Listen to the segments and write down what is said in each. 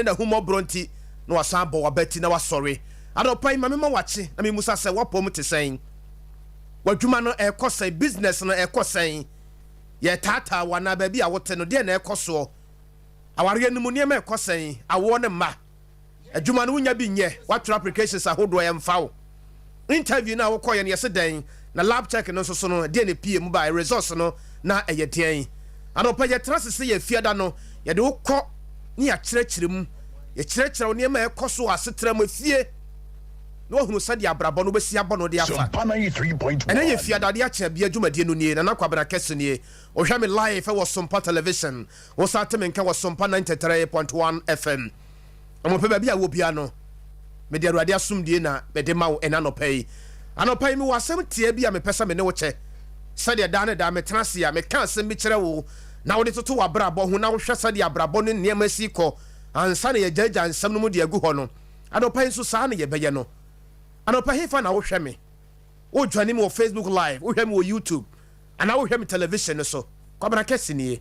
na humo bronti na wasan bo wabati na wasori adopai mamema wache na memusa se wapom te sen wadwuma no ekosan business no ekosan ye tata wana ba bi a wote no de na ekoso aware no mu ne ma ekosan awo ne ma adwuma no wunya bi nye watro applications ahodo ya mfawo interview na wokoye ne yeseden na lab check no so no de ne pie mu ba results no na eyeden adopai ye transese ye fiada no ye de wokọ ni ya kyerɛkyerɛ mu ye kyerɛkyerɛ wo ne ma ekoso asetra mu fie no hunu sadi abrabɔ no besi abɔ no de afa ene ye fiada de Akye Abia dwumadie no nie na Kwabena Kesse nie o hwɛ me live e wo Sompa television wo sa te me nka wo Sompa 93.1 FM amo pe ba bia wo bia no me de Awurade asomdie na me de ma wo ena no pai anopai mi wasem tie bia me pesa me ne wo kyɛ sadi da ne da me transia me kan asem bi kyerɛ wo na wo de toto wa brabɔ ho na wo hwɛ sadi abrabɔ no niam asi kɔ ansa ne ye gyaja nsam no mu de agu hɔ no anopai nso saa ne ye bɛyɛ no anopa hefa na wo hwɛ me wo dwane me wo Facebook live wo hwɛ me wo YouTube ana wo hwɛ me television so Kwabena Kesse nie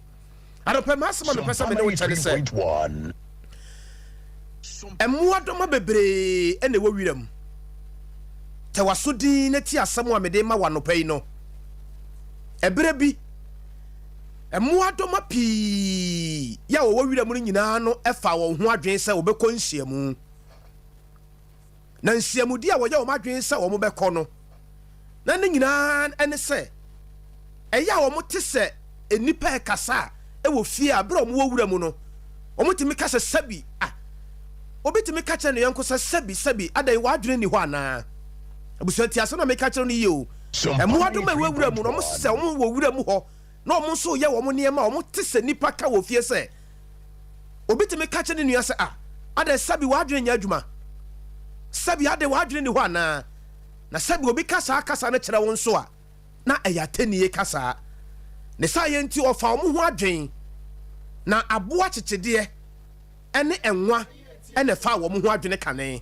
anopa masema me pesa me ne wo kyane sɛ emu adoma bebre ene wo wiram te wasodi na ti asɛm a me de ma wanopa yi no ebere bi emu adoma pi ya wo wiram no nyina no ɛfa wo ho adwen sɛ wo bɛkɔ nhyiamu na nhyiamudi a wɔyɛ wo madwen sɛ wo mo bɛkɔ no na ne nyina ene sɛ ɛyɛ a wo mo te sɛ enipa ɛkasa ɛwɔ fie a bra mo wo wiram no wo mo timi ka sɛ sabi obitimi ka kyerɛ ne yanko sɛ sabi adai wadwene ni hɔ ana abusuati ase na me ka kyerɛ no yio emu adom a wewura mu no mo sɛ wo wo wura mu hɔ na wo nso yɛ wo mo niema wo te sɛ nipa ka wɔ fie sɛ obitimi ka kyerɛ ne nua sɛ adai sabi wadwene nya adwuma sabi adai wadwene ni hɔ ana na sabi obi kasa na kyerɛ wo nso a na ɛyɛ atanie kasa ne sa yɛ nti ɔfa wo ho adwen na aboa kyekyede ɛne enwa ene fa wo mo ho adwene kane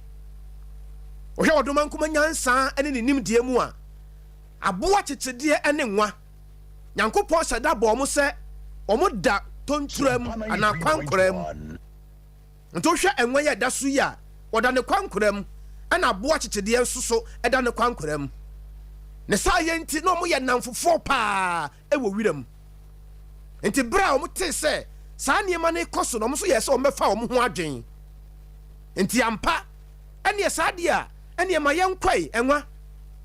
o hwe odoma nkoma nyansa ene ne nimdie mu a aboa kyekyede ene nwa Nyankopɔn sada bo mo se o mo da tonturam ana kwankram nto hwe enwa ya da so ya oda ne kwankram ana aboa kyekyede nsoso eda ne kwankram ne sa yenti no mo ye namfofo pa e wo wiram enti bra o mo te se sa niema ne koso no mo so ye se o mefa o mo ho adwen enti ampa ene sadia ene ma yenkwai enwa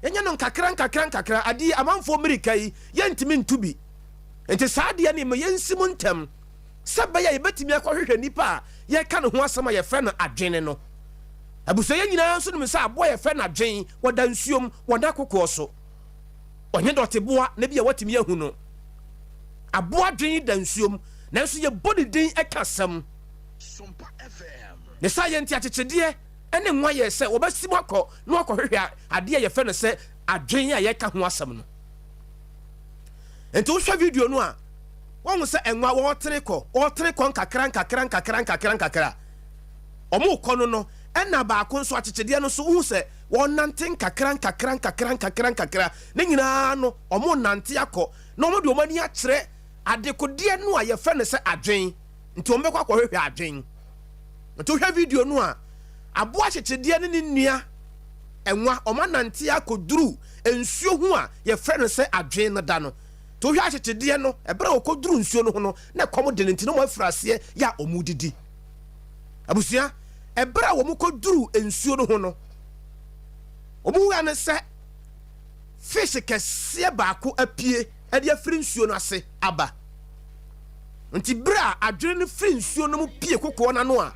yenya no nkakra adi amanfo America yi yentimi ntubi enti sadia ne ma yensim ntem sabaya yebetimi akohwehwe nipa ye ka no ho asema ye frɛ no adwene no abuso ye nyina nso no sa abo ye frɛ no adwen wada nsuom wada kokɔ so onye dote boa na bia watimi ahu no abo adwen da nsuom nanso ye body din ekasam Sompa FM ne sa yenti akyekyede ene nwa ye se obasim akọ na akọhwehwe ade ye fe no se adwen a ye ka ho asem no enti wo hwa video no a won se enwa wo tere kọ nkakra omo kọ no ena ba akọ nso akyekyede no so hu se won nante nkakra ne nyina no omo nante akọ na omo de omani akyere adekode no a ye fe no se adwen nti ombe kwa akọhwehwe adwen to hwa video no a aboa kyekyede ne nnua enwa omanante akoduru ensuo ho a ye frɛ no sɛ adwen no da no to hwa kyekyede no ebra okoduru nsuo no ho no na kom de nti no mo afrase ya omudidi abusia ebra wo mo koduru ensuo no ho no omuwa ne sɛ fish kɛse baako apie ade afiri nsuo no ase aba nti bra adwen no firi nsuo no mu pie kokɔ na no a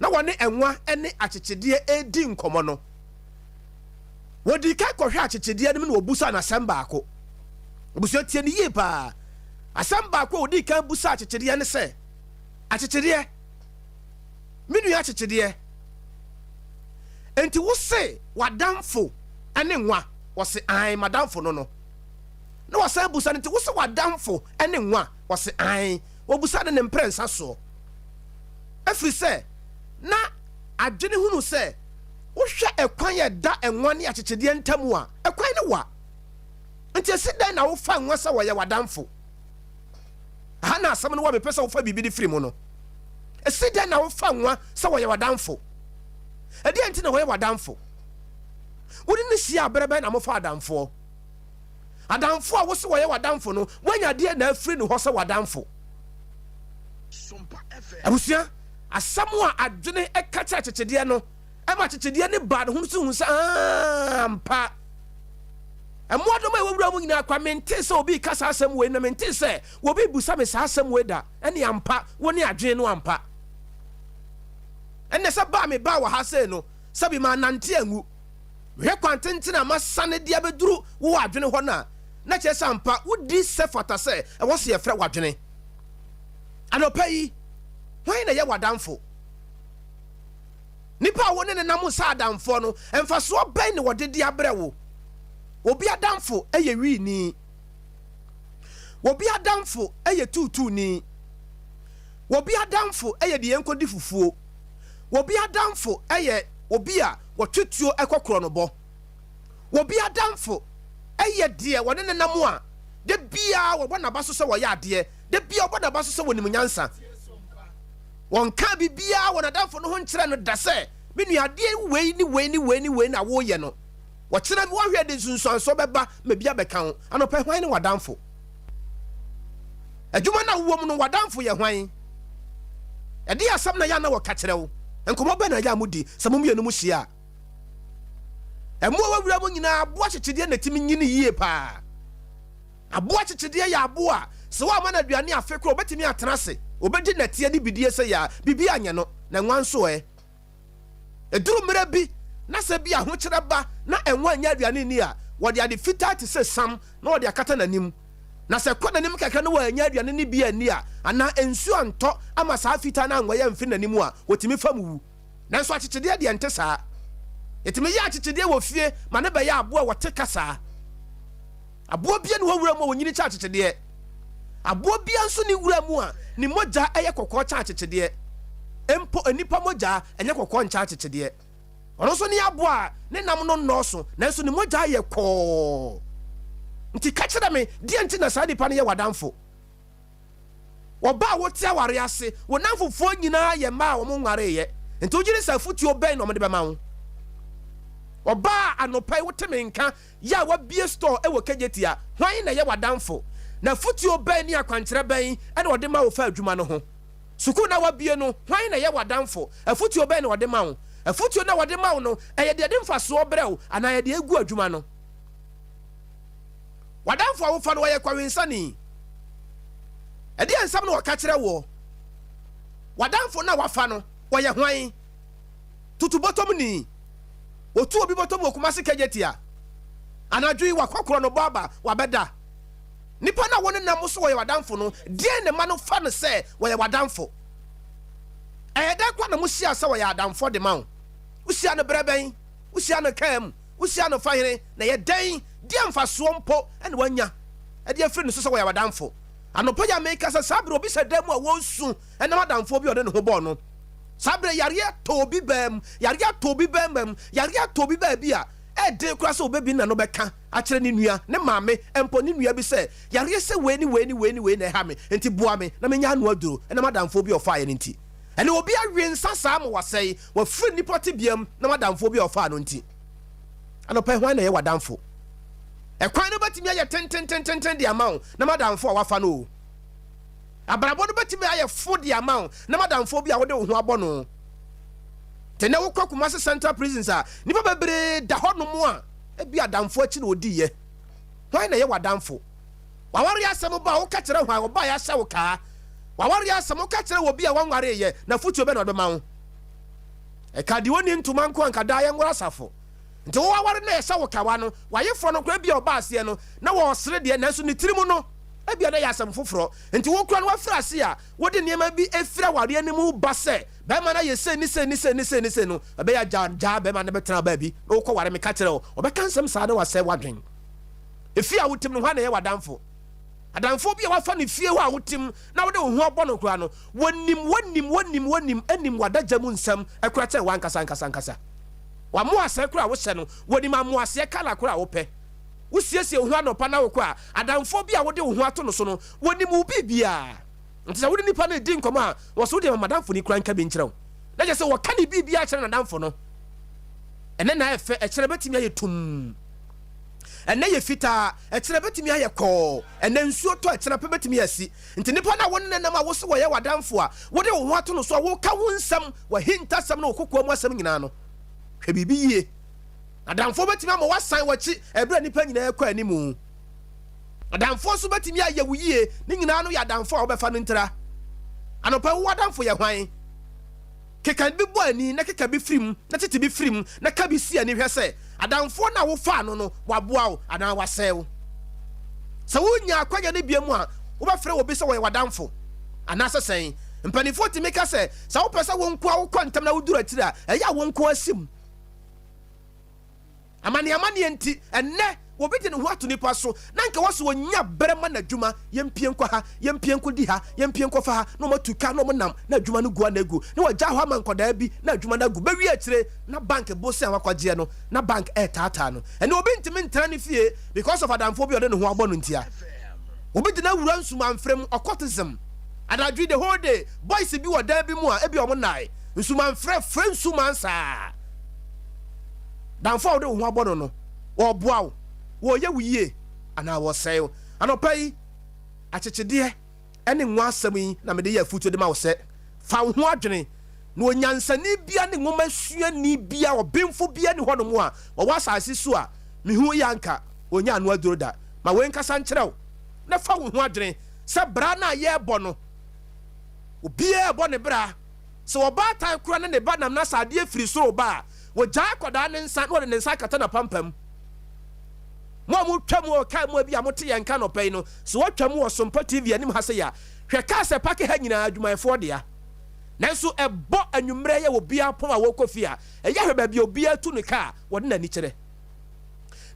na wane enwa ene akyekyede edi nkomo no wodi ka kɔhwe akyekyede no na obusa na asɛm baako obusa tie ne yie pa asɛm baako wodi ka busa akyekyede ne sɛ akyekyede minu ya akyekyede enti wo se wadamfo ene nwa wo se ai madamfo no no na wasa busa enti wo se wadamfo ene nwa wo se ai wo busa ne mprensa so afiri sɛ na adwene hunu sɛ wohwɛ ekwan yɛ da enwa ne akyekyede ntamu a ekwan ne wa nti esidan na wo fa nwa sɛ wɔyɛ wadamfo ha na asɛm no wa mepɛ sɛ wo fa bibi de firi mu no esi den na wo fa nwa se wo ye wadamfo edi enti na wo ye wadamfo wodi ne hia abrebe na mo fa adamfo adamfo a wo se wo ye wadamfo no wanya de na afiri ne ho se wadamfo Sompa abusia asamu a adwene ekacha chechede no ema chechede ne ba ho so hu sa ampa emodoma ewura mu nyina kwa mente se obi kasa asem we na mente se obi busa me sa asem we da ene ampa woni adwene no ampa enne se ba me ba wa ha se no sabi ma nante angu hwe kwantentina masane dia beduru wo adwene ho na che sampa wodi se fata se e wo se ye fra wadwene anopai hwan na ye wadamfo nipa wo ne nam sa adamfo no emfaso ben ne wode dia brewo obi adamfo eye wi ni obi adamfo eye tutu ni obi adamfo eye de yenkodi fufuo obi adamfo eye obi a wotwetuo ekokoro no bo obi adamfo eye de wone ne nam a de bia wo bona baso se wo ya de de bia wo bona baso se wonim nyansa won ka bibia wona adamfo no ho nkire no da se me nua de we na wo ye no wo kire bi wo hwe de sunsuanso beba me bia beka ho anope hwan ne wadamfo adwuma na wo mu no wadamfo ye hwan e de asam na ya na wo ka kire wo enkomo be na ya mudi samum ye no mu hia emo wawura mo nyina abo akyekede na timi nyini yie pa abo akyekede ya abo a se wa mana aduane afekro obetimi atenase obedi na tie ni bidie se ya bibi anya no na nwanso eduru mera bi na se bi ahokere ba na enwa anya aduane ni a wode ade fitati se sam na wode akata nanim na se kwa nanim kakra na wa anya aduane ni bi ani a ana ensu anto ama saa fita na anwa ya mfi nanim a wotimi famu na so akyekede de ente saa etimi ya akyekede wo fie ma ne be ya abo a wote kasa abo bia ne wawura mo wonyini cha akyekede abo bia nso ni wura mu a ni moja eye kokko cha akyekede empo anipa moja enye kokko ncha akyekede ono so ni abo a ne nam no nnoso na nso ni moja ye ko nti ka kire me die nti na saa dipa ne ye wadamfo oba wotia ware ase wo namfofo nyina ye ma wo mo nware ye nti ogire sa futi oben no mo de be ma wo oba anopai woteme nka ya wa bie store e wo kagetia hwan na ye wadamfo na futi oben ni akwankere ben ene wode ma wo fa adwuma no ho suku na wa bie no hwan na ye wadamfo afuti oben na wode ma wo afuti na wode ma wo no eye de mfaso obrew ana ye de egu adwuma no wadamfo wo fa no ye kwawensani e de ansam na wo ka kire wo wadamfo na wafa no wo ye hwan tutu bottom ni otu obi bottom okumase kagetia anadwi wakokoro no baba wabeda nipa na woni nam so wo ye wadamfo no de ne ma no fa no se wo ye wadamfo da kwa na musia se wo ye adamfo de ma wo usia no breben usia no kam usia no fahire na ye dan de amfaso mpo ene wanya de afiri no so wo ye wadamfo anopo ya make asa sabre obi se dam a wonsu ene wadamfo bi ode ne ho bo no sabre yare to bi bam yare to bi bam yare to bi ba bi a de kura so obebi na no beka a kire ni nua ne maame empo ni nua bi se yare se we ni na ha me enti boa me na menya anu aduro ene madamfo bi ofa ye nti ene obi awe nsasa am wasei wa firi nipoti biam na madamfo bi ofa no nti anopa hwan na ye wadamfo kwan no batimi aye ten di amount na madamfo a wafa no abrabo no batimi aye fo di amount na madamfo bi a wode ho abono tene wo Kumasi Central Prisons a nipa bebre da hono mu a ebi adamfo achi na odi ye hwan na ye wadamfo wawari asem ba wo ka kire hwan wo ba ya hye wo ka wawari asem wo ka kire wo bi a wanware ye na futu be na odoma wo ka di woni ntuma nko anka da ye ngora safo nti wo wawari na ye hye wo ka wa no wayefo no kra bi oba ase no na wo sere de na so ni tirimu no ebi na ya asem foforo nti wo kra no wafra ase a wo de niema bi efira ware animu ba se be ma na ye se ni no be ya ja be ma na betra ba bi wo ko ware me ka kire wo be kan sem sa na wase wadwen efi a wotim no hwa na ye wadamfo adamfo bi a wafa ne fie ho a wotim na wo de ho obo kra no wonim anim wadaja mu nsam akura kire wan kasa wa mo ase kra wo hye no wonim amu ase kala kra wo pe wo siesie ho anopa na wo kwa adamfo bi a wo de ho ato no so no wonim bibia nti sɛ wode nipa no di nkɔmɔ a wɔ so wode madamfo ni kura nka bi nkyerɛw na kyɛ sɛ wɔka ne biribi akyerɛ nadamfo no ɛnɛ na ɛfɛ ɛkyerɛ bɛtumi ayɛ tum ɛnɛ yɛ fitaa ɛkyerɛ bɛtumi ayɛ kɔɔ ɛnɛ nsuo tɔ ɛkyerɛ pɛ bɛtumi asi nti nipa na wɔn nenam a wɔsɛ wɔyɛ wadamfo a wɔde wo ho ato no so a wɔka ho nsɛm wɔhinta sɛm na wɔkɔkɔɔ mu asɛm nyinaa no hwɛ biribi yie adamfo bɛtumi ama wasan wɔkyi ɛberɛ nipa nyinaa kɔ animu adamfo nso bɛtumi ayɛ wo yie ne nyinaa no yɛ adamfo a wɔbɛfa no ntira anɔpɛ wo adamfo yɛ hwan keka bi bɔ ani na keka bi firim na tete bi firim na ka bi si ani hwɛ sɛ adamfo na wo fa no no waboa wo anaa wasɛe wo sɛ wonya akwanya ne bia mu a wobɛfrɛ wo bi sɛ wɔyɛ wadamfo anaasɛ sɛn mpanimfoɔ tumi ka sɛ sɛ wopɛ sɛ wo nko a wokɔ ntam na woduru akyiri a ɛyɛ a wo nko asim amaneɛ nti ɛnnɛ wobi de ne ho ato nipa so na nka wɔso wɔnya berɛ ma n'adwuma yɛmpie nkɔ ha yɛmpie nkɔ di ha yɛmpie nkɔ fa ha na ɔmatu ka na ɔmnam na adwuma no gua na agu na wɔgya hɔ ama nkɔdaa bi na adwuma no agu bɛwie akyire na bank bose a wakɔgyeɛ no na bank ɛɛtaataa no ɛne obi ntimi ntena ne fie because of adamfoɔ bi ɔde ne ho abɔ no ntia obi de na wura nsumanfrɛm occultism anadwi the whole day boys bi wɔ dan bi mu a ebi ɔmo nae nsumanfrɛ frɛ nsumansaa damfoɔ ɔde ho abɔ no no wɔboa wo wɔyɛ wo yie anaa wɔsɛe wo anɔpa yi akyekyedeɛ ɛne nwa asɛm yi na mede yɛ afutuo de ma wo sɛ fa wo ho adwene na onyansani bia ne nwoma suani bia ɔbemfo bia ne hɔnom a wɔwɔ asase so a mehu yɛ anka ɔnya ano aduro da ma wɔnkasa nkyerɛ wo na fa wo ho adwene sɛ bra no a yɛrebɔ no obiara ɛbɔ ne bra sɛ wɔbaatan kora ne ne ba nam na sɛ adeɛ firi soro ba a wɔgyaa akwadaa ne nsa na wɔde ne nsa akata na pampam mo a motwa mu ɔka mu bi a mote yɛn ka nɔpɛ yi no sɛ wɔtwa mu wɔ Sompa TV anim ha sɛ yɛ a hwɛ kaa sɛ pake ha nyinaa adwumayɛfoɔ dea nanso ɛbɔ anwummerɛ yɛ wɔ biara pɔm a wɔkɔ fie a ɛyɛ hwɛ baabi a obiara tu ne kaa wɔde n'ani kyerɛ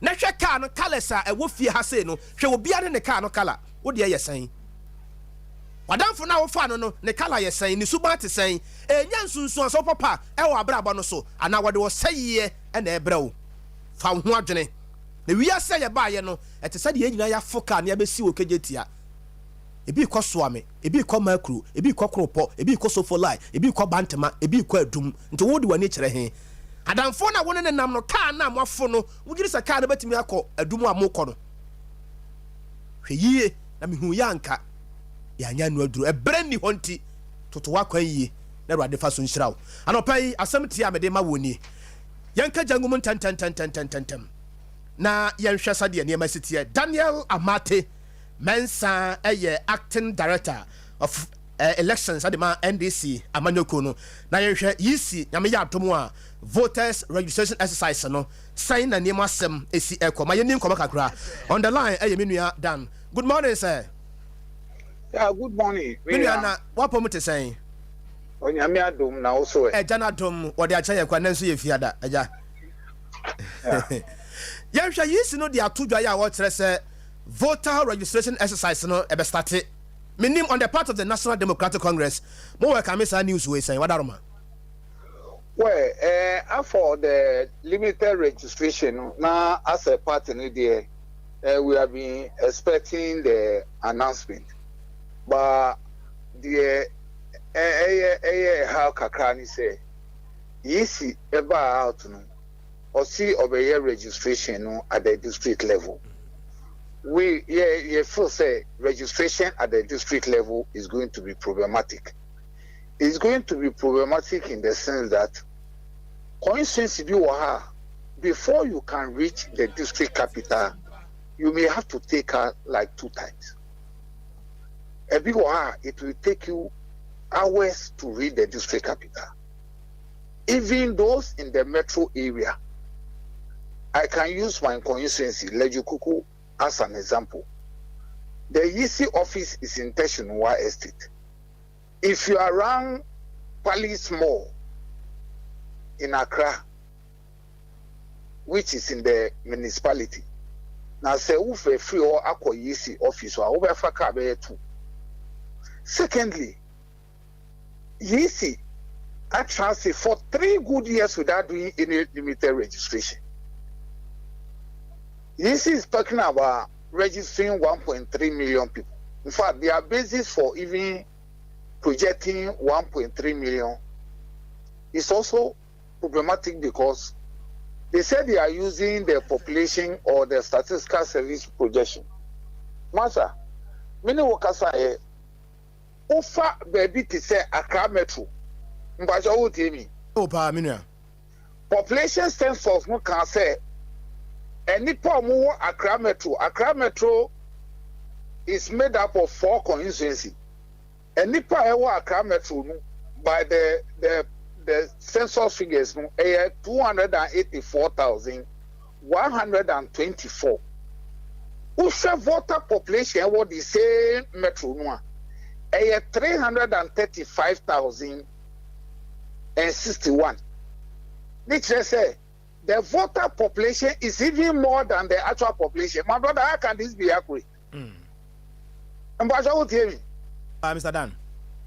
na hwɛ kaa no colours a ɛwɔ fie ha sei no hwɛ obiara ne ne kaa no colour wodeɛ yɛ sɛn wadamfo no a wofa no no ne colour yɛ sɛn ne suban te sɛn ɛnya nsunsuan sɛ wopapa ɛwɔ abrabɔ no so anaa wɔde wɔ sɛyeɛ ɛna ɛbrɛ wo fa wo ho adwene na wiase yɛ baayɛ no ɛte sɛ deɛ nyinaa yɛafo kaa ne yɛbɛsi wɔ kagye tia ebi kɔ soame ebi kɔ makro ebi kɔ koropɔ ebi kɔ sofolai ebi kɔ bantema ebi kɔ adum nti wode w'ani kyerɛ he adamfo na wone ne nam no kaa na moafo no wogyere sɛ kaa no bɛtumi akɔ adum a mokɔ no hwɛ yie na mehu yɛ anka yɛanya no aduru ɛberɛ nni hɔ nti toto wakwan yie na Awurade fa so nhyira wo anɔpa yi asɛm tie a mede ma wɔ nie yɛnka gya ngum ntɛntɛntɛntɛntɛntɛm na yɛnhwɛ sadeɛ nneɛma sitiɛ Daniel Amate Mensa ɛyɛ acting director of elections adema NDC amanyoko no na yɛhwɛ yisi nyame yɛ atom a voters registration exercise no sign na nneɛma asɛm esi ɛkɔ ma yɛni nkɔmɔ kakra on the line ɛyɛ me nua Dan. Good morning sir. Yeah, good morning. Me nua na wapo mu te sɛn onyame adom na also ɛgya na dom wɔde akyɛ yɛ kwa nanso yɛ fiada ɛgya yɛhwɛ yisi no de ato dwa yɛ a wɔkyerɛ sɛ voter registration exercise no ebe start menim on the part of the National Democratic Congress mo work amisa news we saying wadaroma well for the limited registration now as a party there we have been expecting the announcement but the how kakani say yisi eba out no or see obey registration no at the district level. We feel say registration at the district level is going to be problematic. It's going to be problematic in the sense that constituency before you can reach the district capital, you may have to take her like 2 times. It will take you hours to reach the district capital. Even those in the metro area, I can use my constituency, Lejukuku, as an example. The EC office is in Teshinwa Estate. If you are around Palace Mall in Accra, which is in the municipality, now say ufe free or akwa EC office or over faka too. Secondly, EC actually for 3 good years without doing any limited registration. This is talking about registering 1.3 million people. In fact, their basis for even projecting 1.3 million is also problematic because they said they are using the population or the statistical service projection. Master, many workers are offer baby to say Accra Metro. Mbaja wo tell me. Oh, pa minua. Population census no can say any poor more Accra Metro. Accra Metro is made up of 4 constituencies. Any poor Accra Metro no, by the census figures no, 284,124. Usha voter population what the same metro no, 335,061. Nature say the voter population is even more than the actual population. My brother, how can this be accurate? And what will tell me? Mr. Dan.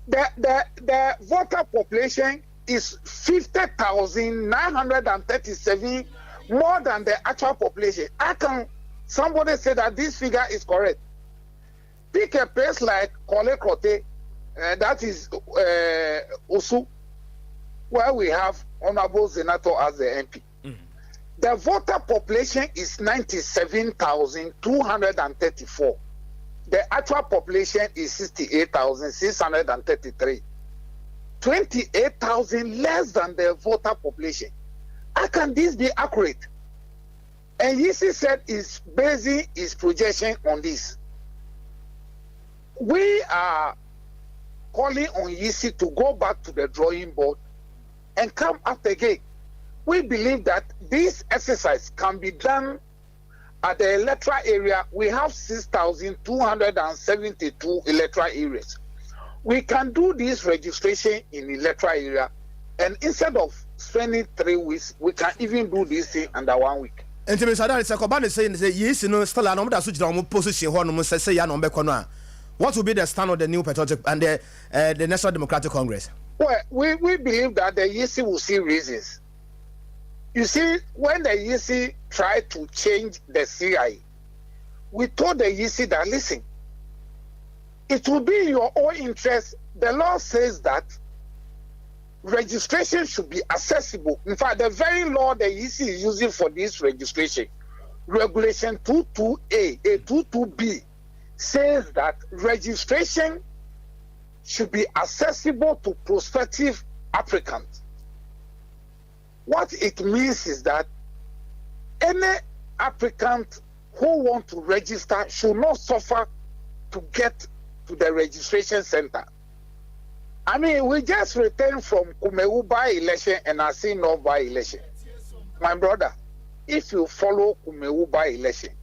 The voter population is 50,937 more than the actual population. How can somebody say that this figure is correct? Pick a place like Kole Krote, that is Osu, where we have Honorable Senator as the MP. The voter population is 97,234. The actual population is 68,633. 28,000 less than the voter population. How can this be accurate? And Yisi said is basing his projection on this. We are calling on Yisi to go back to the drawing board and come up again. We believe that this exercise can be done at the electoral area. We have 6,272 electoral areas. We can do this registration in electoral area, and instead of spending 3 weeks, we can even do this thing under 1 week. And to Mr. Dan, Kwabena saying, yes, you know, still an omda switch down position one say ya no bekono. What will be the stand of the New Patriotic and the National Democratic Congress? Well, we believe that the EC will see reasons. You see, when the EC tried to change the CI, we told the EC that, listen, it will be in your own interest. The law says that registration should be accessible. In fact, the very law the EC is using for this registration, Regulation 22A, 22B, says that registration should be accessible to prospective applicants. What it means is that any applicant who want to register should not suffer to get to the registration center. I mean, we just returned from Kumewu by-election and Asin North by-election. My brother, if you follow Kumewu by-election,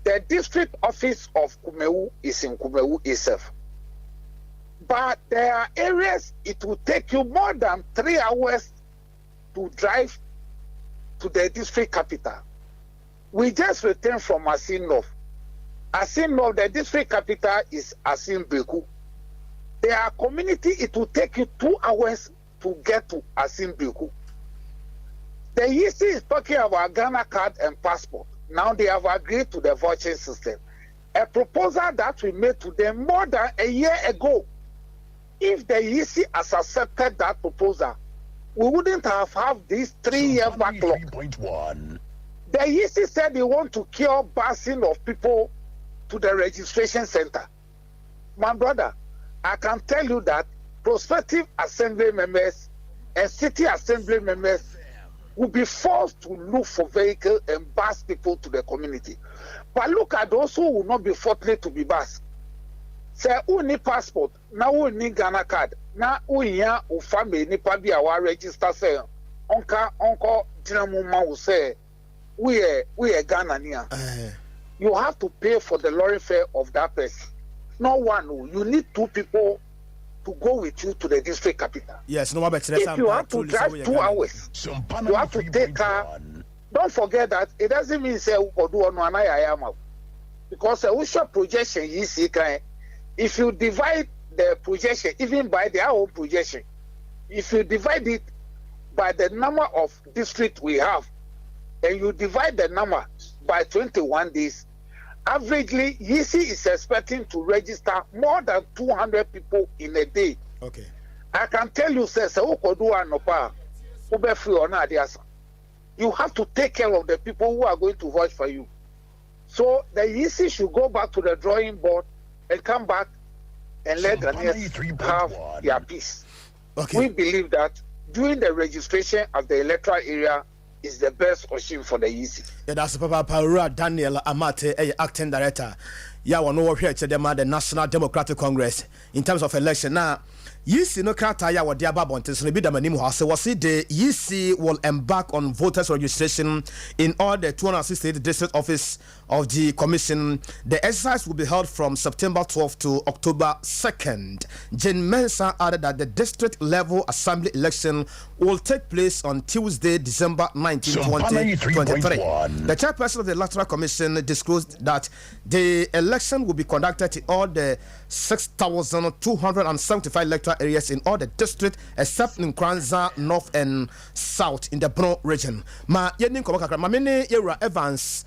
the district office of Kumewu is in Kumewu itself. But there are areas it will take you more than 3 hours to drive to the district capital. We just returned from Asin North. Asin North, the district capital is Asin Beku. There are community, it will take you 2 hours to get to Asin Beku. The EC is talking about Ghana card and passport. Now they have agreed to the voucher system. A proposal that we made to them more than a year ago. If the EC has accepted that proposal, we wouldn't have this 3-year backlog. The EC said they want to cure busing of people to the registration center. My brother, I can tell you that prospective assembly members and city assembly members will be forced to look for vehicles and bus people to the community. But look at those who will not be fortunate to be bused. Say, who need passport, now who need Ghana card, now who ya who family nipa bi awa register say, uncle Jinamuma will say, we are Ghana near. You have to pay for the lorry fare of that person. No one, you need 2 people to go with you to the district capital. Yes, no matter if you have to drive 2 hours, you have to take car. Don't forget that it doesn't mean say because we show projection you see kind. If you divide the projection even by their own projection, if you divide it by the number of districts we have, and you divide the number by 21 days, averagely, Yisi is expecting to register more than 200 people in a day Okay. I can tell you, sir, you have to take care of the people who are going to vote for you. So the EC should go back to the drawing board and come back and let Ghanaians have their peace. Okay. We believe that doing the registration of the electoral area is the best option for the EC. Yeah, that's Papa Parura Daniel Amate, acting director. Yeah, we know here to the National Democratic Congress in terms of election. Now, YC no krata ya wadi ababonte so be the manimu house was the YC will embark on voters registration in all the 268 district office of the commission. The exercise will be held from September 12th to October 2nd. Jane Mensah added that the district level assembly election will take place on Tuesday, December 19, 2023. The chairperson of the electoral commission disclosed that the election will be conducted in all the 6,275 electoral areas in all the districts except in Kranza North and South in the Bro region. Ma yenin komaka ma mene Yera Evans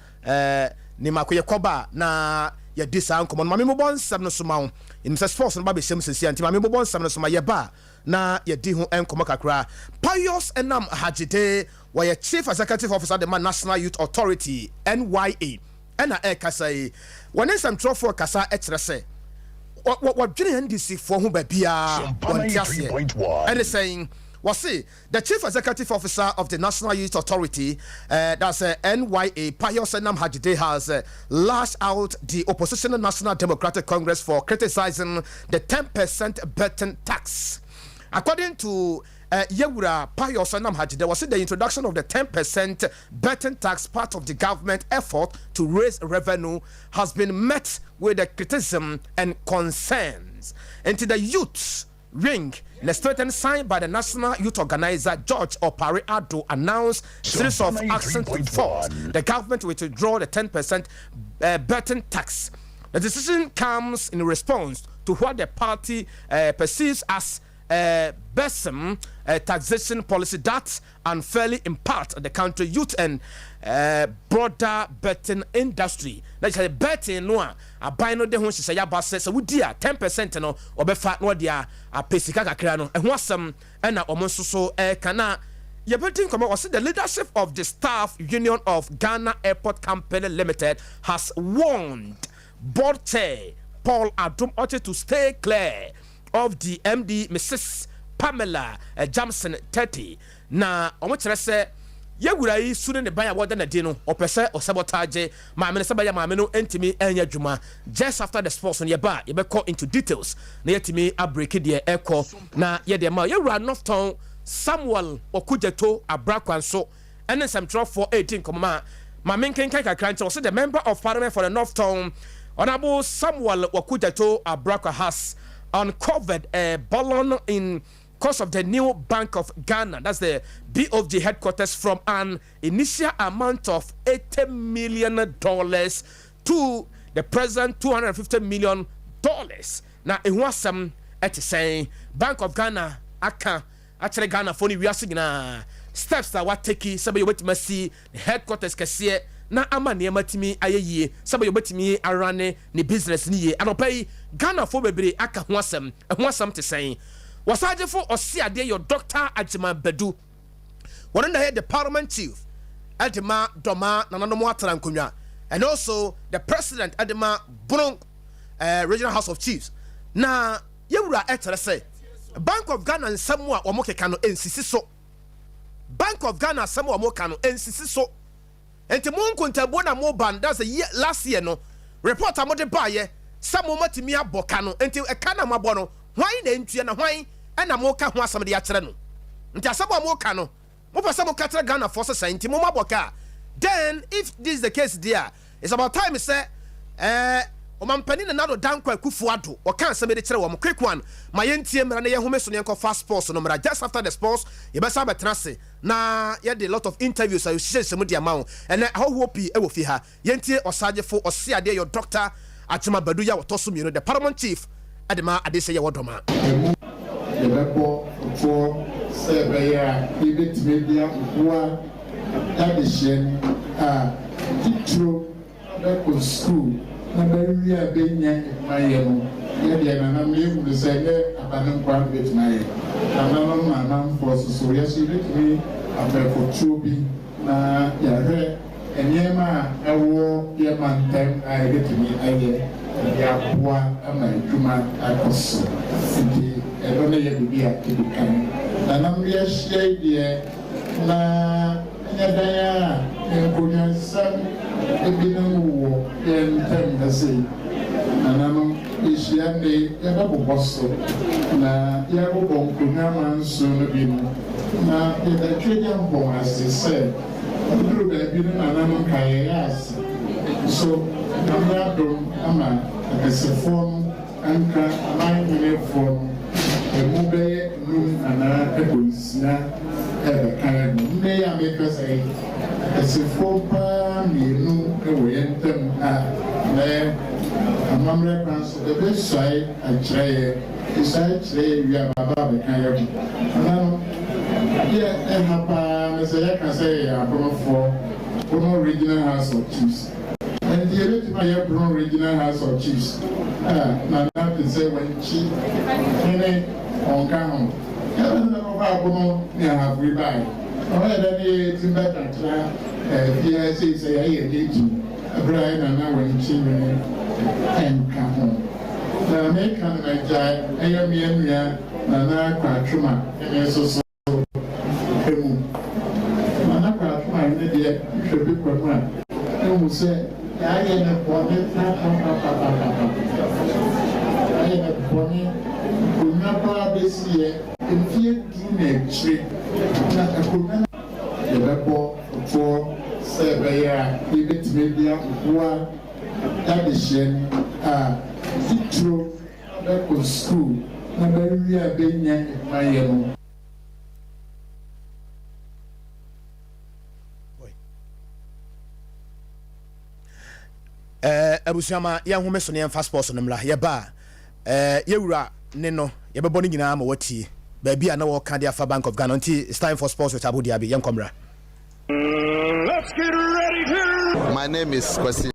ni makoye koba na ye disa nkomo ma me mobon sam no soma in Mr. Sports no ba be shem sesi anti ma me mobon sam no soma ye ba na ye di ho enkomo kakra. Pius Enam Hajide wa ye chief executive officer of the National Youth Authority NYA ena kasai woni sam trofo kasa ekyerese what NDC for who Babia 3.1 and saying was see the chief executive officer of the National Youth Authority that's NYA Pius Enam Hajide has lashed out the opposition National Democratic Congress for criticizing the 10% betting tax. According to Yewura Pius Enam Hajide, was the introduction of the 10% betting tax, part of the government effort to raise revenue, has been met with the criticism and concerns. And to the youth ring, the statement signed by the National Youth Organizer George Opare Ado announced series of actions to force the government will withdraw the 10% betting tax. The decision comes in response to what the party perceives as besom taxation policy that unfairly impacts the country youth and broader betting industry. That's a betting no a buy no de ho hye ya ba se we dia 10% no obefa no dia a pesika kakra no ehwo asem na omonso so kana ye betting come was the leadership of the staff union of Ghana Airport Company Limited has warned board chair Paul Adum Oche to stay clear of the MD Mrs. Pamela Jamson 30 na omokyere se yewura yi sunu ne ban ya woda na di no opese o sabotage ma me se ba ya ma me no entimi anya dwuma just after the sports on ye ba ye be call into details na yetimi abreak de eko na ye de ma yewura North Town Samuel Okujeto Abrakwanso ene samtro for 18 komma ma me nkenkan kakra nche so the member of parliament for the North Town Honorable Samuel Okujeto Abrakwa has uncovered a balloon in course of the new Bank of Ghana, that's the BOG headquarters, from an initial amount of $80 million to the present $250 million. Now, it was some saying Bank of Ghana, actually Ghana for we are seeing steps that what take somebody wait to see the headquarters kasiye na ama nneema timi ayeye sabe yobetimi arane ne business ni ye anopay Ghana for bebre aka ho asem te sen wasaje for osiade your Dr. Ajima Badu one na the parliament chief Adema Doma nananom atara nkonwa and also the president Adema Bron regional house of chiefs na yewura etere say Bank of Ghana nsemu a omokeka no ensisi so Bank of Ghana nsemu a omokeka no ensisi so enti mo nkontabo na mo ban that's a year last year no report amode baaye samo matimi aboka no enti eka na mabo no hwan na entua na hwan na mo ka ho asam de ya kire no enti asabo mo ka no mo pesa mo ka kire Ghana for say enti mo maboka then if this is the case there it's about time say omampani na nado dankwa kufuado o kan asam de kire wo mo quick one ma yentie mra na ye home so ne nko fast sports no mra just after the sports ye be sa betrase na ye dey lot of interviews I share some dia ma and how hope e wo fi ha yentie osagefo osiade your Dr. Ajima Badu ya wotoso mi no the paramount chief Adema Adese ye wodoma ye beko for say be ya bit media wa addition teacher beko school na be wi abenya maye no ye dey na me mu say abanin kwa bit na ye ananom anam for so yes bit me abefo trobi na ya hwe enyema ewo ye mantem a bit me aye ya boa ama adwuma akoso nti ero na ye bibi a kibikan nanam ye hye die na nyadaya enkonya sam ebinam wo entem dase nanam isiande ya boboso na ya bonkonya manso no bi na the treasure bomb as they said through the bidden nanam kayas so namado ama the form anka amine form emube num ana ebonsina ebe kan me ya make us a form pa mienu ewe yentem a na amamre kanso the best side achre isai chre wi ababa be kan yabu nanam yeah hapa mesaya kan say for original house of chiefs and the original house of chiefs na to say when chief ene on kan na ba ni have we buy o ya ni timba katra dia say aye eji abrai na when chief and come na make kan na jai aye mienua na kwatuma ene so emu na kwatuma ene dia hwebi kwatuma emu say aye na kwame aye na kwame kunapa besie enfie du na chire na akona ye bebo for say be ya ibetime bia kwa that is titro back to school na be a benya mayemo abusiama ya home so ne en fast sports no mla ye ba yewura ne no ye bebo ni nyina ma wati ba bia na wo ka dia fa Bank of Ghana until it's time for sports with Abudi Abi yenkomra. Let's get ready to. My name is Kwesi.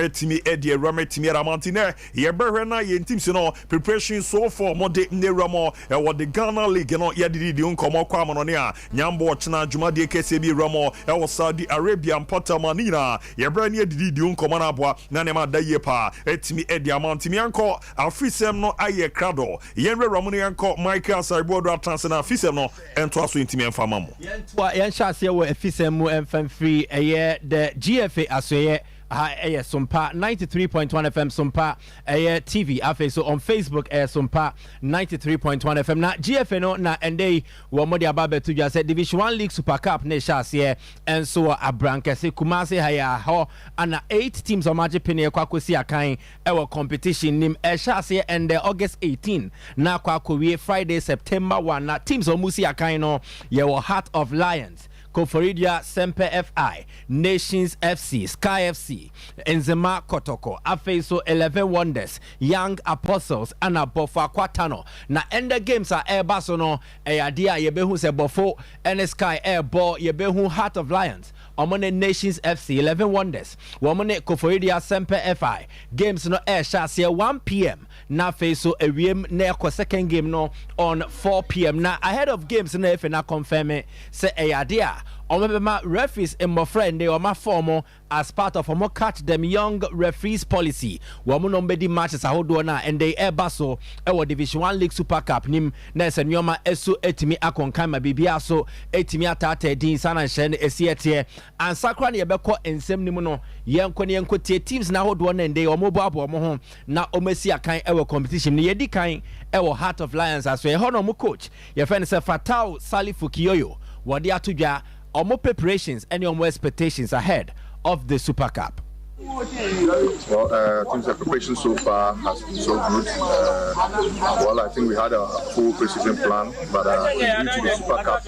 Timi Adea Timi Ramantine Yeberna na yentim no preparation so for mode ne ramo e wo the Ghana League no ye didi nkomo kwa mo ne a nyambo chena Adea Kesse bi ramo e wo Saudi Arabia Porta Manina Yebra ne didi nkomo na aboa na ne ma da ye pa Timi Adea Mantimi anko afisem no aye krado yenre ramo ne anko Michael Saribodo atanse na afisem no ento aso ntimi enfama mo yen chase wo afisem mu enfam free eye the GFA asoye Sompa 93.1 FM Sompa TV afe so on Facebook Sompa 93.1 FM na GFA na ende wo modi ababe to just Division 1 League Super Cup ne shase and so Abrankese Kumase haya ho ana 8 teams o maje pene kwa kosi akan e competition nim shase and August 18 na kwa kowie Friday September 1 na teams o musi akan no ye Heart of Lions Koforidia Sempe FI, Nations FC, Sky FC, Enzema Kotoko, Afeiso 11 Wonders, Young Apostles, Anna Bofa Kwatano. Na ende games are Air Basono, Adea Yebehu Sebofo, Sky Air Ball, Yebehu Heart of Lions. Omone Nations FC 11 Wonders. Womone Koforidia Sempe FI. Games no air shase 1 p.m. Na Feiso Ewiem Neko second game no on 4 p.m. Na ahead of games na if na confirm it say Adea Omebema referees in my friend they my former as part of a catch them young referees policy. Woman nombedi matches a hold and they basso our Division 1 League Super Cup nim Nelson Yoma Esu etimi akonkama bibiaso etimi atate din sana shen esietie and sakrani ebeko ensem nimuno yenko teams na hold one and they omobo abo na omesi akan ewo competition ni yedi kan ewo Heart of Lions as we hono mu coach your friend say Fatau Salifu Kiyoyo wadi atudwa omo preparations and your expectations ahead of the Super Cup. Well, things the preparation so far has been so good. Well, I think we had a full preseason plan, but due to the Super Cup,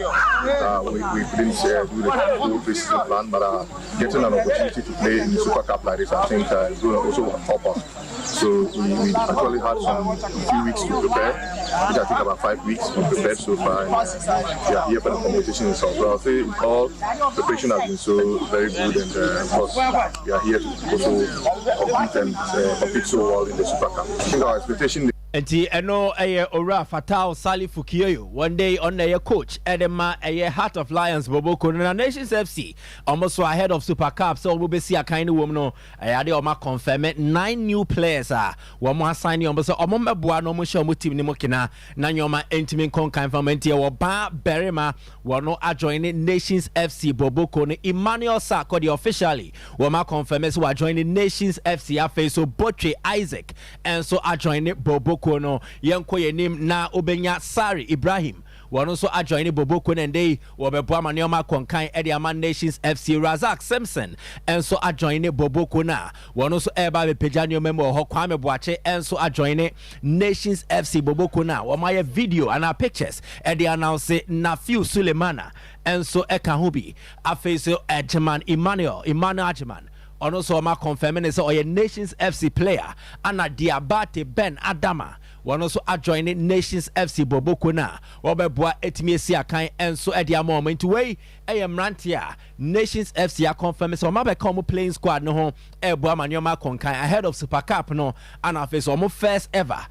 we couldn't do the full preseason plan. But getting an opportunity to play in the Super Cup like this, I think is going to also help us. So we actually had a few weeks to prepare, which I think about 5 weeks we prepared so far. And, we are here for the competition itself. So I'll say all preparation has been so very good, and of course we are here to also compete and compete so well in the Super Cup. I think our expectation. Enti eno ora Fatau Salifu Kiyoyo one day on the coach Edema Heart of Lions Boboko na Nations FC almost ahead of Super Cup so we be see a kind of woman no ade o ma confirm 9 new players wo mo assign you so o mo meboa no mo show mo team ni mo kina na nyoma entimi kon confirm enti wo ba berima wo no join Nations FC Boboko no Emmanuel Sarko officially wo ma confirm so join Nations FC afa so Botwe Isaac and so join Boboko no yenko yenim na obenya Sari Ibrahim one also join Boboko and they wobeboa manioma konkan Ediaman Nations FC Razak Simpson and so join Boboko na one also eba be pejanyo member ho Kwame Boache and so join Nations FC Boboko na wo my video and our pictures Edia announce Nafiu Sulemana and so Ekahubi afeso Ejeman Emmanuel Ajeman also ma confirming is a Nations FC player and Diabate Ben Adama one also joining Nations FC Boboko na wobeboa etimi esi akan enso edia moment way Mrantia Nations FC a confirm so ma be come playing squad no ho eboa manioma konkan ahead of Super Cup no and after so first ever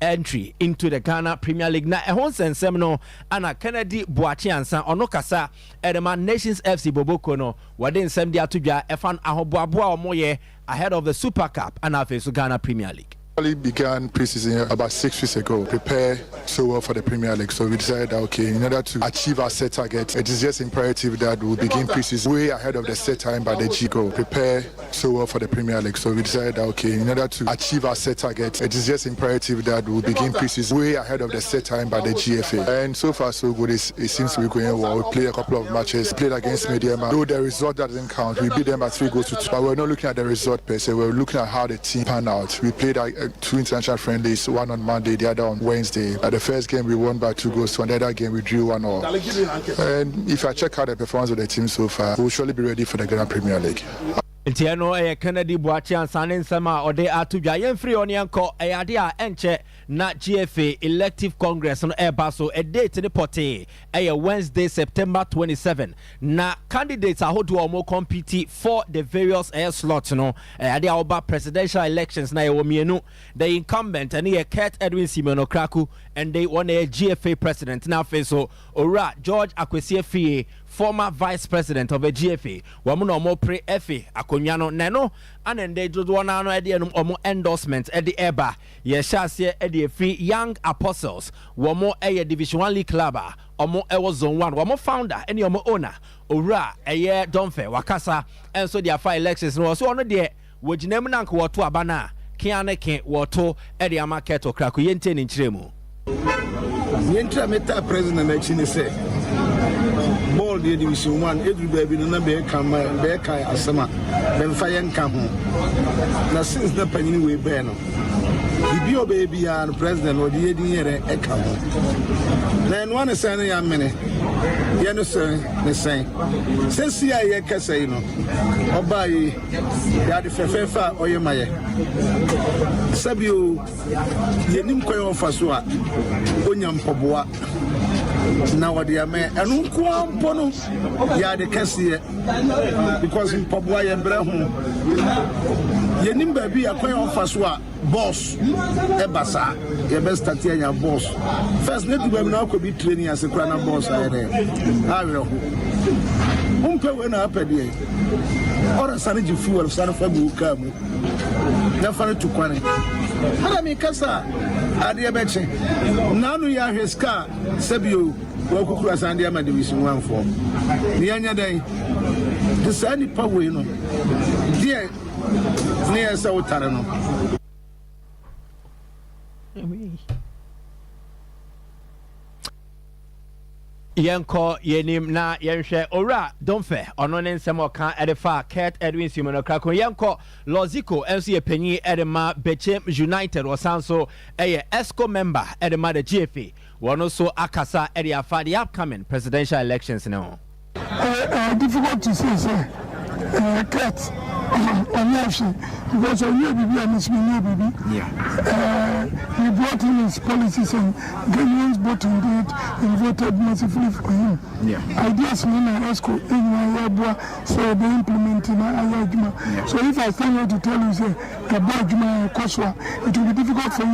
entry into the Ghana Premier League na ehon sensem no ana Kennedy Boachi ansa ono kasa edema Nations FC Boboko no wade nsem dia todwa efan ahoboaboa omoye ahead of the Super Cup and after so Ghana Premier League. We began preseason about 6 weeks ago, prepare so well for the Premier League. So we decided that, okay, in order to achieve our set target, it is just imperative that we begin preseason way ahead of the set time by the G-Go. Prepare so well for the Premier League. So we decided that, okay, in order to achieve our set target, it is just imperative that we begin preseason way ahead of the set time by the GFA. And so far so good, it seems to be going well. We played a couple of matches, played against Mediama. Though the result doesn't count, we beat them by 3-2. But we're not looking at the result per se, we're looking at how the team panned out. We played 2 international friendlies, one on Monday, the other on Wednesday. At the first game we won by 2-2, and the other game we drew 1-0. And if I check out the performance of the team so far, we'll surely be ready for the Ghana Premier League. Ntiano Kennedy Boachi ansanen sama ode atudwa yemfri oni anko ade a enche na GFA elective congress no ebaso a date ni pote Wednesday September 27 na candidates ahodo omo compete for the various slots no ade a oba presidential elections na mienu the incumbent and Kurt Edwin Simono Kraku and they won a GFA president na so ora George Akwesi Afie former vice president of a GFA wamuno omo pre FA akonyano neno anende dodo na no ede enum omo endorsement ede eba ye shase ede free young apostles womo Division 1 League club omo ewo zone 1 womo founder ene omo owner owura Donfe wakasa enso dia file elections no so ono de wojinam na nko woto abana kianeke woto ede market okrako yente ni nchiremu yentra meta president na chini say ball the Division 1 every baby no be kai asema ben fire nka ho na since the panini we be no bibi baby and president or the edin here eka ho then one say na ya mene ye no say the same since ya kase no obai ya de fefefa oyemaye sabio yenim koyo faso a onyam poboa na wadi ame enu nko mpono ya de kase because in poboa ye bra ho yenim ba bi akwan faso a boss ebasa ye best start anya boss first net ba na ko bi training as kura na boss ayere awere ho Umpe we na apedi ora sane ji fuel sane fa bu ka mu na fa to kwane ana mi kasa ade beche nanu ya hweska sabio wa kukura sane ama de wisu wanfo ni anya dan de sane pa we no die ne esa utare no Yanko yenim na yenhwe ora donfe ono ne nsem oka edefa Kurt Edwin Simono Krako yanko Loziko enso ye panyi edema Bechem United osanso eye ESCO member edema the GFA wono so akasa ede afa the upcoming presidential elections no difficult to say Kurt because on your baby and it's me baby. He brought in his policies and Ghanaians voted it and voted massively for him. Ideas mean I ask in my so they implementing Ayajuma. So if I stand here to tell you say Kabajuma Koswa, it will be difficult for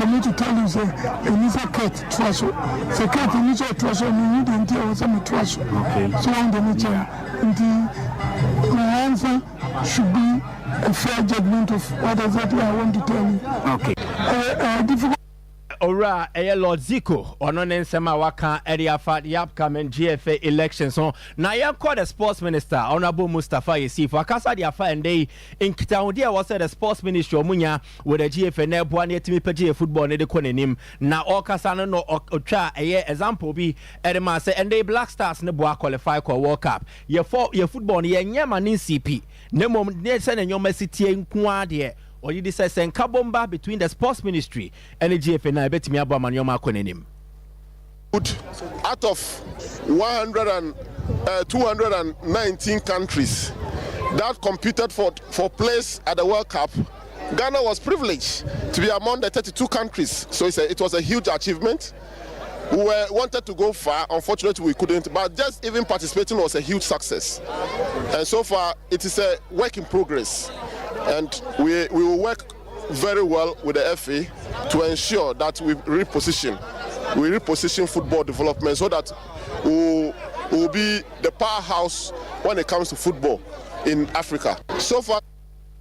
me to tell you say Enisa Kurt Traso. So Kurt Enisa Traso you need to tell some Traso. Okay. So on the nature my answer should be a fair judgment of what exactly I want to tell you. Okay. Difficult. Ora Lord Zico ono ne nsema waka area for the upcoming GFA elections so na yanko the sports minister honorable Mustafa Yusuf akasa dia fa ndey in Kitawudi was the sports ministry omunya with the GFA na ebo na etimi page football ne de konenim na okasa no otwa example bi edema say ndey Black Stars ne bo qualify for World Cup ye football ne nyama ne CP ne mom ne se ne nyoma sitie nku ade or you decide send kabomba between the sports ministry and the GFA na betimi abo amanyoma konenim. Out of 219 countries that competed for place at the World Cup, Ghana was privileged to be among the 32 countries. So it was a huge achievement. We wanted to go far, unfortunately we couldn't, but just even participating was a huge success. And so far it is a work in progress. And we will work very well with the FA to ensure that we reposition football development so that we will be the powerhouse when it comes to football in Africa. So far,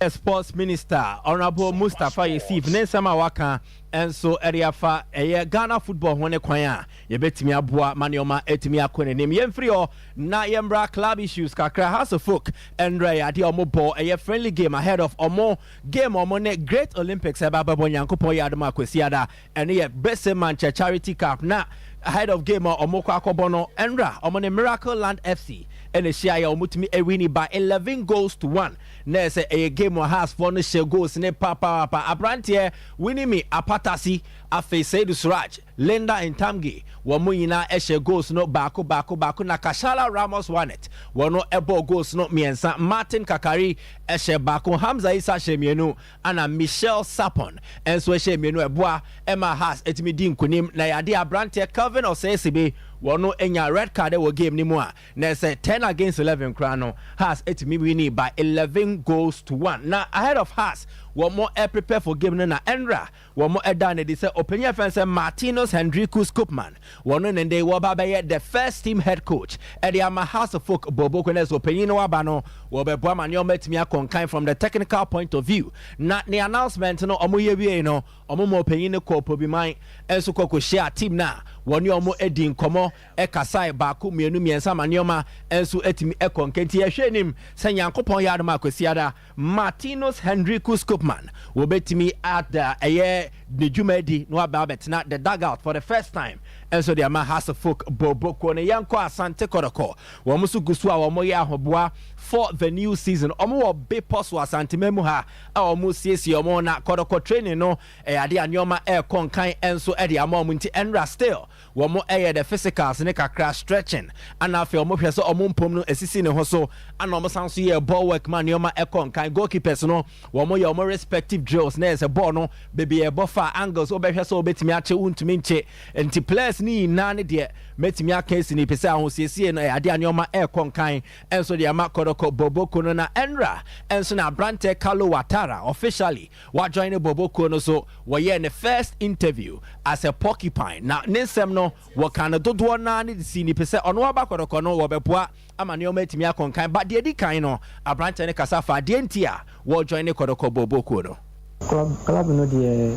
Sports Minister Honorable Mustafa Yusuf Nensama Waka and so area fa Ghana football hone kwanya ye betimi aboa manioma etimi akone nim yemfrio na yembra club issues kakra House of Folk and ade omo ball friendly game ahead of omo game omo ne Great Olympics ebababo nyankopon yadoma kwesiada and ye best man charity cup na ahead of game omo kwa akobono enra omo ne Miracle Land FC and share omutimi ewini by 11 goals to 1 na say a game has for no share goals ne papa abrantie winning me apatasi afi Saidu Suraj Linda and Tamgi womo yina share goals no bako na Kashala Ramos won it wono ebo goals no miensa Martin Kakari share bako Hamza Isa shemienu ana Michelle Sapon and so shemienu eboa Emma has etimi din kunim na yade abrantie Calvin Osesibe wono enya red card wo game ni mu a na say 10 against 11 krano has etimi wini by 11 goals to 1 now ahead of us one more prepare for game na Enra one more done they say opinion fans Martinus Hendrikus Koopman one and they were the first team head coach at the House of Folk Bobo Kwenes opinion wabano wobe bwama nyo metimi akonkan from the technical point of view na the announcement no omo yewie no omo mo opinion ko pobi man enso ko share team na one omo edi nkomo kasai baako mienu miensa manioma enso etimi ekonkenti ehwenim senyankopon yadoma kwesiada Martinus Hendrikus Koopman wobetimi at the Nejumedi no ababetna the dugout for the first time and so the House of Folk Bobo Kone Yanko Asante Koroko womusu gusua womo ya hoboa for the new season omo be poso Asante memuha omo siesi omo na Koroko training no ade anyoma konkan enso ade amom nti enra still womo the physicals ne kakra stretching and afi omo hwese omo mpom no esisi ne ho so ana omo sanso ye ball work man yoma konkan goalkeepers no womo ye omo respective drills na ese ball no baby e bofa angles obehwe so obetimi ache untumi nche nti players ni nane de metimi aka esi ni pese ahosiesie no ade anyoma konkan enso de ama Koroko Kodoko Boboko no na Enra enso na Brante Kalo Watara officially what join Boboko no so we in the first interview as a porcupine na nsem no wo kan dodo na ne si ni pese ono aba Kodoko no wo beboa ama ne o matimi akonkan but de di kan no Abrante ne kasafa de ntia wo join Kodoko Boboko no club no de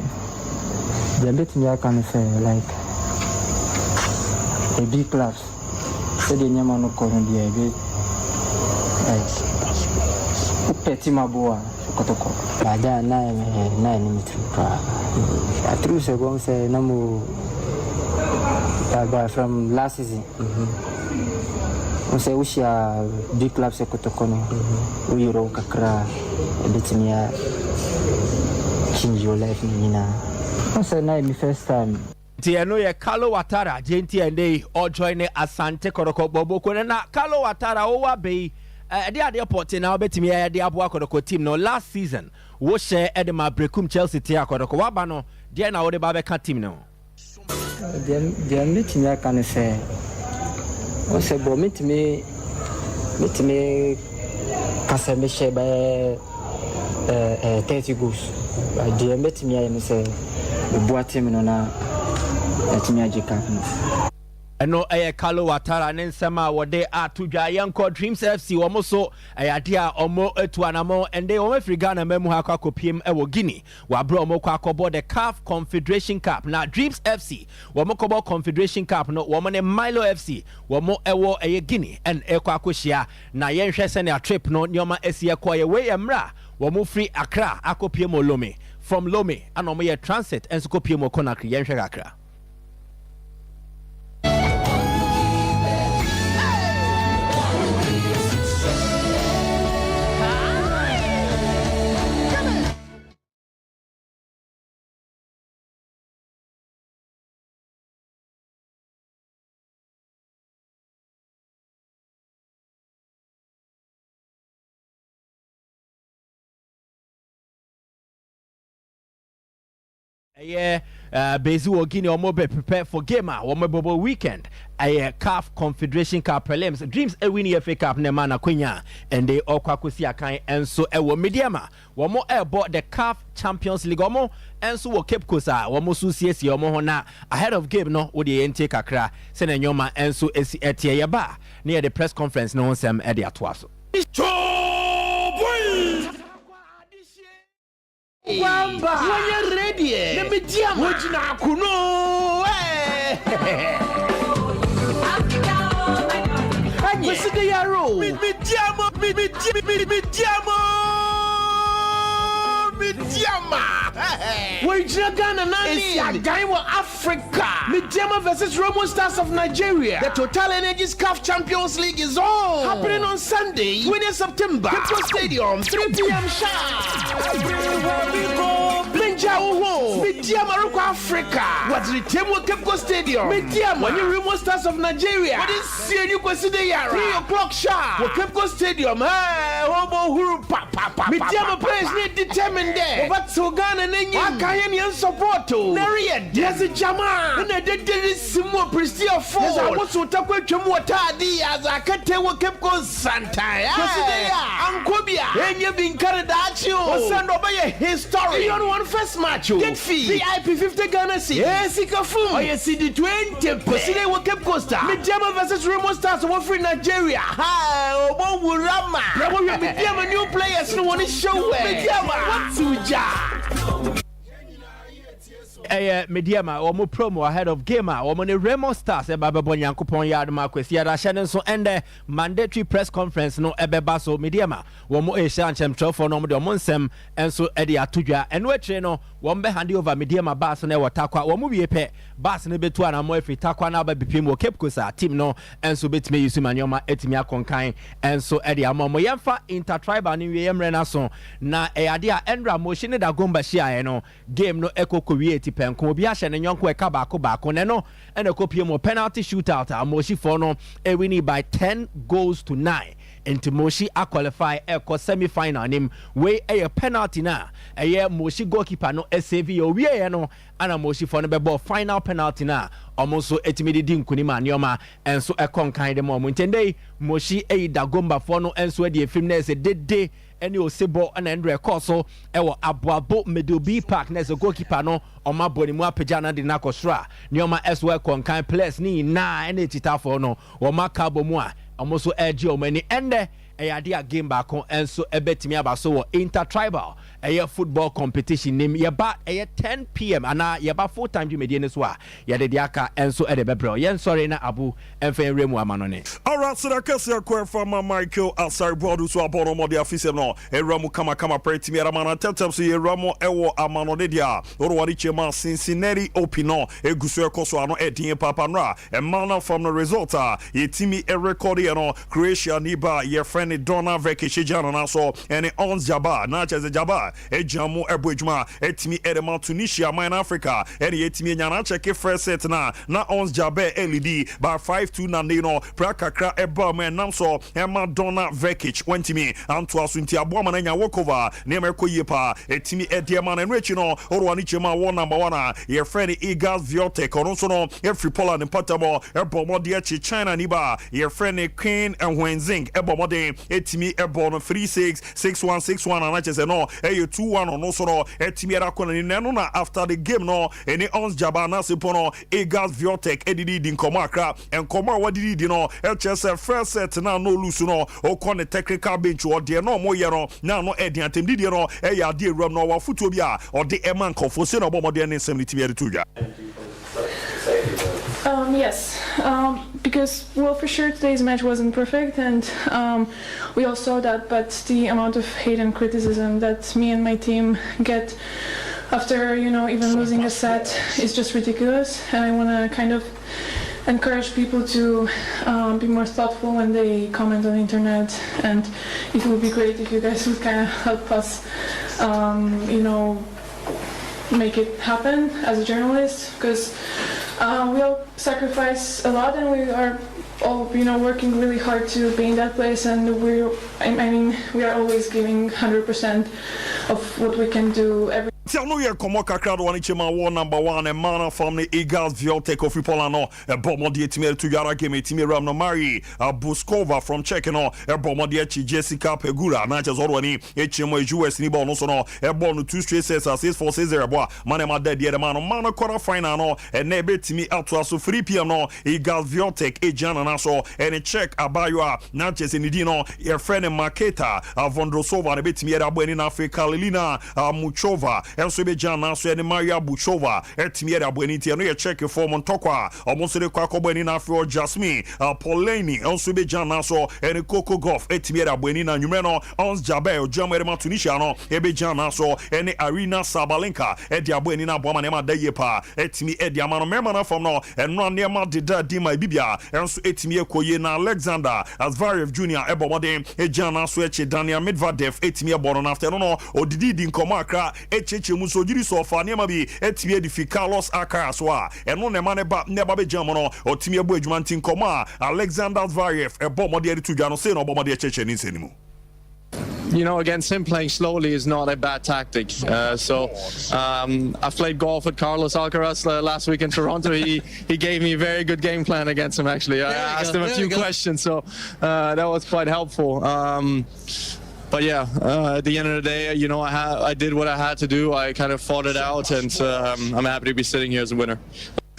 matimi akan say like a big clubs so the nyama no ko no de be like petit maboa Kotoko baada na ni mtrika atru second say namu from last season say ushia big club se Kotoko no uyiro kakra betimia change your life nina say na the first time Tiano ye Kalo Watara jenti ende o join Asante Kodoko Boboko na Kalo Watara o wa be the airport na obetimi ya de aboa Kodoko team no last season wo share edema brekum Chelsea tia Kodoko waba no de na wo de ba be ka team no de metimi aka ne say o se bo metimi kasa me share by 30 goals de metimi ya ne say bo team no na no Kalo Watara nensema wode atudwa yanko Dreams FC womo so adia omo etuanamo ende omo Afrigana memu ha akopiem ewo Guinea wa bro omo kwa akobo the CAF Confederation Cup na Dreams FC womo kobo Confederation Cup no womo ne Milo FC womo ewo Guinea en ekwa akohia na yenhwe se ne trip no nyoma esie kwa ye we emra womo free Accra akopiem Lome from Lome and omo ye transit en skopiem Conakry yenhwe Accra. Bezi Guinea omo be prepare for game omo bobo weekend CAF Confederation Cup prelims Dreams win FA Cup ne mana kwenya and they okwakosi akan enso ewo mediama womo ebo the CAF Champions League omo enso wo Cape Coast womo so siesie omo ho na ahead of game no wo de ente kakra se na nyoma enso esi etie ye ba near the press conference no nsem e de atoa so Wamba, when you're ready, let me dear Mojina Kuno. And you see the arrow. Me Ghana Nani is Africa. Mediama versus Romo Stars of Nigeria. The Total Energies CAF Champions League is on. Happening on Sunday, 20th September. Cape Stadium, 3 p.m. sharp. Everywhere we go, Mediama Africa. What's the Temo Cape Stadium? Mediama. When you Romo Stars of Nigeria. What is see you consider 3 o'clock sharp. Cape Stadium. Hobo Huru Papa. Mediama players need determined there. But so Ghana Nani. Akayani support to Nariad. There's a Jama. And there is some more prestige of four. There's a what's what I quit you more tardy as I can't tell what kept going Santa. Ankobia. And you've been carried at you. Send over your history. You don't want first match. Get fee. VIP 50 Ghana City. Yes, Ikafu. Or you see the 20. Consider what kept Costa. Mediama versus Remo Stars of free Nigeria. Ha, Obo Wurama. Mediama new players no one is show. Mediama. What's Uja? Mediama omo promo ahead of game omo ne Remo Stars babebo nyankopon yard ma kwesi yada hye so ende mandatory press conference no ebeba so Mediama omo ehya nchem trofo no omo de omo nsem enso ede atodwa eno atire no omo be hand over Mediama bus na wotakwa omo wie pe bus ne betu ana mo afi takwa na ba bipim wo Cape Coast team no enso betime yusu manyoma etimi akonkan enso ede amamo yemfa intertribal ni wie yemre na so na ade a Endra motion da gomba hia no game no ekokowie penko obi ahye ne nyonko eka baako ne no ene kopie mo penalty shootout amoshi for no winning by 10 goals to 9 enti Moshi a qualify e semi final nim we a penalty na Moshi goalkeeper no save yo wie no ana Moshi for no ball final penalty na almost etimidi di nkunima nioma enso ekonkan de mo ntende Moshi dagomba for no enso e de film na se dede ene osebo na endre koso ewo aboabo Medobi Park na se goalkeeper no oma boni mu apagya na de na kosra nioma eso ekonkan players ni na ene tita for no wo makabo mu a almost edge o mani ende Adea game back on enso ebetimi abaso wo intertribal football competition name yeba 10 p.m. ana yeba full time dwumedie ne so a yede de aka enso edebebro yen sorry na abu emfen remu amanone. Alright, so that Kesse from Michael Asari Brodu so abono mo de afise no eramu kama pretimi aramana tetem so eramu ewo amanone dia orwari chema Cincinnati Opino eguso ekoso ano edin papa nra emana from the result yetimi record no Croatia niba ye friend Dona Vekic jana na so ene ons jaba na cheze jaba ejamu ebojuma etimi edema Tunisia mine Africa ene yetimi nyana cheke first set na ons jabe LED by 5-2 na no prakakra eba men nam so ema Dona Vekic wentimi anto asunti aboama na nya walkover ne merko yepa etimi edema na enrechi no orwani chema one number 1 ye friend Igas Viotek ono so no every Poland in Patamo ebo de chi China niba ye friend Queen and Wenzing ebo de etimi ebo no 366161 anachese no 2-1 ono so no etimi era kona ni neno na after the game no ene ons jaba na sepono Igas Viotek edidi din komakra and koma wadidi di no HSF first set na no lose no okon the technical bench or de no mo yero na no edi antem di no ya de ram no wa futu bi a or de eman kofo se no bomo de ne nsem ti bi etudwa. Yes, because, well, for sure today's match wasn't perfect, and we all saw that, but the amount of hate and criticism that me and my team get after, even losing a set is just ridiculous, and I want to kind of encourage people to be more thoughtful when they comment on the internet, and it would be great if you guys would kind of help us, make it happen as a journalist, because we all sacrifice a lot and we are all working really hard to be in that place, and we are always giving 100% of what we can do every. Tiano ye komo kakra do wani chema war number 1 and mana from the Igas Viotek of Polano bomo de etimi to yara game etimi ram no Mari Buskova from Czech no bomo de chi Jessica Pegula na chezoro wani echemo US ni bono so no no 2 straight sets as 6-4-6-0 boa manema de de mana quarter final no and na betimi ato aso 3 p.m. no Igas Viotek ejana na so and Czech abayo na chese ni di no your friend Maketa Vondrosova na betimi era bo ni na Africa Lilina Muchova enso be jana so ene Maria Buchova etimiere abweni tie no ye check form ntokwa omonso de kwa kobweni na Afro Jasmine Paulini enso be jana so ene Coco Golf etimiere abweni na nwumre no ons Jabel Jamere ma Tunisia no e be jana so ene Arena Sabalenka edi abweni na boama ne ma daye pa etimi edi amano mema na form no eno ne ma deda di ma bibia enso etimi ekoye na Alexander Zverev Jr. ebomode e jana so eche Daniel Medvedev etimi ebono na after no odidi di nkoma akra eche muso jiri so fa ne ma bi etimi edifi Carlos Alcaraz so a eno ne ma ne ba be jam no otimi ebo adwuma ntin koma Alexander Zverev ebomode edi tudwa no say no obomode eche ni senimu. Against him playing slowly is not a bad tactic. I played golf with Carlos Alcaraz last week in Toronto. He gave me a very good game plan against him, actually. I asked him a few questions, so that was quite helpful. But yeah, at the end of the day, I did what I had to do. I kind of fought it out, and I'm happy to be sitting here as a winner.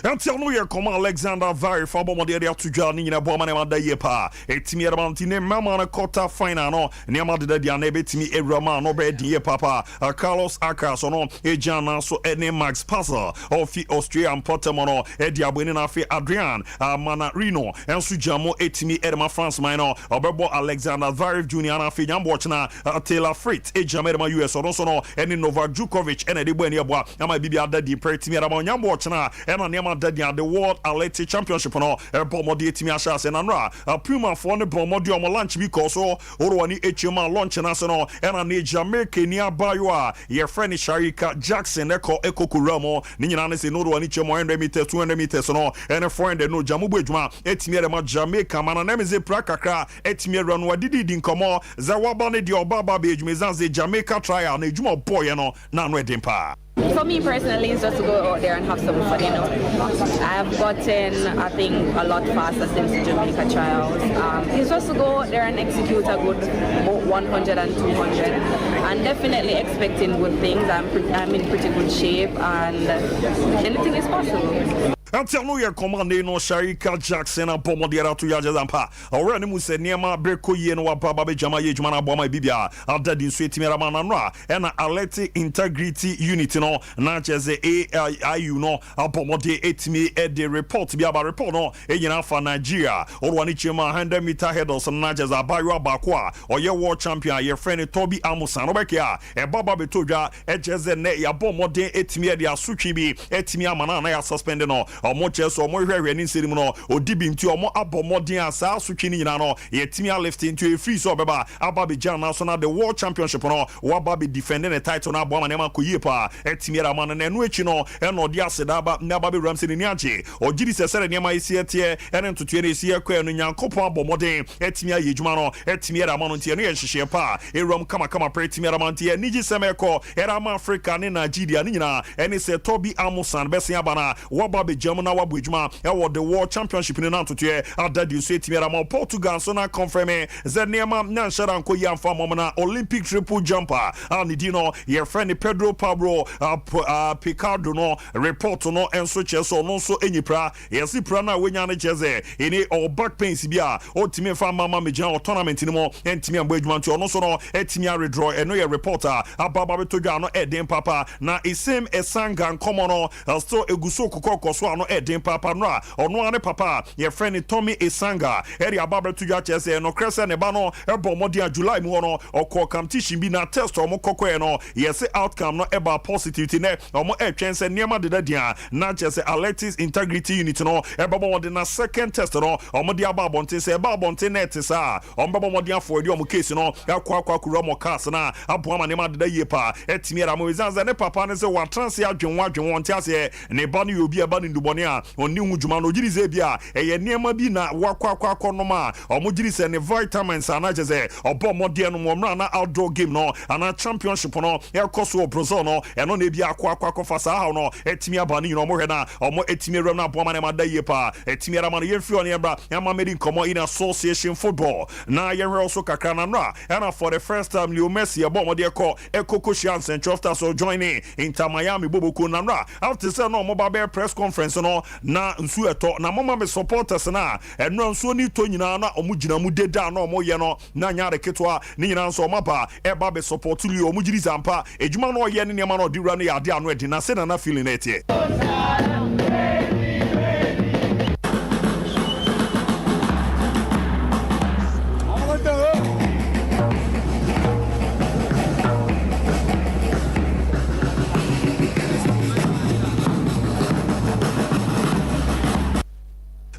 Until New Year, come Alexander Very for Bombardier to Johnny in a woman and the yepa. It's me around in a mamma quarter final. No, Nema de Diane to me a Roman over dear papa. Carlos Alcaraz no, a Jana so any Max Puzzle of the Austrian Potamono, a Diabinina Adrian, Mana Reno, and Sujamo etimi Edma France Minor, Oberbo Alexander Very Junior, Finan Watchna, Taylor Fritz, a Jamaica US or also no, and Novak Djokovic, and a Debenia, and my baby at the deep pretty me around Yam Watchna, and on Dadia the World Athletic Championship no bomodi etimi ahase na nra Puma for ne bomodi o launch because orwani HMA launch na so no na na Jamaica ni abayo a ye friend Sharika Jackson ekokuramo ni nyina ne se no orwani chemo 100 meters 200 meters no ene friend no jamubu adwuma etimi ma Jamaica mana na meze pra kakra etimi run wadidi di nkomo za waba ne di obaba be adwuma zanze Jamaica trial na adwuma boy no na no edimpa. For me personally, it's just to go out there and have some fun, you know. I've gotten, I think, a lot faster since the Jamaica trials. It's just to go out there and execute a good 100 and 200. And definitely expecting good things. I'm in pretty good shape and anything is possible. Until no year command no Sharika Jackson and Pomodiera to Yajazampa. Already Musa Niama Breko Yen wa Baba Jama Yejmana Boma Bibia, Adad in Sweet Miramanra, and Athletic Integrity Unity no, not as a AIU no, Pomodi etimi the report Biaba report no, Alpha Nigeria, or Wanichima 100 meter hurdles and not as a Bayo Bakwa, or your world champion, your friend Toby Amusan Obekia, a Baba Betoja, Ejazene, Yabomode etimi the Asuchibi, etimia Manana suspended no. Omo cheso omo hwehwe ni nserimu no odibi nti omo abomodin asa asutwi ni nyina no yetimi lift into a free so beba ababe jan national the world championship no wababe defending the title na abo manema koyie pa etimi ra man na enu echi no eno odi aseda ba na ababe ramse ni age ogiri sesere niema isi etie ene ntotu ne isi ekwa enu nyankopon abomodin etimi aye dwuma no etimi ra man nti enu ye hihye pa erom kama pre etimi ra man nti eniji semeko era ma Africa ne Nigeria ni nyina ene se Toby Amusan besen abana wababe na wabujuma e the world championship ni na totoe adadi so etimiara ma Portugal so na confirm zenema na nshara nko yamfa momna Olympic triple jumper ani dino ye friend Pedro Pablo Picardo no report no enso cheso no so enyipra yesi pra na wenya na cheze eni all back pains bia otimi fa mama mejan tournament ni mo entimi ambo adwuma nti ono so no etimi redraw eno ye reporter ababa betodwa no eden papa na isem esanga nkomo no still eguso kokoko so no eden papa no ono ane papa ye friend Tommy Esanga eri ababa betodwa cheze no krese ne ba no ebo modi a July mu no okọ competition bi na test omo kokọ no yes outcome no eba positivity ne omo etwense niema de dadia na chese Athletic Integrity Unit no eba modi na second test no omo de aba bonte se eba bonte net sa omo baba modi afọ edi omo case no akwa kura mo case na abo ama niema de daye pa etimiera mo izanza ne papa ne se wa trans ya dwenwa ntiase ne ba no obi eba ni ndubone a oni hu dwuma no giri ze bia eye niema bi na wakwa no ma omo giri se ne vitamins ana chese obo modi no mo mra na outdoor game no ana championship no ekoso Brazil no eno na bi akwa fasa ha no etimi abani no mo hwe na omo etimi ram na abo ama ne ma daye pa etimi ram na ye fi on ye bra ya ma made komo in association football na ye hwe also kakra na na and for the first time Leo Messi abo mo de ekoko Shian Central so joining Inter Miami Boboko na na after say no mo ba be press conference no na nsu eto na mo ma me supporters na eno nsu ni to nyina na omo gina mu deda na omo ye no na nya reketwa ni nyina nso mapa eba be support Leo omo giri zampa ejuma no ye ne ne ma no di wura no ya de ano edi na se na feeling etie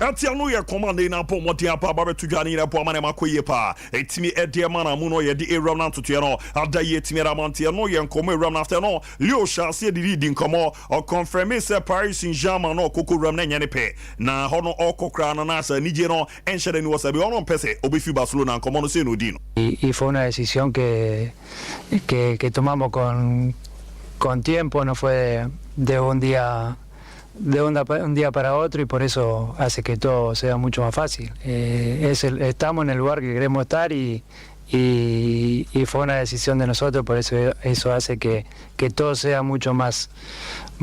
Atia no ye command na po moti apa ba betudwa ni na po amane makoye pa etimi ede mana mu no ye di eram na totoe no ada ye etimi ramantie no ye nkomo eram na after no Leo Chance di reading nkomo o confirm say Paris Saint-Germain no koko ram na nyane pe na hono okokra na na sa nije no enhyede ni wasabi ono pese obefi Barcelona nkomo no se no di no y fue una decisión que tomamos con tiempo, no fue de un día para otro, y por eso hace que todo sea mucho más fácil. Estamos en el lugar que queremos estar y fue una decisión de nosotros, por eso hace que todo sea mucho más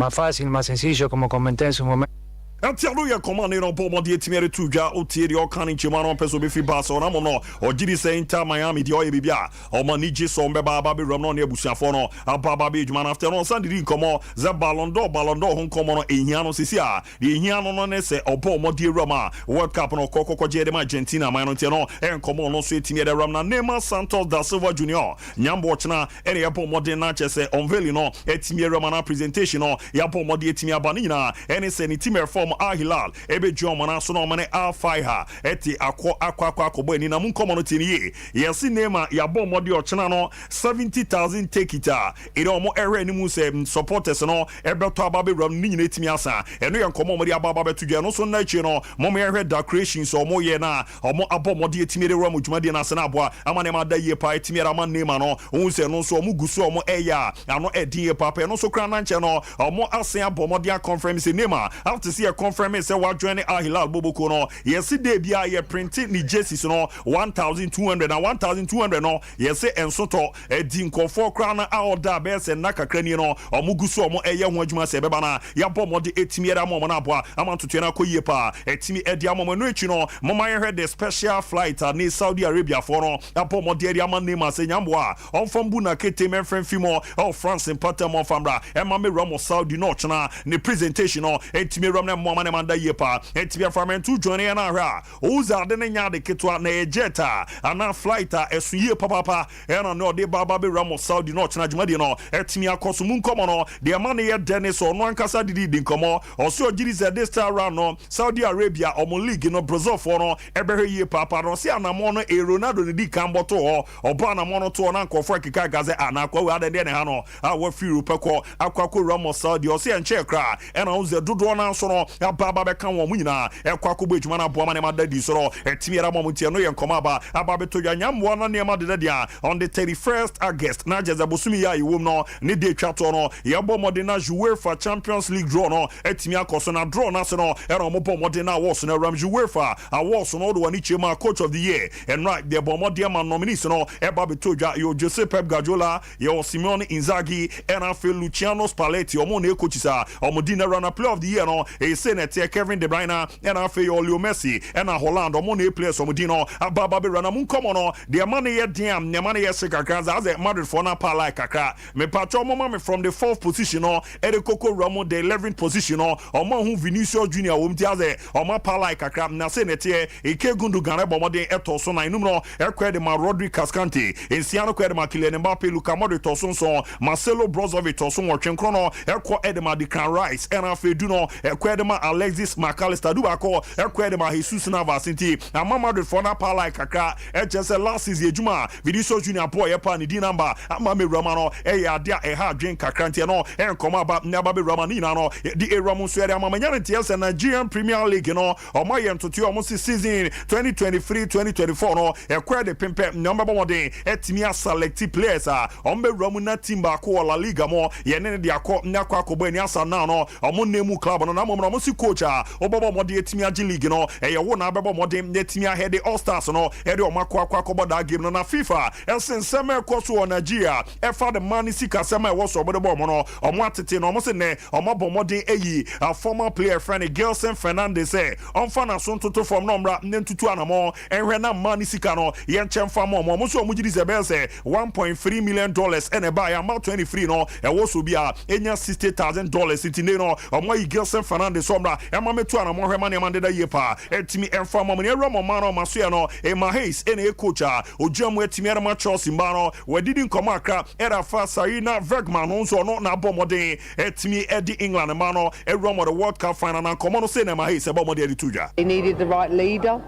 fácil, más sencillo, como comenté en su momento. Atiado ye command no bomo de timere tuja o tie de o kan nchema no peso be fi basa ona mo no o gidi say Inter Miami de o ye bibia o ma ni je so mbe baba be rom no na ebusuafo no ababa be edwuma after no Sunday di nkomo za Ballon d'Or ho nkomo no ehia no sisi a de ehia no ne se obomo de Roma World Cup no kokoko je de Argentina man no tie no nkomo no so etimere rom na Neymar Santos da Silva Junior nyambo chna ene ye bomo de na chese onveli no etimere rom na presentation no ya bomo de etimi abani na ene se ni timere form Ahilal ebe jomana so no mane Al-Faiha eti akwa eni na munkomo no tini yesi Neymar ya bomo de ochna no 70,000 take it ere omo ere ni mu se supporters no ebe to ababe ram ni nyina etimi asa eno ye nkomo mo de ababa betudwa no so na chi no mo me hwe decoration so mo ye na omo abomo de etimi de ram dwuma de na se na aboa amane ma da ye pa etimi ra man Neymar no ohun se no so omo gusu omo eya ano edin ye papa no so kra na nche no omo asen abomo de conference Neymar after see a conference say wa join Al-Hilal Boboko no yesterday bia ye printing ni jerseys no 1,200 and 1,200 no yes ensoto edin kofo kra na order be se na kakra ni no omuguso omo eye ho adwuma se beba na ya bomo de etimi era mo na aboa amantoto na koyie pa etimi edi amomo no echi no mama ye the special flight ni Saudi Arabia for no abomo de eri ama Neymar se nyambo a onfam bu na kete men fimo o France in Patamo famra e ma me Ramo Saudi no chna ni presentation no etimi ram na mo ma manda yepa etimi afamentu join na hra oza de nya de ketwa na ejeta ana flighter esuye papa ena no de baba be Ramo Saudi no chna jumadi no etimi akoso mu nkomo no de ma ne ye Dennis no ankasa didi nkomo oso ogiri ze de star round no Saudi Arabia omo league no Brazil for no ebere ye papa no se anamo no Ronaldo ne di kamboto ho oba anamo no to na nkofo kika gaze anakwa we ade ne ha no a wa firu peko akwako Ramo Saudi o se enche kra ena uze dodo na so no ababa be kan wo mu nyina ekwako bo edwuma na boama ne madadi so no etimi era mo tie no ye nkoma aba beto nyamwo no ne ma de dia on the 31st August na jeza bosumi ya iwom no ne de twato no ye bo mo de na UEFA Champions League draw no etimi akoso na draw na so no era mo bo mo de na awards na ram UEFA awards no do wani chema coach of the year and right the bo mo de man nominees no eba beto yo Jose Pep Guardiola yo Simone Inzaghi and afi Luciano Spalletti omo na coachisa omo di na runner play of the year no e say na Kevin De Bruyne and afi Leo Messi and Holland omo na players omo di no ababa be runner mun come no the money ye diam the money ye sekakra as Madrid for na pa like kakra me patcho omo me from the 4th position no e de Coco Ramo the 11th position no omo hu Vinicius Junior omo ti as omo pa like kakra na say netie Ike Gundogan ebo de eto so na inum no ekwe de ma Rodri Cascante ensiano kwe de ma Kylian Mbappe Luka Modric to so Marcelo Brozovic to so wotwenkro no ekwo Edema Declan Rice and afi du no ekwe de ma Alexis McAllister du bako ekwe de ma Jesus Navas nti ama Madrid for na pa like kakra just last season ejuma Vinicius Junior boy e pa ni di number ama me Roma no Adea ha dwen kakra nti no enkoma ba nyaba be Roma ni na no di Roma so ere ama manyane nti ese Nigerian Premier League no omo ye ntoto omo season 2023-2024 no ekwe de pempe number one etimi select players ombe Roma na team ba ko La Liga mo ye ne de akọ nyakọ akọba ni asa na no omo nemu club no na mo si coach obobo mo de etimi agi league no ye wo na bebo mo de etimi head All Stars no e de omo akọba da game no na FIFA ensensem ekoso Nigeria e fa the man sika sema e wo so obodo mo no omo atete no omo se ne omo bomo de eyi a former player friend Gelson Fernandez on fa na so ntoto from number ntutu anamo enhwe na man sika no ye nchem fa mo so omo gidi ze $1.3 million and e buy amount 23 no e wo so bia enya $60,000 itine no omo yi Gelson Fernandez somra e ma metu anamo hwe ma ne ma de da yepa etimi enfa mo ne ero mo ma no maso ye no e ma Hayes ene e coach ojamu etimi era ma Chelsea mba no we didn't come akra era fa Sarina Bergman no so no na bomode etimi edi England ma no e ro mo the World Cup final na come no say na ma Hayes e bomode edi tuja. They needed the right leader,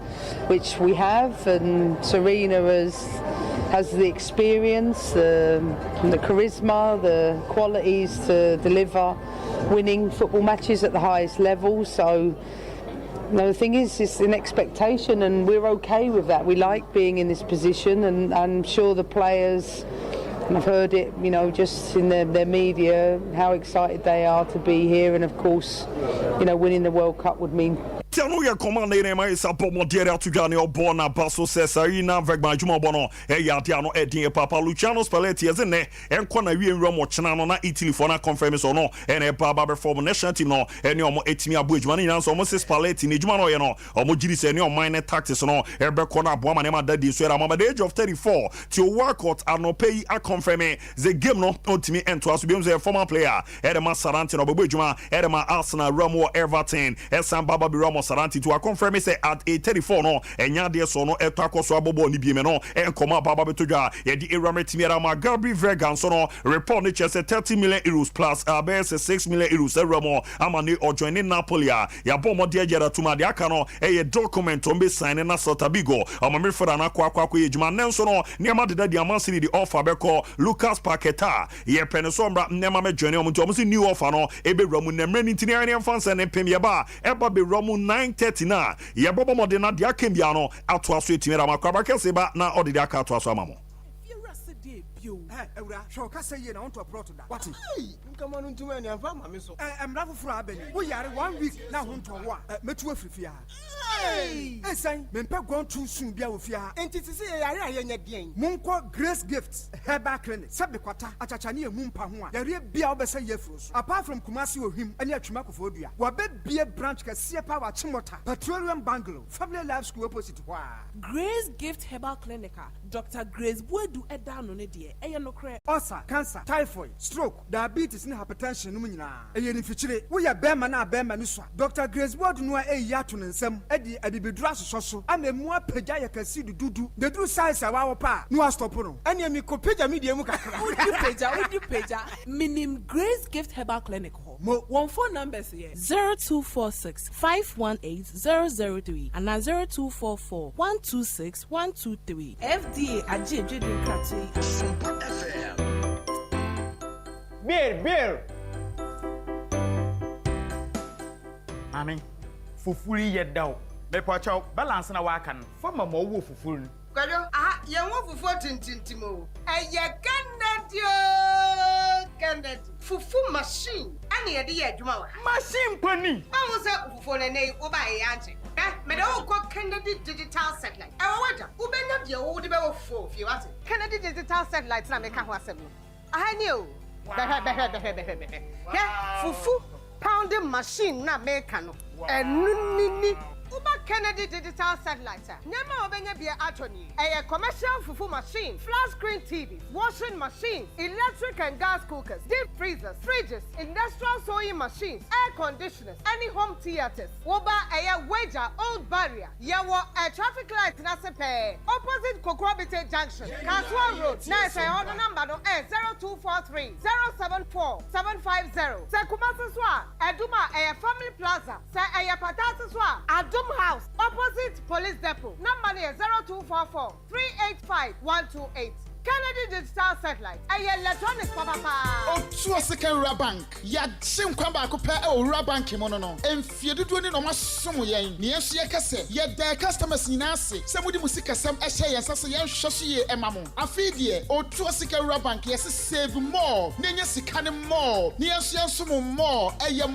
which we have, and Sarina has the experience, the charisma, the qualities to deliver winning football matches at the highest level. So the thing is, it's an expectation, and we're okay with that. We like being in this position, and I'm sure the players, and I've heard it, just in their media, how excited they are to be here, and of course, winning the World Cup would mean. Tiano ya command name is a pomodiera to Gani or Bona Basso Cesarina Vegma Jumabono, Yatiano Eddie Papa Luciano Spalletti as in there, and Kona Ramo Chanano na Italy for na confirms or no, and a Baba for national team no, and your Etimia Bujmani, so Moses Spalletti, Nijumano, Omojis and your minor taxes no, Ebercona Bomanema Daddy, so I'm at the age of 34 to work out and no pay a confirm the game no ultimate and to us be a former player, Edema Sarantino Bujuma, Edema Arsenal, Ramo Everton, and Sam Baba Ramo Saranti to a confirm say at a 34 no, and Yadia Sono, Etako Swabo, Nibimeno, and Koma Baba Betuga, Yadi Erametimira, Gabriel Vegan Sono, report nature 30 million euros plus Abes 6 million euros, Ramo, Amani or joining Napolia, Yabomo Diagera to Madiakano, a document on be signing na Sotabigo, Amamifana Kwakwa Jman Nelsono, Nema de Diamasi, the offer Beko, Lucas Paqueta, Ye Penesombra, Nema Journey, Mutomsi new offer no, Ebe Romu Nemeni Tinarian fans and Pemiaba, Eba be Romu 939, Yabobo Modena Diakimbiano, Atwa Sweet Mera Kwabena Kesse na Odiaka to Aswamamo. Shoka say you want to approach that. What? Come on into any of my miss. I'm not for a benny. We are 1 week now. Home to one. Metro Fifia. Hey, I say, Mempe gone too soon. Be with ya. And it is a game. Munko Grace Gifts, Herbal Clinic, Sabequata, Achachani, Mumpahua. The real beer say Yefros. Apart from Kumasi or him, and yet Chumakophobia. Wabed beer branch can see a power Chimota, Petroleum Bungalow, Family Life School opposite. Grace Gift Herbal Clinic. Dr. Grace, where do a down on it, dear? Ulcer, cancer, typhoid, stroke, diabetes, and hypertension. In future, we are Bemana Bemanuswa. Dr. Grace Ward no a yatun and some Eddie Bedras so and a more pejaya can see the do the do size of our pa. No stopono. And you could page a medium. Would you page? Minim Grace Gift Herbal Clinic. One phone numbers here 0246 518 003 and 0244 126 123. FDA Ajay Beer. Mami, fufuri yet down. Me pocho balance na wakan. Former mo wo fufuru. Kwado, ye wo fufu tintintimo. Ye Kennedy. Fufu machine. Ani ye de adwuma wa. Machine pani. Awu se fufu ne nei wo ba ye ante. Me do ko Kennedy digital satellite. Wada, wo benya de wo de be wo fufu fi wate. Kennedy digital satellite na me ka ho asem no. Ahani o. Behe. Fufu pounding machine na make no. Enunini. Uba Kennedy digital satellite. Nyama obenya bia atoni. A commercial fufu machine, flat screen TV, washing machines, electric and gas cookers, deep freezers, fridges, industrial sewing machines, air conditioners, any home theaters. Uba a wager old barrier. Yawo a traffic light na sepe. Opposite Kokwabite Junction, Kaswa Road. Na say order number no 0243 074 750. Say Kumasi Swa, Eduma a family plaza. Say a Patata Swa, House, opposite police depot. Number is 0244 385 128. Kennedy digital satellite. Electronics papa. Otu second bank. Ya sim kwamba akupe owura bank mono no. Enfiedudu ni no masomo yen. Ne enso ye kase. Ye da customers ni na ase. Se mudi musika sam ehye yen sase yen hwoso ye emamo. Afidie otu second bank yes save more. Ne nya sika ne more. Ne enso yenso more. Eye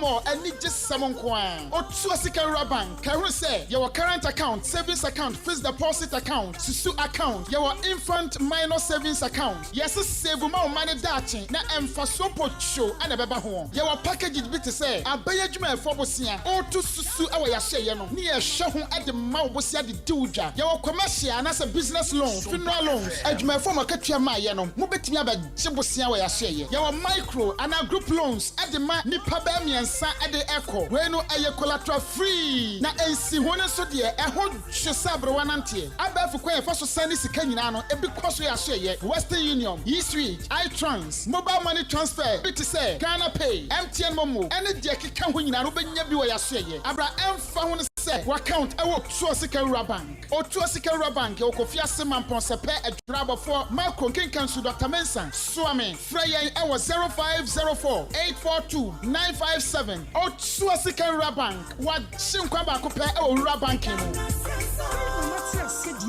more ani gisam nko an. Otu second bank. Ka hu se your current account, savings account, fixed deposit account, susu account, your infant minor savings account. Yes, save more money dating. Na emfaso pocho and a beba home. Your package bit to say, a bayajuma for Bosia, or to susu our yashay, near Shahun at the Maubosia de Duja. Your commercial and as a business loan, funeral loans, and my former Katia Mayano, Mubetia by Jibosia yashay. Your micro and our group loans at the man Nipabami and Sa at the Echo, where no air collateral free. Na AC one so dear, a whole Shasabro one anti. I bet for quite for Sunday Sikanano, a big cost. Western Union, E-Street, iTrans, mobile money transfer, BTC, Ghana Pay, MTN Momo, and the Jackie Kahuna, Ruben Yabu Yashay, Abra M. Found say, what count I work to a Sikara Bank, or to a Sikara Bank, or Kofia Seman Ponsepe, a drabber for Malcolm King Council, Dr. Mensa, Swami, Freya, our 0504 842 957, or to a Sikara Bank, what Simkwaba Copa or Rabanking.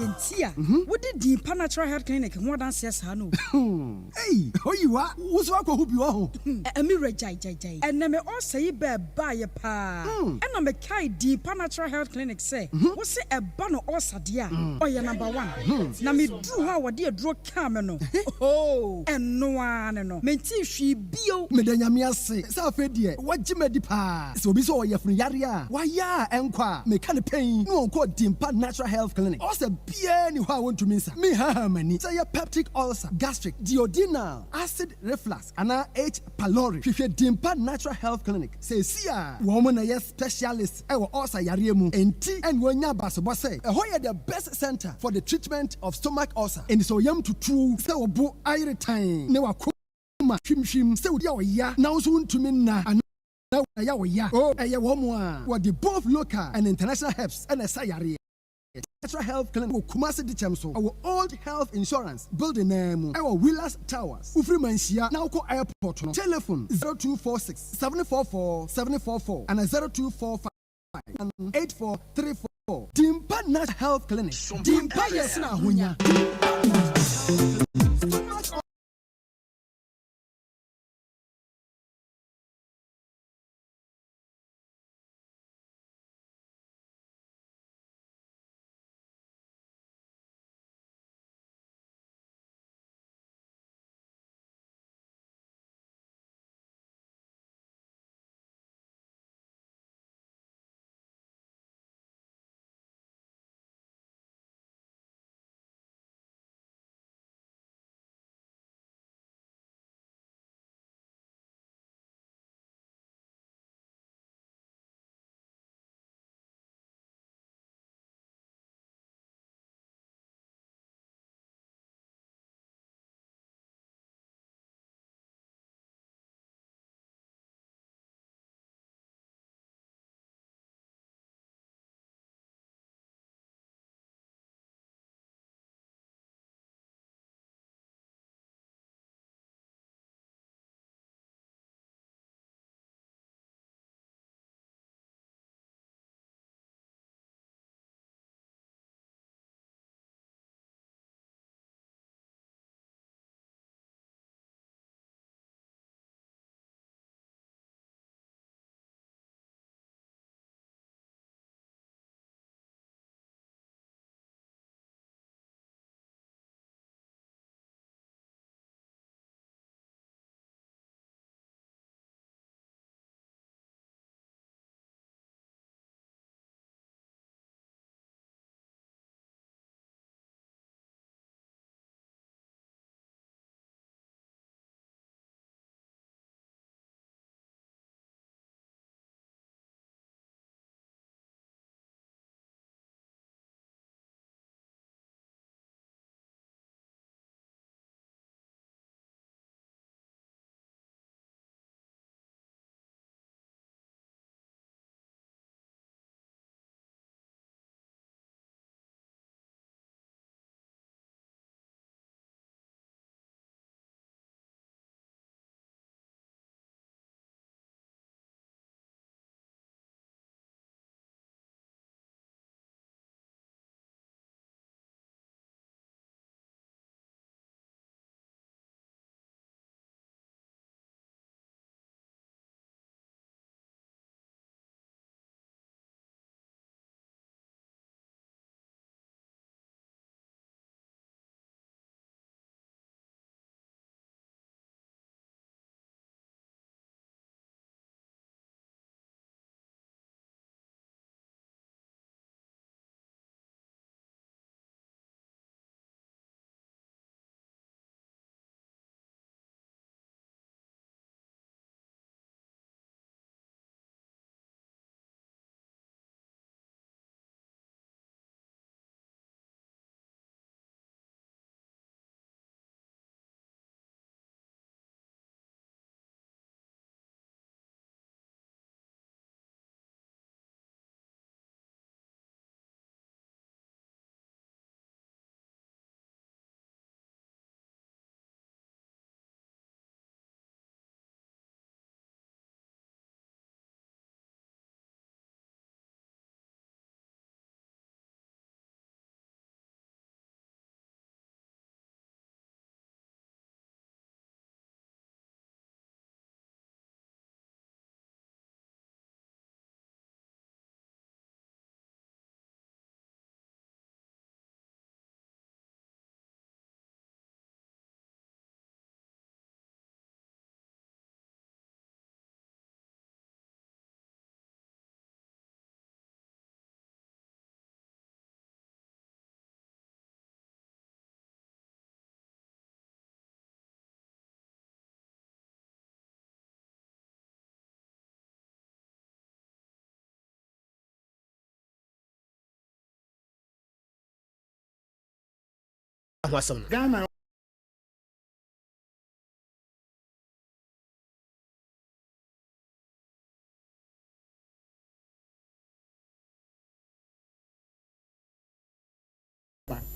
Adentia. What did the Panatra Health Clinic and what answers Hano? Hey, who you are? Who's what who you are? A mirror jai. And Name also ye bear buy a pa. And I'm a kai the Panatra Health Clinic say, what's a banner or sadia? Oh, you're number one. Nami drew how a dear draw camino. Oh, and no one no. Menti she bio. Medanyamia say, Safedia, what Jimmy Dipa? So be so ya from Yaria. Why ya, Enqua, me can pain, no quote Dimpa Natural Health Clinic. Also, be any who I want to miss. Me ha many. Say a peptic ulcer, gastric, duodenal, acid reflux, and H. pylori. If Dimpa Natural Health Clinic, say, see ya, woman a yes specialist, I will also Yariemu, and T and Wanya Basoba say, a hoya the best center for the treatment of stomach ulcer. And so yam to true, so bo ire time. Never shim say ya now soon to me na and now ya oh ya woman what the both local and international helps and a sayari Natural Health Clinic Kumasi di Chamso our old health insurance building name our Willas Towers Ufri Manshia now call airport no telephone 0246 744 744 and 0245 and 8434 Dimpa Natural Health Clinic Dimpa yesna hunya ho asɛm no Ghana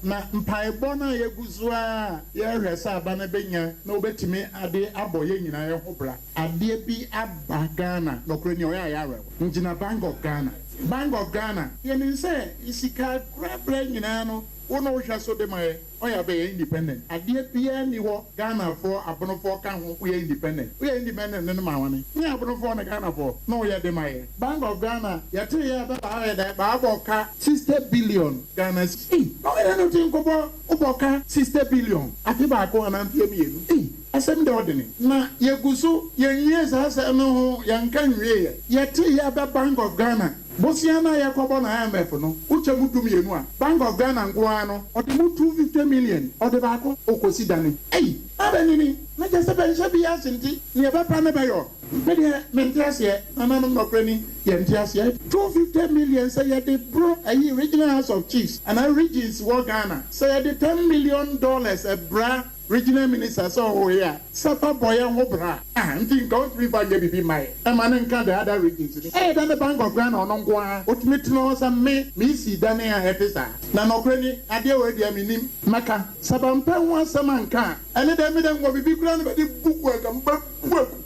na mpaebɔ no a yɛgu so a yɛhwɛ sɛ aba no bɛnya na wobɛtumi ade abɔ yɛ nyinaa yɛ ho bra adeɛ bi aba Ghana nɔkorɛ ni ɔyɛ a yɛawerɛwo ngyina Bank of Ghana yɛnim sɛ sika korabra nyinaa no wo na wohwɛ so de ma yɛ ɔyɛ abɛyɛ independent adeɛ biara ni hɔ Ghanafoɔ abonofoɔ ka ho woyɛ independent ne no ma wane ne abonofoɔ ne Ghanafoɔ na woyɛ de ma yɛ Bank of Ghana yɛte yɛ bɛba ayɛ dɛ baabɔ ka 60 billion Ghana na ɔyɛ no te nkɔbɔ wobɔ ka 60 billion afe baako anamfeɛ mmienu asɛm de ɔde ne na yɛgu so yɛnwie saa asɛm no ho yɛnka nwieɛ yɛte yɛ bɛ Bank of Ghana bosia na yɛkɔbɔ na IMF no wokyɛ mu dumienu a Bank of Ghana nkoa no ɔde mu 250 million ɔde baako okosi dane abɛnini na kyɛ sɛ bɛnhyɛ bi asenti ne yɛbɛpa ne bɛyɔ medeɛ mente aseɛ nananom nɔkorɛ ni yɛnte aseɛ 250 million sɛ yɛde bro ayi Regional House of Chiefs anaa regions wɔ Ghana sɛ yɛde $10 million ɛbra regional minister sɛ ɔwɔ yɛ a sɛpa bɔyɛ ho bra nti nka wotumi fa nyɛ bibi mae ɛma ne nka the other regions no ɛyɛ dɛ ne Bank of Ghana ɔno nko a wotumi tena hɔ sɛ meesi dane a ɛte saa na nɔkorɛ ni adeɛ wɔ adia menim mɛka sɛ bampɛ ho asɛm anka a ɛne dɛ medɛ nwɔ bibi kora no bɛde buku akampa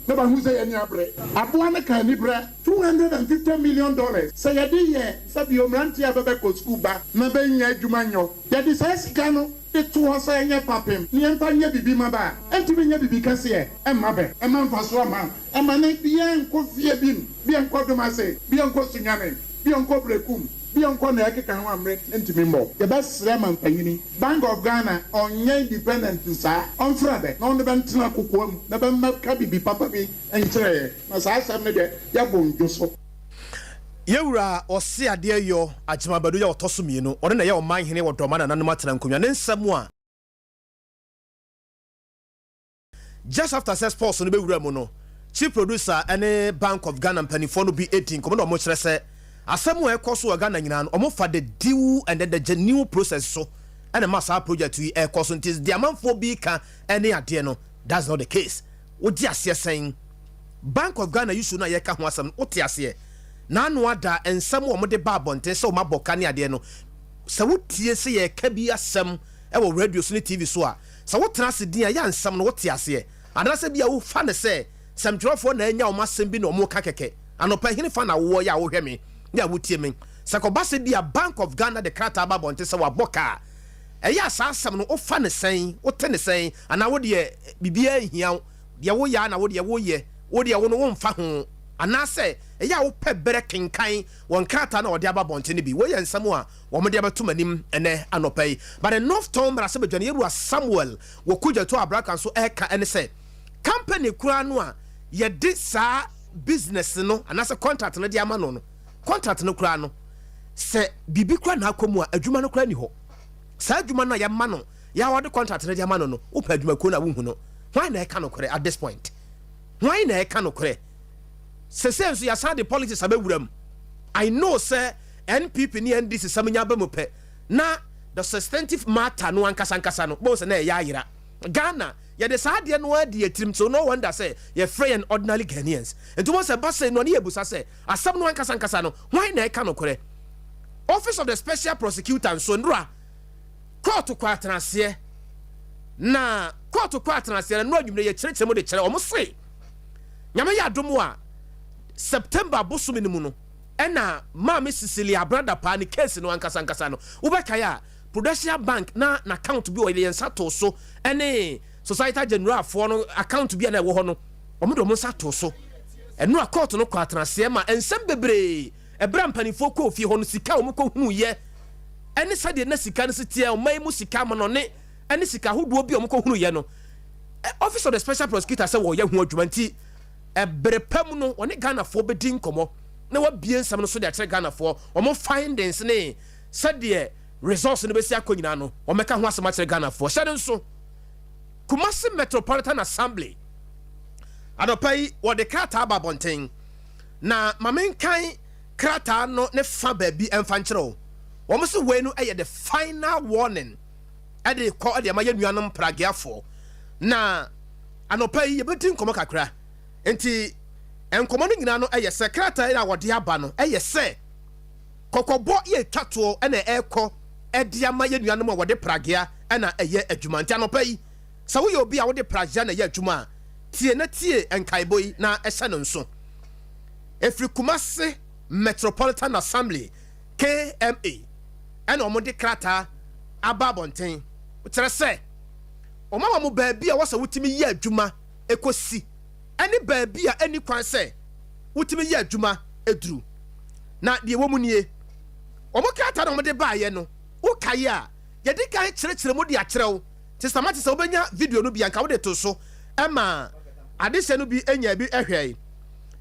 ne bahu sɛ yɛne abrɛ aboa ne ka ani brɛ $250 million sɛ yɛde yɛ sɛ biomranteɛ a bɛbɛkɔ skul ba na bɛnya adwuma nyɔ yɛde saa sika no de to hɔ sɛ ɛnyɛ papem ne yɛmfa nyɛ bibi ma ba a ɛntumi nyɛ bibi kɛseɛ ɛmma bɛ ɛma mfa so ama ɛma ne biɛ nkɔ fie bi m biɛ nkɔ dom ase biɛ nkɔ sunyane biɛ nkɔ brekum biɛ nkɔ na ɛkeka ho ammerɛ ntumi mmɔ yɛbɛsrɛ ma mpanyini Bank of Ghana ɔnyɛ independent saa ɔmfra bɛ na ɔno bɛntena kokoa mu na bɛmmɛka bibi papa bi nkyerɛ yɛ na saa asɛm no deɛ yɛbɔ ndwo so yɛwura ɔse adeɛ yɔ agyemabado yɛ ɔtɔ so mmienu ɔne na yɛ ɔman hene wɔ dɔma nananom atena nkonnwa ne nsɛm a just after sɛ sports no bɛwura mu no chief producer ɛne Bank of Ghana mpanimfoɔ no bi 18 kɔmɔ na ɔmo kyerɛ sɛ asɛm a ɛkɔ so wɔ Ghana nyinaa no ɔmo fa the due and the genuine process so ɛna ma saa project yi ɛkɔ so nti the amanfoɔ bi ka ɛne adeɛ no that's not the case wodi aseɛ sɛn Bank of Ghana issue no a yɛka ho asɛm wote aseɛ na anu ada ensɛm wo de ba abɔnten sɛ wo mabɔka ne adeɛ no sɛ wotie sɛ yɛka bi asɛm ɛwɔ radio so ne TV so a sɛ wotena ase din a yɛ nsɛm no wote aseɛ adanasɛ bi a wo fa ne sɛ sɛmtwerɛfoɔ na anya wo masɛm bi na ɔmo ka kɛkɛ anɔpa hene fa na wo yɛ a wo hwɛ me ne a wotie me sɛ kɔba sɛ bi a Bank of Ghana de krata ba abɔnten sɛ wabɔka ɛyɛ asa asɛm no wofa ne sɛn wote ne sɛn ana wo de bibia hia deɛ wo yɛ na wo de wo yɛ wo de wo no wo mfa ho anase eya wo pɛ bere kenkan won krata na ɔde aba bonte ne bi wo yɛ nsɛm a wo mode abeto manim ene anopa yi but the North Town mara sɛ badwane yɛru Samuel wo kugya to abraka so ɛka ene sɛ company kura no a yɛde saa business no anase contract no de ama no no contract no kura no sɛ bibi kura na akomu a adwuma no kura ni hɔ saa adwuma no ya ma no ya wode contract no de ama no no wo pɛ adwuma ko na wo hu no why na ɛka no kore at this point why na ɛka no kore sese so ya sa the politics abewuram I know say NPP ni NDC samanya ba mu pɛ na the substantive matter no ankasa no bo se na ya yira Ghana ya de sa de no adi atirim so no wonder say ye free and ordinary Ghanaians enti mo se ba say no ne ebusa say asam no ankasa no why na eka no kore Office of the Special Prosecutor so ndura court kwa atenase na court kwa atenase no adwumre ye kyerɛkyerɛ mo de kyerɛ o mo se nyame ya domo a September bosumi ni mu no ena Mama Cecilia brother pa ni case no ankasa no ubekaya Prudential Bank na account bi o ye nsato so ene Society General for no account bi na wo ho no omo do mo nsato so eno a court no kwa atenase ma ensem bebre ebra mpanifo ko ofie ho no sika o mo ko hu ye ene sade na sika no sitie o mai mu sika mo no ne ene sika hodo bi o mo ko hu ye no Office of the Special Prosecutor say wo ye hu adwuma nti ebrepam no one Ghana for bedin komo na wa bie nsam no so de akere Ghana for omo findings ne said results no be sia konyina no o meka ho asema akere Ghana for hyade nso Kumasi Metropolitan Assembly adopai wo de krata aba bonten na mamenkan krata no ne fa ba bi emfa nkere o mo se we no eye the final warning ɛde kɔ ɛde ama yɛ nuanom pragiafo na anopa yi yɛbɛdi nkɔmɔ kakra enti nkɔmɔ no nyinaa no ɛyɛ sɛ krataa a wɔde aba no ɛyɛ sɛ kɔkɔbɔ yɛ twatoɔ ɛna ɛkɔ ɛde ama yɛ nuanom a wɔde pragia ɛna ɛyɛ adwuma nti anopa yi sɛ woyɛ obi a wode pragia na ɛyɛ adwuma a tie na tie nkaebɔ yi na ɛhyɛ no nso efiri Kumasi Metropolitan Assembly KMA ɛna wɔde krataa aba abɔnten kyerɛ sɛ ɔma wɔn baabi a wɔsɛ wotumi yɛ adwuma ekosi ɛne baabi a ɛni kwan sɛ wotumi yɛ adwuma eduru na deɛ wɔn mu nie wɔn krataa na wɔde baayɛ no wokaeɛ a yɛde kan kyerɛkyerɛ mu de akyerɛw te sama te sɛ wobɛnya video no bi anka wode to so ɛma adehyɛ no bi enya bi ɛhwɛ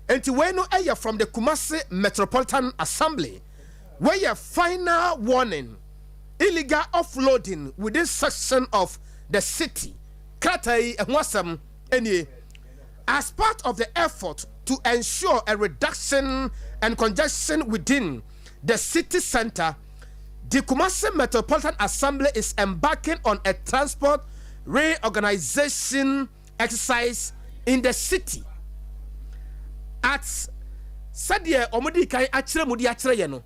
enti wei no ɛyɛ from the Kumasi Metropolitan Assembly where final warning illegal offloading within section of the city kratai ehwasam enie as part of the effort to ensure a reduction and congestion within the city center. The Kumasi Metropolitan Assembly is embarking on a transport reorganization exercise in the city. At Sadia Omodi Kai Achre Mudi Achre Yeno.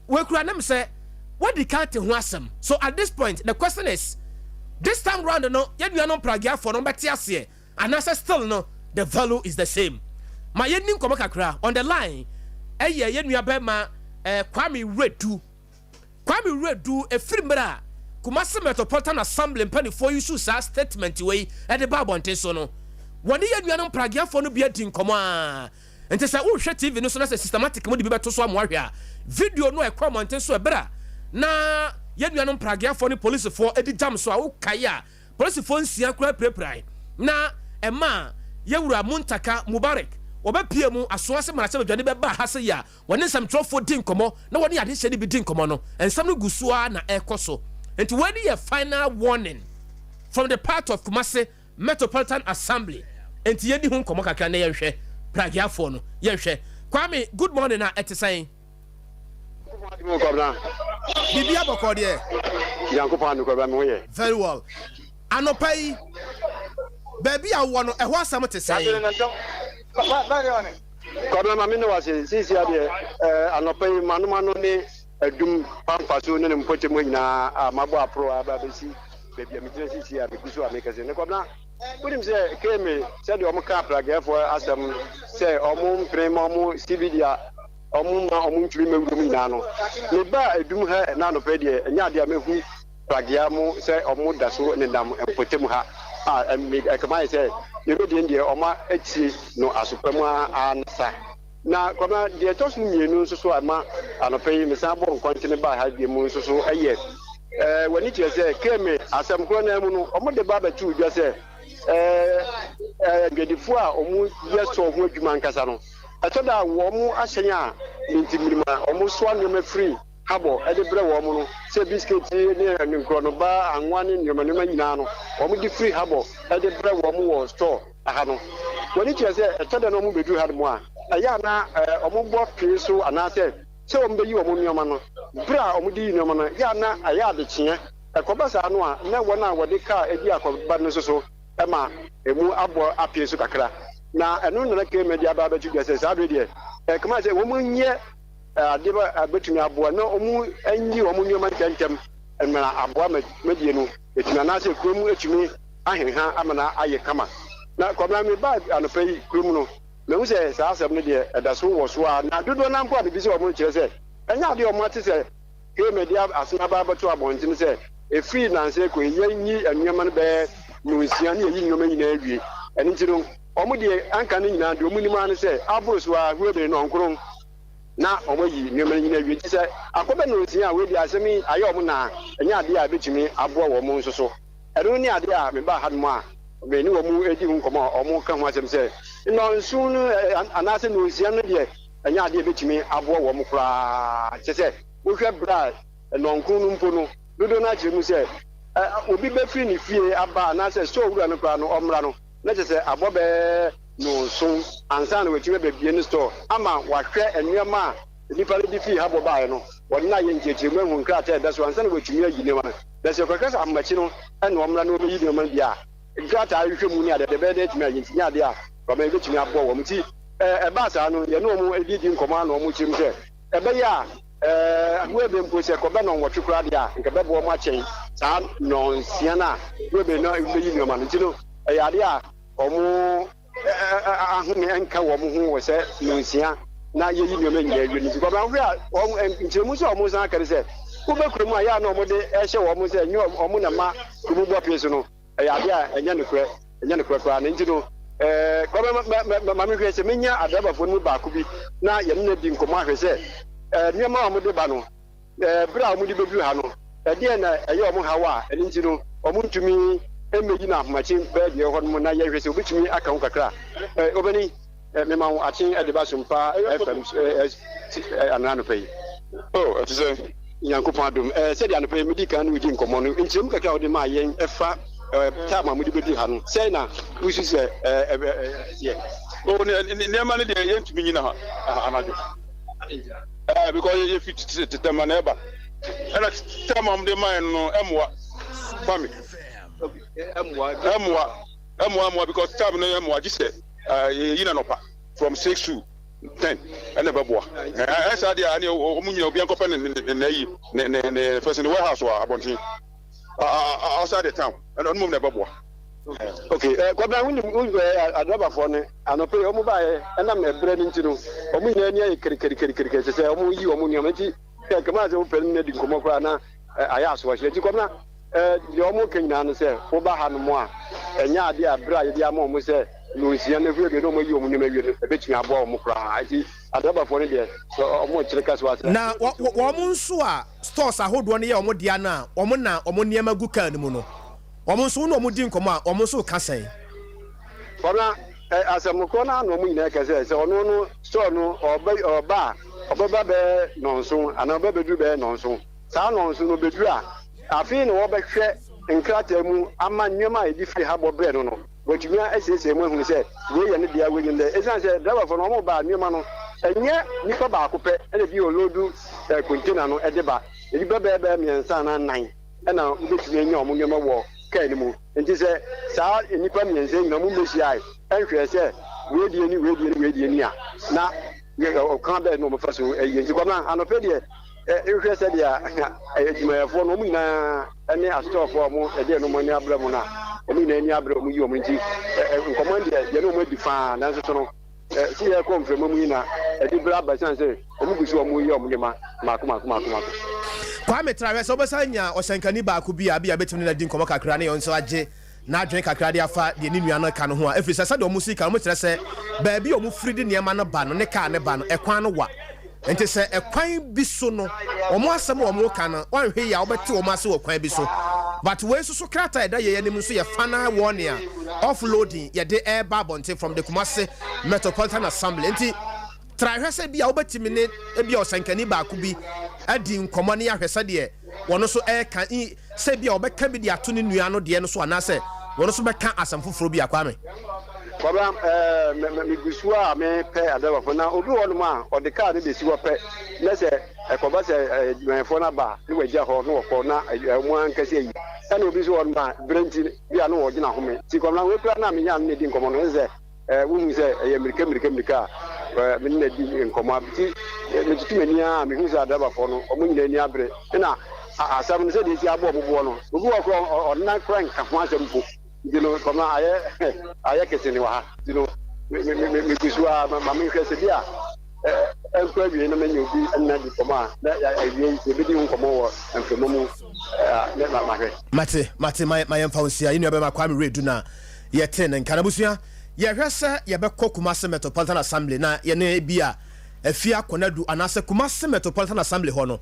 We could say, what the can't wasam. So at this point, the question is, this time round, no, yet we are not pragia for number tiasie, and as still no, the value is the same. My yenim komakakra on the line, yet we are bema Kwame Redu. Kwame Redu a filmera Kumasi Metropolitan Assembly penny for you so statement way at the Babonte sono. 1 year we are not pragia for no be in command. And to say, oh, shit, TV, no, so that's a systematic mode to be to some warrior. Video no a comment so a better. Na yet we are not pragia for the police for Eddie Jam so I kaya. Police for Siakra Prepri. Na a man, Yewra Muntaka Mubarak. Oba PMU aswase marache dwane be ba hase ya woni sam trofo din komo na woni ade hye bi din komo no ensam no gusua na ekoso enti when the final warning from the part of Kumasi Metropolitan Assembly enti yedi hu komo kakra na yehwe pragiafo no yehwe Kwame good morning na etesan bibia bokọ de Yankopa no kwa me hoye very well anopai baby awo no ehwo asam te san Kwabena mamino wase sisi ade anopai manumano ne adum pamfaso ne mpote mo nyina mabo apro ababesi baby amidre sisi ya biguso amekase ne Kwabena wonim se keme se de omka plagafo asam se omum prema omu civilia omum ma omum twiri mewurum nyina no ne ba adum ha na anopai de nya ade amehu plagiamo se omu daso ne dam mpote mu ha kama say you know the India oma echi no asopemu ansa na koma the toss mienu so ama anopai me san bon kontine ba ha bi mu so eye wani che say keme asem ko na mu no omo de ba tu dwa say gedifo a omu yeso ho adwuma nkasa no atoda wo mu ahyenya ntimirima omu so anema free habo ede bre wo mu no se biscuit ne nkro no ba anwa ne nyoma nyina no wo mu di free habo ede bre wo mu wo store aha no woni che se etoda no mu bedu ha mo a aya na omu bo pie so anase se wo mbe yi wo mu nyoma no bra omu di nyoma no ya na aya de kye ekoba sa no a na wo na wo de ka edi akoba no so ema emu abo apie so kakra na eno na ke media ba ba tu se sa be de kama se wo mu nye adeba abetumi aboa na omu anyi omu nyoma ntentem emana aboa medie no etuna na se krom etumi ahenha amana aye kama na Kwabena me ba anopai krom no na hu se sa asem no de edaso wo so a na dodo na mpo abibi se omu kire se enya de omu ate se ke media asena ba bato abontin se e free na se ko yanyi anyoma no be no nsia ne yi nyoma nyina awie eni ntino omu de anka ne nyina de omu ni ma ne se aburo so a huebe no nkron na omo yi nyoma nyina awie ti se akobe no nsia we bi asemi aye omu na enya ade a betumi aboa wo mu nso eno ni ade a me ba ha mo a me ni wo mu edi hu komo omu ka ho asem se no nsu no anase no nsia no de enya ade betumi aboa wo mu kra ti se wo hwe bra no nkron no mpo no dodo na kire mu se obi be free ni fie aba na se so wura no kra no omra no na se abobe no so ansa na wechiwe be bie ni store ama wahwe enwema nipa le bi fi habo bae no wona ye njeje mu hu nkra ta da so ansa na wechumi ayi ne ma there's a because I'm machine and one run over you man bia grata ahwe mu ni ade de be de tumi ayinya ade a ba me betumi abo wo mti e ba sa no ye no mu edidi nkoma na o mu chim se e be ya we be mpo se ko be no nwotwe kura ade a nke be bo ma chen sa no nsia na we be no be yi no ma no tino e ya ade a o mu ahome enka wo mu ho wo se no nsia na ye yi no ma nya awie ni ko ba we a o nchemu se o mu san kare se wo be kuru a ya na o mu de e hye wo mu se nyu o mu na ma ku bu bo pieso no ya enya ne kura kwa na ntino kwa ma me hwese menya adabafo no ba ku bi na ye ne di nkomo ahwese niema o mu de ba no bra o mu di bebu ha no de na eye o mu hawa eni ntino o mu ntumi emeji na ahmachi be de ho no na ye hwese obitumi aka ho kakra obeni me ma achi adeba Sompa FM anano pay it is a yankopon adom se de anopay me di kan no di nkomo no ntiem kakra o de ma yen efa time mu di bedi ha no say na we should say o ne ma ne de yentumi nyina ha anajo because if it the man eba and time am de man no emwa fami emwa because time no emwa ji say yina no pa from 6 to 10 and never boa esa dia ani o mu nyina obi ankopa ne yi ne first in the warehouse wa abontin outside the town and on move never boa okay Kwabena we adaba for ne anope o mu ba e na me bre ni ntino o mu nyina ni ayi kiri se o mu yi o mu nyama ti kama se o pe ni di nkomo kra na aya so wa ti Kwabena de o mu kenyina no se wo ba ha no mo a enya ade a bra ye dia mo mu se no nsia na fu e no mo yi o mu nyama wie e be tumi abo o mu kra ati adaba for ne de o mu kire ka so wa na wo mu nso a stores ahodo ne ye o mu dia na o mu niema gu kan mu no o mu nso no mu di nkomo a o mu nso ka sen Kwabena asem ko na no mu nyina ka se ono no store no oba be nonso ana oba bedu be nonso sa nonso no bedu a afi no wo be hwe nkrata mu ama nyema edi fi ha bobre no wotumi asese mu ehunu se we ye ne dia we nyinde esan se driver for no mo ba nyema no enye nipa ba akopɛ ene bi olodu container no edeba edi be miensa na nan ena ubetumi enya omo nyema wo kai ni mu enti se sa nipa miensa nyina mu meshi ai enhwe se we die ni a na ye o kan be no mo faso enti Kwabena anope de ehwe se dia ejimafo no mu nyina ene astofo mo ede no mo ni abra mo na o mi na ni abra mu yi o mo nti nkommand ye no mo difa na so no si ye ko mfremo mu na edi bra ba san se o mu gusu o mu yi o mu nyema makuma kwa metra se obesanya osankani ba ku bia betimi na di nkomo kakra na yonso age na adwen kakra de afa de ni nua no ka no ho a efri se de o mu sika o mu tere se ba bi o mu free de niema no ba no ne ka ne ba no ekwan no wa enti se ekwan bi so no o mu asem o mu ka no wan hwe ya obete o mu ase o kwan bi so but we so krata eda ye nim so ye fana warning offloading ye de air babonte from the Kumasi Metropolitan Assembly enti try hwese bia obetimi ne bia osankani ba ku bi adi nkomo ne ya hwese de wono so air kan se bia obeka bi de ato ne nua no de no so anase wono so beka asam foforo bi akwa me Kwabena me gusua me pe adaba na obi wonu ma o de car de si wo pe na se ekoba se menfo na ba ni wagia ho no ko na mu ankase yi na obi so wonu ma brenti bia no wo gina home ti Kwabena we pra na me nya ne di nkomo no ze wu se mirika me na di nkomo ti me tutu a me hu se adaba no o mu nyina ni abre na asam ne se de si abo obo no obi wo ko o na kran ka ho asem po Kwabena aye keseni wa me kusua mama hwese dia enkwa wie na menyo bi na di koma na awie se bi di nkomo wo enfemo mu na ma hwe mate my emfawsia inu be makwa me redu na ye ten nkana busua ye hwese ye be Kumasi Metropolitan Assembly na ye na bia afia konadu anase Kumasi Metropolitan Assembly ho no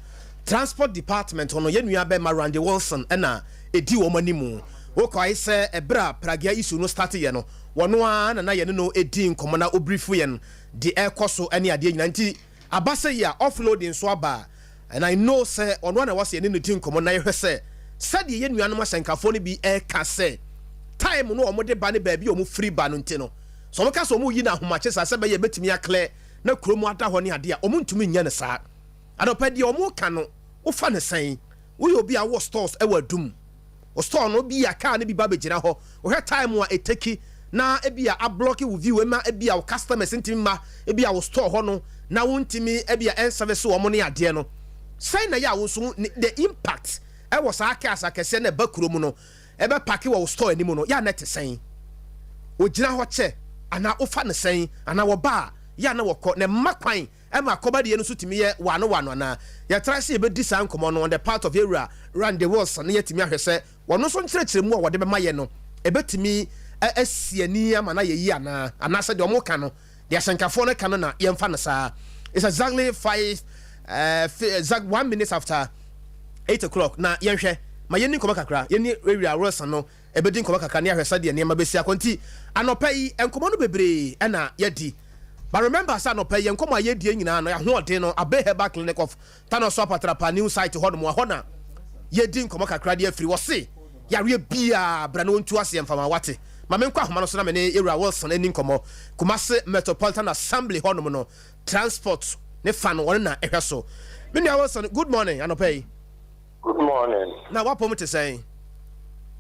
transport department ho no ye nua be Randy Wilson na edi wo manimu wo kwai se ebra pragia isu no start ye no wono a na ye no edi nkomo na obrifu ye no di ekoso ane ade nyina nti abase ya offloading so aba and I know say ono na wase ye no di nkomo na ye hwese sade ye nua no masenkafo no bi ka se time no omo de ba ne ba bi omo free ba no nti no so mo ka so omo yi na homache sa se ba ye betimi akle na kromu ada ho ne ade a omo ntumi nya ne saa adopadi omo ka no wo fa ne sen we obi a wo stores e wadum o store no bi a car ne bi ba begina ho o he time a eteki na ebi a block with view ma ebi a customers ntimi ma ebi a wo store ho no na wontimi ebi a en service wo mo ne ade no sai na ya wo so the impact e was aka kese na bakuro mu no e be pack wo store ani mu no ya na te sai o gina ho che ana ofa ne sai ana wo ba ya na wo ko na makwan e ma koba de no so timi ye wano na ya try say e be di san komo no on the part of area run the walls na yetimi ahwese wono so nkyerɛkyerɛ mu a wode be maye no e betimi asiani ama na yeyi ana se de omo ka no de asankafo no ka no na yemfa no saa. It's exactly 1 minute after 8 o'clock na yenhwɛ ma yeni nkoma kakra yeni area Wilson no ebedi nkoma kakra ne ahwesa de ne ma besi akonti anopa yi nkoma no bebre na yedi. But remember say anopa yi nkoma yedi nyina no ya hoɔden no Adea Akye Clinic of Sompa Trapa new site hɔ no mo hɔ na yedi nkoma kakra de afiri wɔ se yare bia bra no ntu ase mfama wate ma me nkwa homa no so na me ne area Wilson ani nkoma Kumasi Metropolitan Assembly hɔ no no transport ne fan one na ehwe so. Menya Wilson, good morning anopa yi. Good morning. Na what point to say?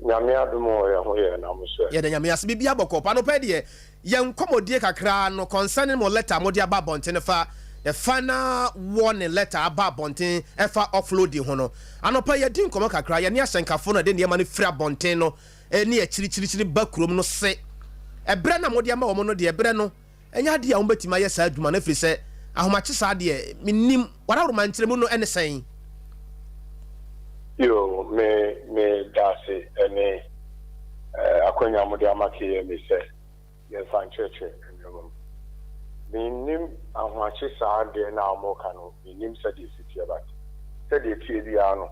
Nyame adumo ya ho ye na mo so. Ye de nyame ase bibia bokɔ pa no pa de ye nkomodie kakra no concerning mo letter mo dia ba bonten fa the final warning letter aba bonten efa offloading ho no. Anopa ye din nkomo kakra ye ne asenkafo no de ne ma no fira bonten no ne ya chiri bakurom no se. Ebre na mo dia ma wo mo no de ebre no enya de a wo betima ye sa adwuma na firi se ahomache sa de minim wara ro man kyeremu no ene sen. Yo, me dasi ene akonya mudi amaki me se ye fan church ndom. Minim ahwache saa de na amoka no, minim se de city about. Se de tie bia no.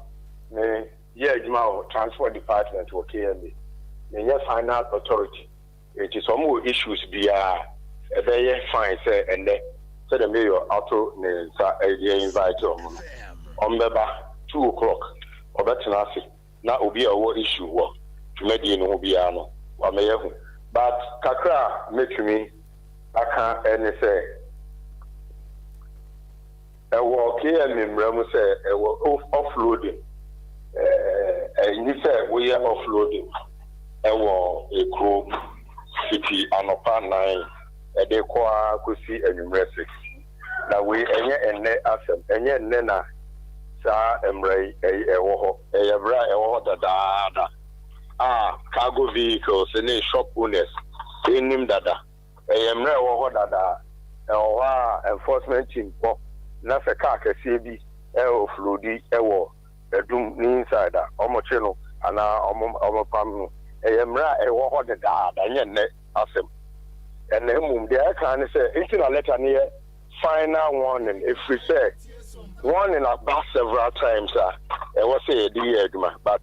Me ye adwuma o transport department wo KMA. Me ye final authority. It is some issues bia e be ye fine say ende. Se the mayor auto ne sa e invite on beba 2 o'clock. Obetena ase na obi a wo issue wo tumedi no obi a no wa meye hu but kakra metumi aka ene se ewo KM mramu se ewo offloading ni se we are offloading ewo ekro city anopa 9 ede kwa kosi enumere 6 na we enye enne asem enye nne na sa emray ewo ho eyebra ewo ho dada cargo vehicles any shop owners enim dada eyemra ewo ho dada ewo enforcement team ko na se car kese bi offloadi ewo edum ni inside omoche no ana omopam no eyemra ewo ho dada nye ne asem ene mum de aka ne se internal letter ne final warning if we say warning about several times I was say the but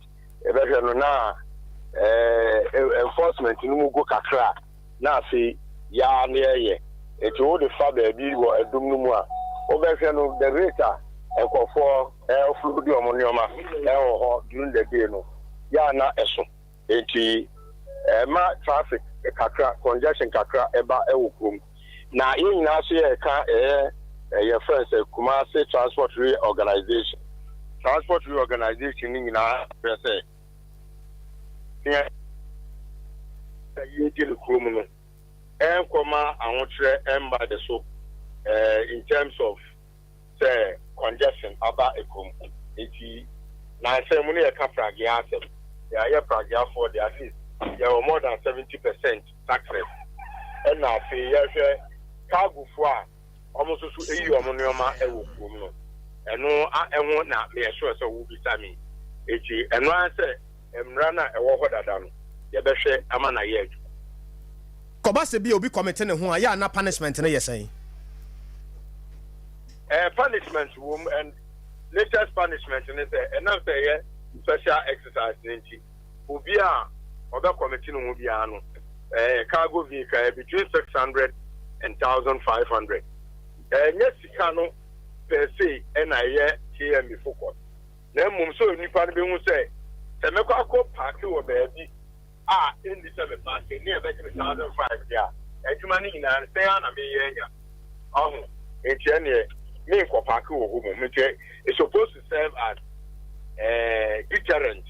enforcement no go kakra na say ya near ye it all the father be wo edum no mu a obehwe no the rate for flood omonioma during the day no ya na eso enti ma traffic kakra congestion kakra eba ewukum na yin na so ye ka your friends Kumasi Transport Reorganization. Transport Reorganization in our say. Yeah, you deal with criminal. And Koma, I want to by the soap in terms of say congestion about a company. Now, say money a capragia, they are pragia for the at least there are more than 70% taxes. And now, say, yes, cargo for. Almost so eyi omonoma ewo kum no eno enwo na me sure so wo bi sami echi eno anse emra na ewo ho dada no ye behwe ama na ye adu kobase bi obi comment ne ho a ya na punishment ne yesen punishment wom and latest punishment ne say eno say ye special exercise nti obi a oga committee no ho bia no cargo vehicle between 600 and 1500 yes, Kano per se, and I hear me focus. Then Mumso Nipan will say, Semeko Park or baby, in the 7 party near 1,005 yeah. And you money in and stay on a million. Oh, it's any me for Park or woman, it's supposed to serve as deterrent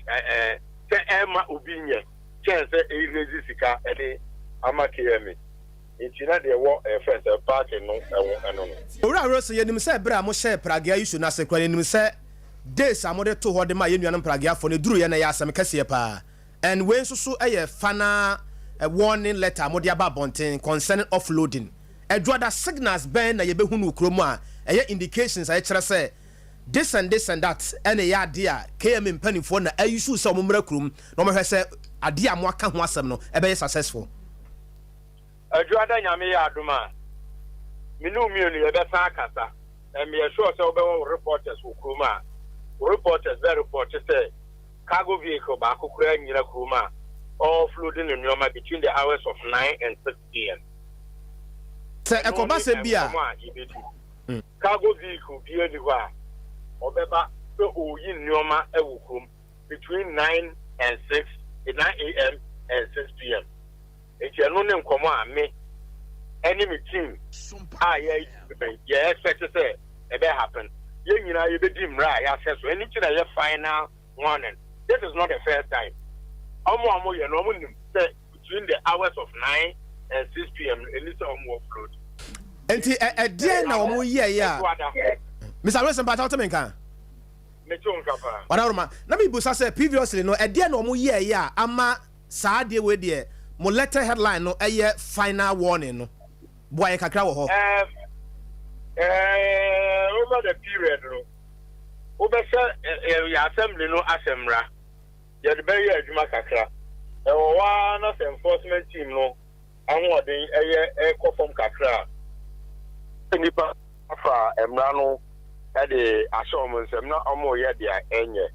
say Emma Ubinye chance a resistica any Amakemi. It's not the war first part and no. Ora Rosa yenim say bra mo share Pragia issue na se kwani nim say days amode to hode ma yenuanam Pragia for ne duru ye na ya asem kase pa. And when so final a warning letter amode aba bonten concerning offloading. Edwada signals ben na ye behu no kromo a indications I kire say this and that and a idea KM mpanifo na ayusu se omumra krum no me hwese ade a mo aka ho asem no e be successful. Adwada nyame ya aduma minu mienu ye be san kasa and me sure say obewo reporters wo kruma reporters very report say cargo vehicle ba akukura nyina kruma offloading in Nyoma between the hours of 9 and 6 p.m. Say ekoba se bia cargo vehicle bi anywhere obeba so oyin Nyoma ewukrum between 9 and 6 9 a.m. and 6 p.m. It's a no name come me enemy team yeah expect to say it may happen you know you be dim right access so anything that you final warning this is not the first time you know between the hours of 9 and 6 p.m. and it's almost float enti a day na omo ye ya Mr. Wilson but out me kan me chon kapa wana na me busa say previously no a day na omo ye ya ama saa de we de mo letter headline no final warning no boy kakra wo ho over the period no over say assembly no asemra ye de be ye adwuma kakra wa na enforcement team no anwodin kofom kakra nipa afa emra no de assurance na omo ye de enye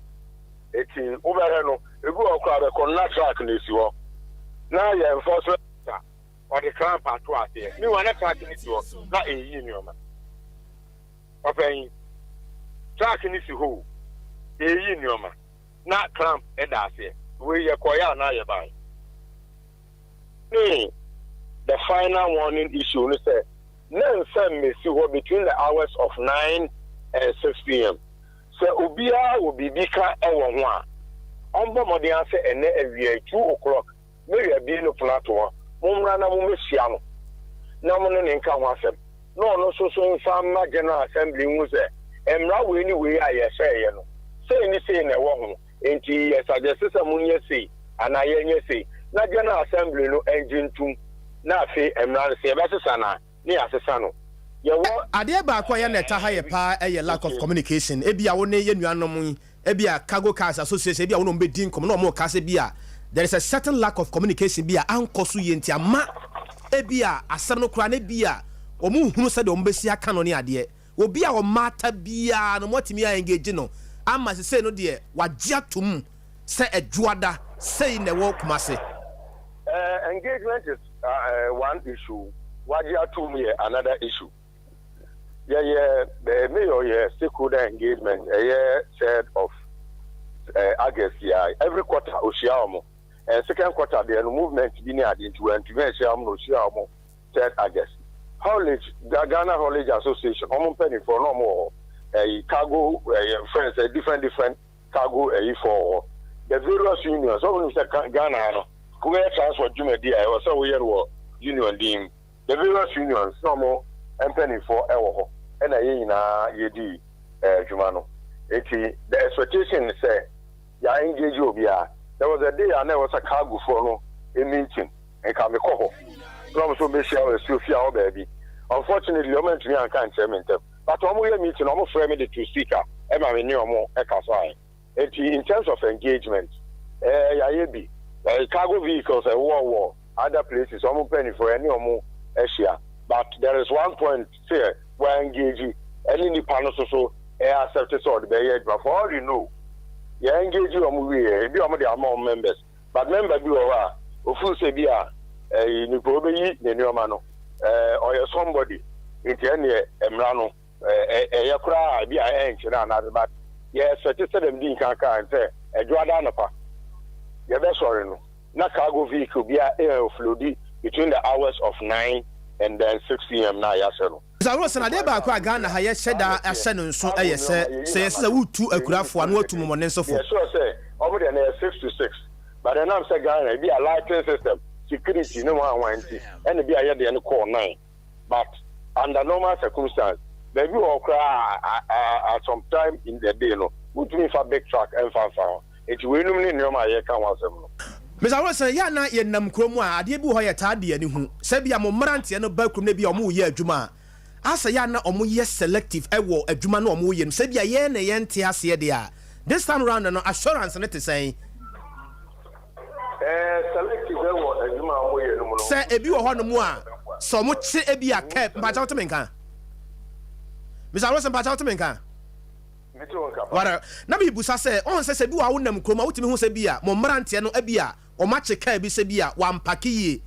eti over no egu okra be contract na siwo now your enforcement or the crown part to us here. Me want to track in to not a union. Okay, tracking is who a union, not clamp and that's it. We acquire now you buy. The final warning issue is that none send me see what between the hours of 9 and 6 p.m. So Ubia will be bika and one. On the morning answer and every 2 o'clock. Maybe a being a plateau, Mumrana Mumisiano. No one in Kawasem. No, so some General Assembly was there. And now, anyway, I say, you know, say anything a woman, and she suggests some Munya say, and I say, not General Assembly, no engine to Nafi and not say, Bassana, near Sassano. Adea Akye Abia pa a lack of communication. Ebia one ye nuanom, Ebia Cargo Cars Association, Ebia one be din come no more Casabia. There is a certain lack of communication bia ankosu yenti ama ebia asem no kra na bia omu hunu se de ombesi aka no ne ade obi a o mata bia no motimi a engage no ama se no de wagya tum se adwoada say na wo kumase engagement is one issue wagya tum here another issue the mayor stakeholder engagement said of August every quarter oshiaomo second quarter the movement be near the 3rd August. Haulage, the Ghana Haulage Association, penny for no more a cargo friends, a different cargo for the various unions. Only Ghana, where transport Jumedia or so we are union deem the various unions no more penny for our and yedi Jumano. The expectation is ya engage Obia. There was a day and there was a cargo for a meeting and come call. So be share with Sophia baby. Unfortunately, you mentioned I can't tell me. But when we are meeting, almost frame it to speaker. Emma we knew more in terms of engagement, cargo vehicles a war, other places, almost penny for any more Asia. But there is one point here where engaging any panels also accepted or the but for all you know. You engage you among members, but member be over. Ofu se bia, you probably the new man, or somebody in the emrano, yakura be a another, but yes, suggested them being kaka and say, a Jordanapa. Yeah, that's sorry, no. Not cargo vehicle be a floody between the hours of 9 and then 6 p.m. now yaseno. Mr. Wilson, ade ba kwa Ghana ha ye sheda ahye no nso say yes wutu akurafo anu atu momone nso fo. Yes, so say over there na 6 to 6. But then I'm say Ghana be a lighting system, security no one want and be a dey call 9. But under normal circumstances, maybe we cry at some time in the day no. We do for big truck and fan. It we no ni no ma ye kan wasem no. Mr. Wilson, ya na ye nam kromu a ade bi ho ye taade ani hu. Se bia mo mrante no ba krom na bi omo ye adwuma. Asa ya na omo ye selective ewo adwuma na omo ye no. Se bia ye na ye nte ase de a. This time round no assurance ne te say. Selective ewo adwuma omo ye no mo. Se ebi wo ho no mo a so mo che ebi a cap ba cha to menka. Mr. Wilson ba cha to menka. Wara na bi busa se on se bi wa wonam kroma wotimi hu se bi a mo mrante no abi a o ma cheka bi se bi a wa mpake yi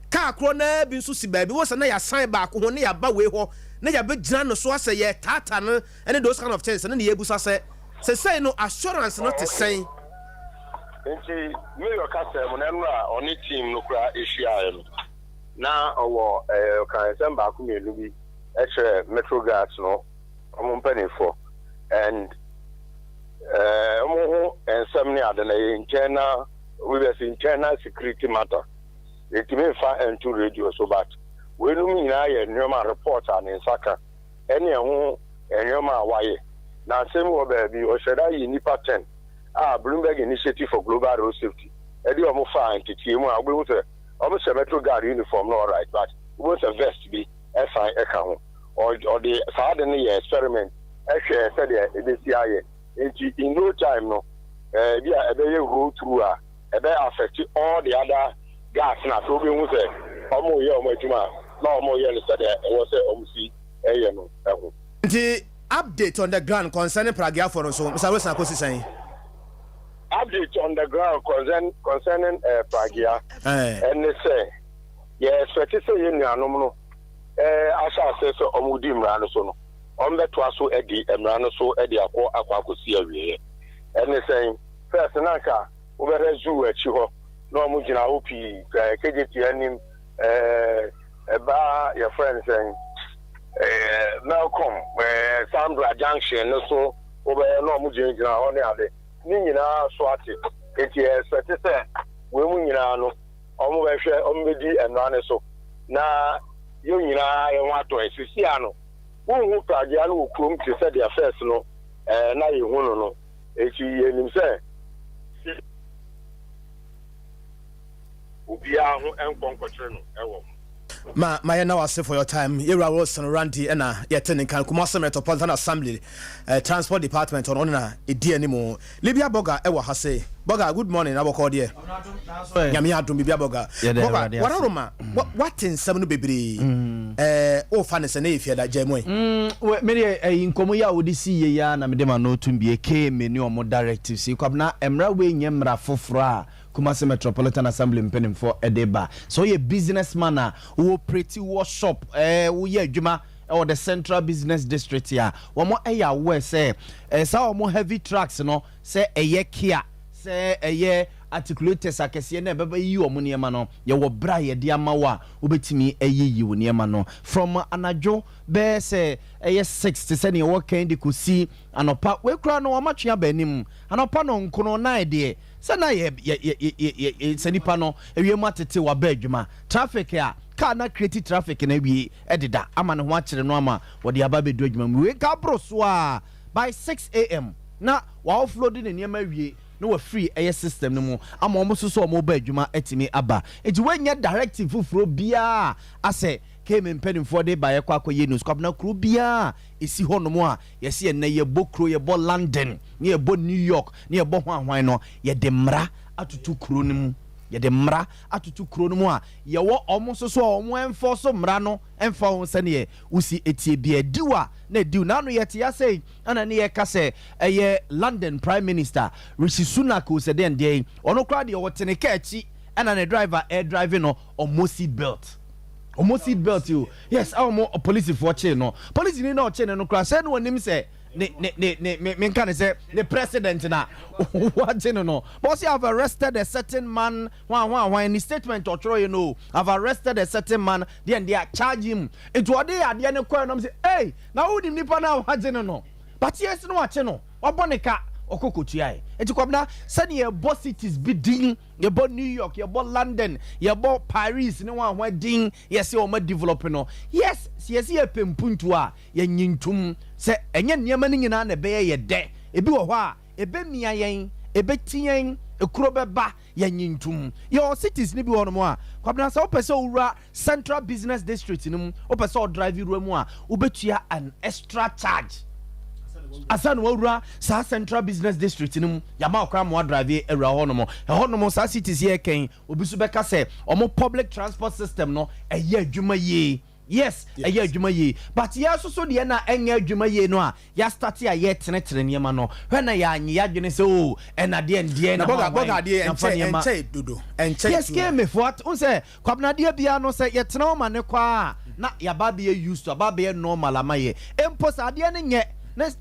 ka kro na bi nso si ba bi wo se na ya sign ba ko ho na ya ba we ho na ya be gina no so ase ye tata no and those kind of things na ye busa se say no assurance no te sen nti me yo ka se mo na no a oni team no kra ehia no na owo kan se ba ko me lu bi e chere metro gas no omo mpani for and and some internal internal security matter. It may fire into radio so but when you know report and in Saka any and why now same baby or should I in Nipa 10 Bloomberg Initiative for Global Road Safety. Eddie fine to team we want almost a metro guard uniform, all right, but we want a vest to be FI account or the suddenly experiment. Actually, said in no time, no, we are go through affect all the other gas. Now, so we will say, no more year, the update on the ground concerning Pragia for us, Mr. Wilson, saying update on the ground concerning Pragia, and they say, yes, what is saying, no, I shall say so, Omudim Ranosono. On the Twasso Eddie and Ranoso Eddie Aqua Sia. And they saying, first Nanka, over a zoo at Chiho, no Mujina Opi, KGT and him, your friend saying, Malcolm, Sambra Junction, so over no Mujina on the other. Nina Swati, it is said, Womunano, almost Omedi and Ranaso. Now, you want to Siciano. Who Pragia who come to say their first no, now you won't know. If you say, Ubia and Concotrino, my now I say for your time. Here I was on Randy and yet in Kumasa Metropolitan Assembly, Transport Department on honor a dear anymore. Libya Boga, Ewa Hase. Boga, good morning, our call dear. Yamia to Bibia Boga. What in 7 baby? Oh, Fannis and Afia that Jamway. Many in Comoya would see ya, Namidema no to be a K menu or more directives. See, come now, Emra Wing Yemra Fofra. Kumasi Metropolitan Assembly mpeni for Edeba. So ye businessman who pretty workshop who ye juma or the Central Business District here. One more we say some more heavy trucks no say Kia say articulators akese na beba yi omo niema no ye wo bra ye dia mawa obetimi eyi wo niema no from anajo be say 6 to say ne wo kan di kosi anopa we kura no amatwea ba anim anopa no nkono na de say na ye senipa no ewie matete wa ba adwuma traffic a car na create traffic na wie edida ama ne ho akere no ama wo de aba bedu adwuma we ka bro so a by 6 a.m. na wa offload ne niema wie no we free air system no mu ama omo so omo ba adwuma etimi aba enti we nya directive fufuro bia ase came in pending for day by akwakoye news kwabena kru bia esi honomo a yesi na ye bokro ye bo London ne ye bo New York ne ye bo hwanhwan no ye de mra atutu kru no mu ye de mra atutu kru no mu a ye wo omo so omo enforce mra no emfa ho se ne usi etie bia diwa na diu na no ye te ya say ana ne ye ka se eye London Prime Minister Rishi Sunak o se den dey ono kra de wotene ka achi ana ne driver air driving no omo seat belt. Almost seat belt you. Yes, our more police for chain no. Police ni no chain no class. Say no nim say can say the president na what no but see, I've arrested a certain man when the statement or throw, you know, I've arrested a certain man, then they are charging him into what they are the end of say, hey, now who nipa now what no but yes no what no obonika okokotua enti kwabna said ye boss cities be din ye bo New York ye bo London ye bo Paris ne wan din yes ye o ma develop no yes yes ye pempuntu a ye nyintum se enye niam ne nyina na be ye de ebi wo ho a ebe mia yen ebe tien ekuro beba ye nyintum your cities ne bi wo no mo a kwabna sa opese owura Central Business District ni mu opese o drive ru mu a obetua an extra charge asan wura sa Central Business District nim yama okra mo drive ewra honomo sa cities here ken obisu beka se omo public transport system no eye adwuma ye yes eye adwuma ye but ya so de na enye adwuma ye no a ya start a ye tenetere niema no hwe na ya anye ya dwene se o enade ndie na boga de enche dodo enche yes ke me fort unse kwabna de bia no se ye tena o ma ne kwa na ya ba be used to ba be normal amaye empo sa de ne nye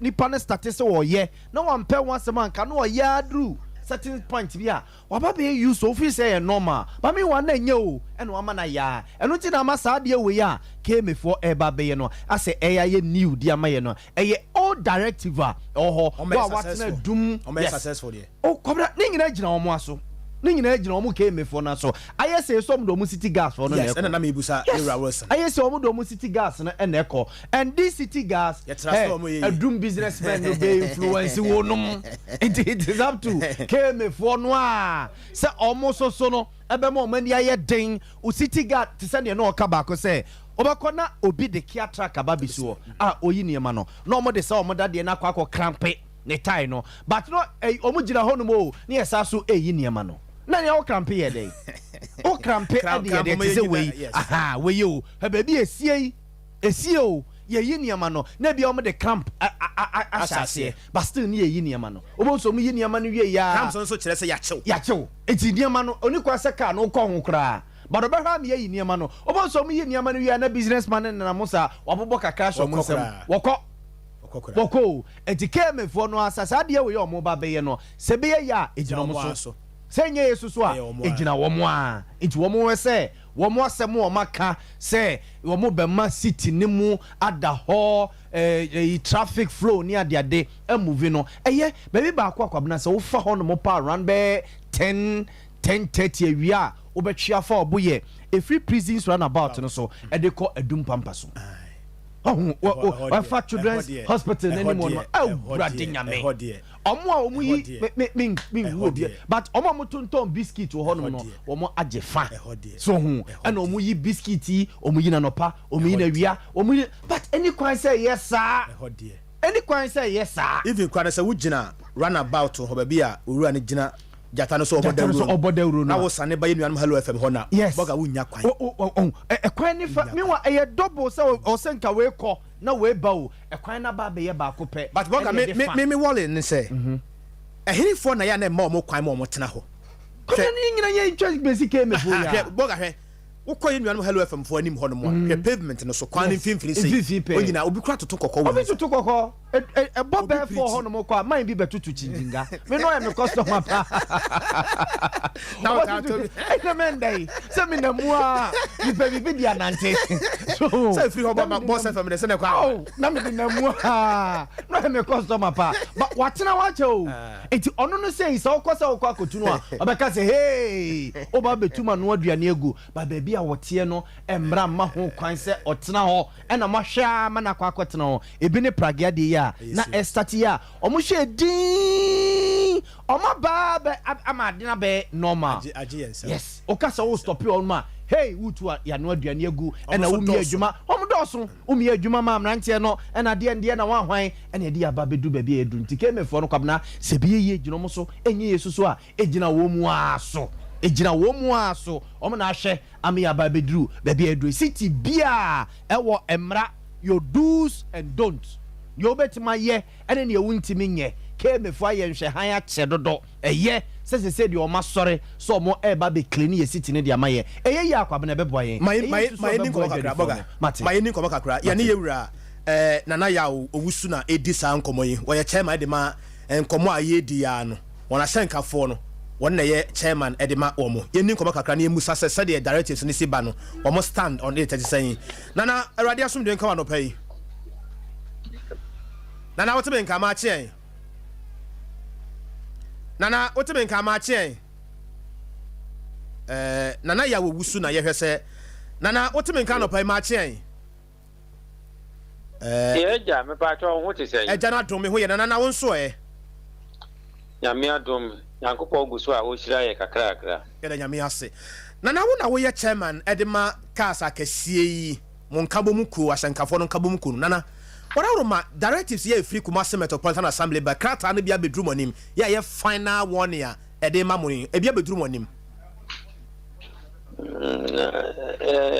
nipa ne status wo ye na wan pe wan sema nka no ya adru certain point bi a waba be use so fi say normal ba me wan na nye o eno ama na ya eno ti na ma sa de we ya came for eba be no ase eya ye new dia ma ye no eye all directive a oho what na dum successful there o kobra ni nyina gina omo aso ni nyina gina omo came for na so aye say some do mu city gas for no yes na me busa era Wilson aye say omo do mu city gas na eneko and this city gas a doom businessman no be influence wo nom it is up to came for no a say omo so no ebe mo mani aye den o city gas ti say no ka ba ko say obakona obi de kia track ababiso a oyi niema no no omo de say omo da de na kwakọ crampe ne tie no but no omo gina hono mo ne yesa so eyi niema no na ya o crampe ye dey o crampe ade ye dey say we aha we yo he baby esie o ye yi niema no na bia omo de cramp asase but still ne yi niema no omo so mo yi niema no wie ya cramp so kire say ya chew eti niema no oni kwa se ka no ko ho kra but oba me yi niema no obo so mo yi niema no wie na businessman na musa wabobo kakra so mo nsem woko eti keme fo no asasa de we yo mo ba be ye no se be ye ya ejina mo so senye yesu so a ejina wo mo a enti wo mo we se wo mo asem wo maka se wo mo be ma city ni mu ada ho traffic flow ni ade move no eye baby ba Kwabena se wo fa ho no mo pa around be 10:30 awia obetwa fa oboye a free prisons run about no so e dey call edum pampa so oh fa children's hospital anymore brady nyame omo a omo yi me wo die but omo motonton biscuit wo hono no omo age fa so hu and omo yi biscuit yi omo yi na nopa omo yi na wia omo yi but any kwan say yes sir any kwan say yes sir even kwan say wo gina run about ho ba bia owura ne gina jata no so obodawro na wo sane ba yenu Hello FM ho na boga wunya kwan kwan ni fa mewa eye double say o senka we ko na we ba o kwan na ba be ye ba ko pe but boga me wallet ni say ehiri for na ya na ma o mo kwan ma o mo tena ho ko ni nyina ye choice basic me fo ya boga hwe ukọ yenu Hello FM fo anim ho no mo hwe pavement no so kwan ni mfimfini sei onyina obi kura toto kokọ wo obi toto kokọ e bobe fo ho no mo kwa man bi betutu chinjinga me no am customer pa now ta to I remember say me na mu a bi bi dia nante so say free ho ba boss FM de se na kwa oh na me na mu a no am customer pa but watena wache o enti ono no say so kwasa okwa kotu no a obeka say hey oba betuma no aduane egu ba baby a wotie no emra ma ho kwan se otena ho ena mahwa ma na kwa akotena ho ebi ne pragia de ya na estati ya omo hwe din omo ba be amade na be normal yes okasa wo stop you on ma hey wutu ya no aduane egu ena wo mi adwuma omo doso wo mi adwuma ma amrantie no ena de na wan hwan ena de aba bedu ba bi edu ntike mefo no Kwabena se bi ye gino mo so enye yesu so a egina wo mu aso ejina wo mu aso omo na hwe ami aba bedru ba bi edu city bia ewo emra your do's and don'ts yo betima ye ene ne wuntimi nye kemefo aye nhwe han ya che dodo eye se de o masore so mo eba be clean ye city ne de amaye eye ya Kwabena bebo aye my ni ko kakra boga my ni ko kakra ya ne yewura nana ya owusu na edi sa nkomo yi wo ye chairman de ma nkomo aye di ya no wona hyenkafo no wona ye chairman de ma omo ye ni nkomo kakra na emusa se the directives ni si ba no omo stand on it say nana awade asum de nka no pay nana wote be nka ma che nana wote be nka ma che nana ya owusu na ye hwese nana wote be nka no pay ma che yeah, me patro what is say? Jana dom me ho ye nana won so Nyame adom Yankopɔ gu so a wo hira ye kakra Keda nyame ase nana wo na wo ye chairman edema kasa kasie yi mon kabom ku asankafo no kabom ku nana wora ma directives ye free Kumasi Metropolitan Assembly ba krata no bia bedrum onim ye final one ya edema moni e bia bedrum onim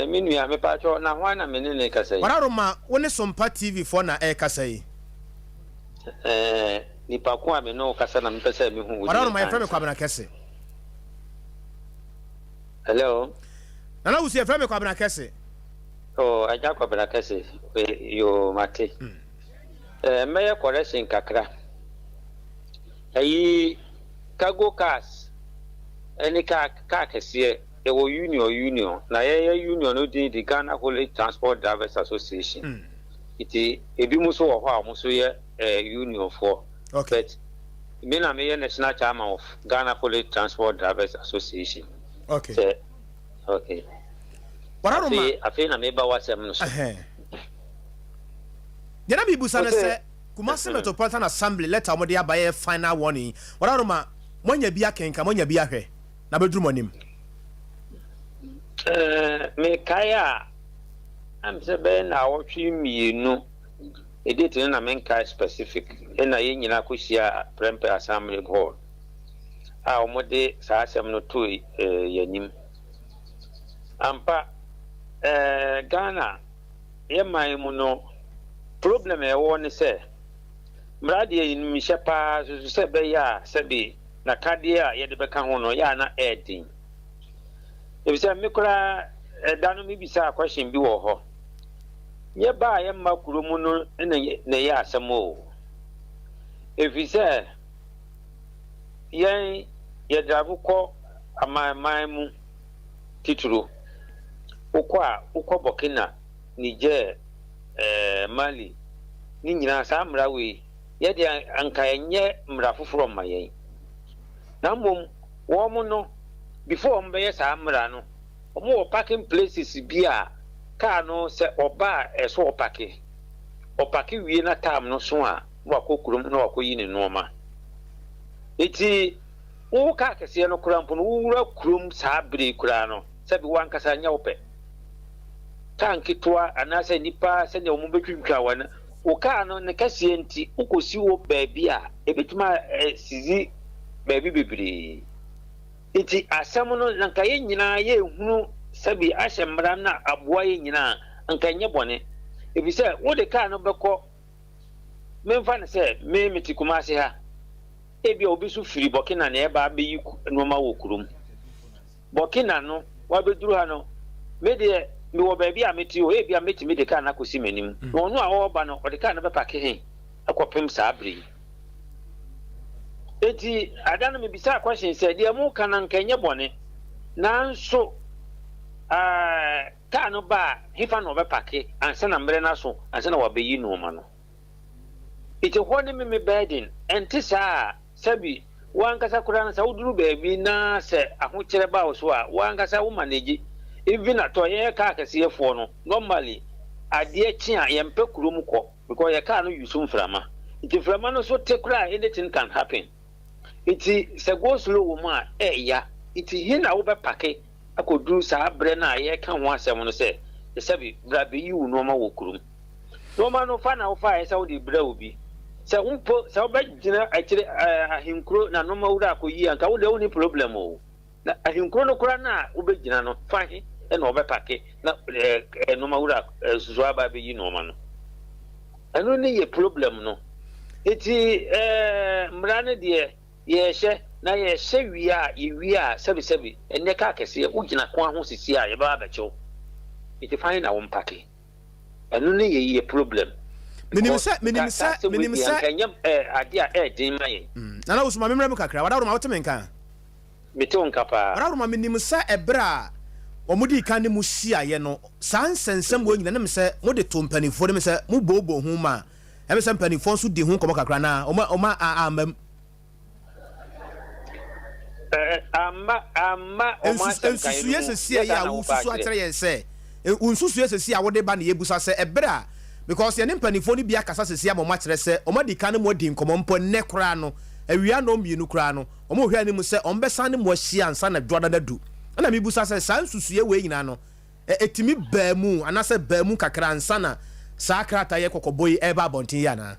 minua me patro na ho na menene kasa yi wora ma wo ne Sompa TV for na e kasa yi nipa ko ame no kasa na mpesa me hu wora ma yefrɛ me Kwabena Kesse hello nana wo si yefrɛ me Kwabena Kesse oh aja Kwabena Kesse yo mate meye correction kakra ayi cargo cars any car kese e wo union na ye union no di Ghana Holy Transport Drivers Association iti ebi muso wo ho a muso ye union for okay but me na me ye national chairman of Ghana Holy Transport Drivers Association okay so, okay wararoma afi na me ba wasem no so yana bi busa na se Kumasi Metropolitan Assembly letter mo de abaye final warning wararoma monya bi akenka monya bi ahwe na bedrum onim me kaya am se be na wotwe mienu edit na menka specific na ye nyina kosia prempe assembly hall a omode sa asem no to yanim ampa Ghana ye man mu no problem e wo ne se mrade ye ni shepa so se be ya se be na kade a ye de beka ho no ya na edin ebisa mekura dano mi bisa question bi wo ho ye ba ye makuro mu no na ye asemo efisa ye drabu ko amai mu tituru ukwa Burkina Niger Mali ni nyina sa mra we ye de anka enye mra foforo mayen na mom wo mu no before mbe sa mra no omo parking places bia car no se oba eso opake wie na tam no so a wakokurum na wakoyi ne noma eti wo ka kese no kurampo no wura kurum sa bre kura no se bi wankasa nya wope tankitwa anase nipa se ne omo betwitwa wana wo ka no ne kase enti ukosi wo baabi a ebetuma sizi baabi bebre iti asem no nka ye nyina ye hunu sabi ahemra na aboa ye nyina nka nye bone ebise wo de ka no beko memfa ne se me meti Kumasi ha ebia obi su firi Burkina na eba abeyi no ma wo kurum Burkina no wa beduru ha no me de me wo baabi a meti o ebia meti me de ka na kosi manim no no a wo ba no o de ka na be pake hen akopem sa abri eti adana me bisa question say dia mu kana nkenye bone nanso ka no ba hifa no be pake ansa na mbre na so ansa na wabeyi no ma no eti ho ne me burden enti saa sabi wankasa kura na sa uduru baabi na se ahokyere ba wo so a wankasa wo manage even ato ye ka akasefo no normally ade chi a ye mpe kurom kɔ because ye ka no yusum frama enti frama no so tekura anything can happen iti se go slow wo ma ya iti hina wo be pake akoduru sa bre na ye ka ho asem no se sabi bra be yi wo no ma wo kurum no ma no fa na wo fa ye sa wo di bra obi se umpo se wo be gina akire ahinkro na no ma wura akoyi anka wo de wo ni problem o na ahinkro no kura na wo be gina no fa he e na wo be pake na no ma wura susu aba be yi no ma no anu ni ye problem no iti mrane de ye na ye wi a ye wi a sebi enne ka kese ugina ko ho sisi a ye ba ba chew iti fine na wo mpake anu ne ye problem minimisa Adea din mai na usuma memrem kakra wada ma wotemen kan meton kapa wada minimisa ebra omudi kan ne musia ye no san sensem wo nyina ne mse mo de to mpanifo ne mse mo bobo hu ma e mse mpanifo so di hu komo kakra na oma amam ensusu yesesi ya wususu atere yense unsusu yesesi ya wode ba na yebusa se ebra because ye ne mpanifo ni bia kasa sesi ya mo ma kire se omadi kan mo di nkomo mpo ne kra no awia no mienu kra no omo hwa ni mu se ombesa ne mo ahia ansa na dwoda na du ana mibusa se san susu ye we nyina no etimi baamu anase baamu kakra ansa na sa krata ye kokoboyi eba bontin ya na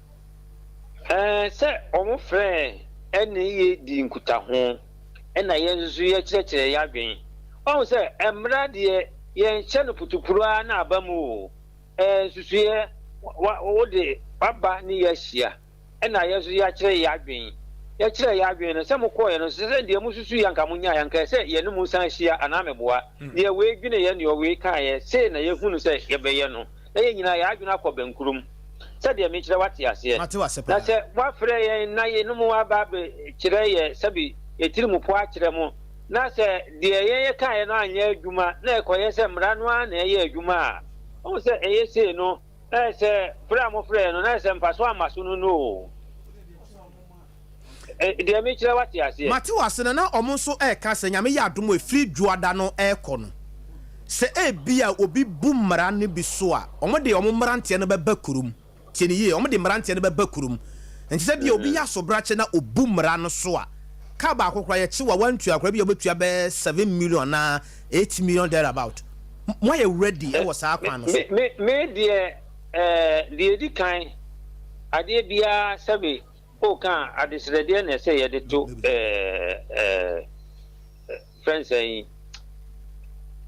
se omo frɛ ene ye di nkuta ho ena ye nzu ye kyerɛkyerɛ ya adwen ɔn sɛ emra de ye nhyɛ no putupuru na abamu susu ye wo de baba ni ye hia ena ye nzu ya kyerɛ ya adwen ya kyerɛ ya adwen no sɛ mokɔ ye no sɛ de mu susu yanka munya yanka sɛ ye no mu san hia anameboa de we dwene ye ne we ka ye sɛ na ye hunu sɛ ye bɛyɛ no na ye nyina ya adwena kɔ benkurum sɛ de me kyerɛ wate ase na sɛ wa frɛ ye na ye no mu aba be kyerɛ ye sɛbi etiri mu po akyerɛ mu na sɛ de ye ka ye na anya adwuma na ekoye sɛ mra no na ye adwuma o sɛ eye se no sɛ frɛ mo frɛ no na sɛ mpaso amaso no de me kyerɛ wate ase mate wase na omo so ka sɛ nyame yɛ adom efiri dwoada no ekɔ no sɛ ebia obi bu mra ne bi so a omo de omo mrantie no bɛba kurum tieni ye omo de mrantie no bɛba kurum nti sɛ bia obi ya so brache na obu mra no so a ka ba akokora ye chiwa wantu akora bia obetua be 7 million na 8 million there about mo ye ready e was akwa no so me de di kan ade bia sabe o kan adesrede na say ye de to friends aí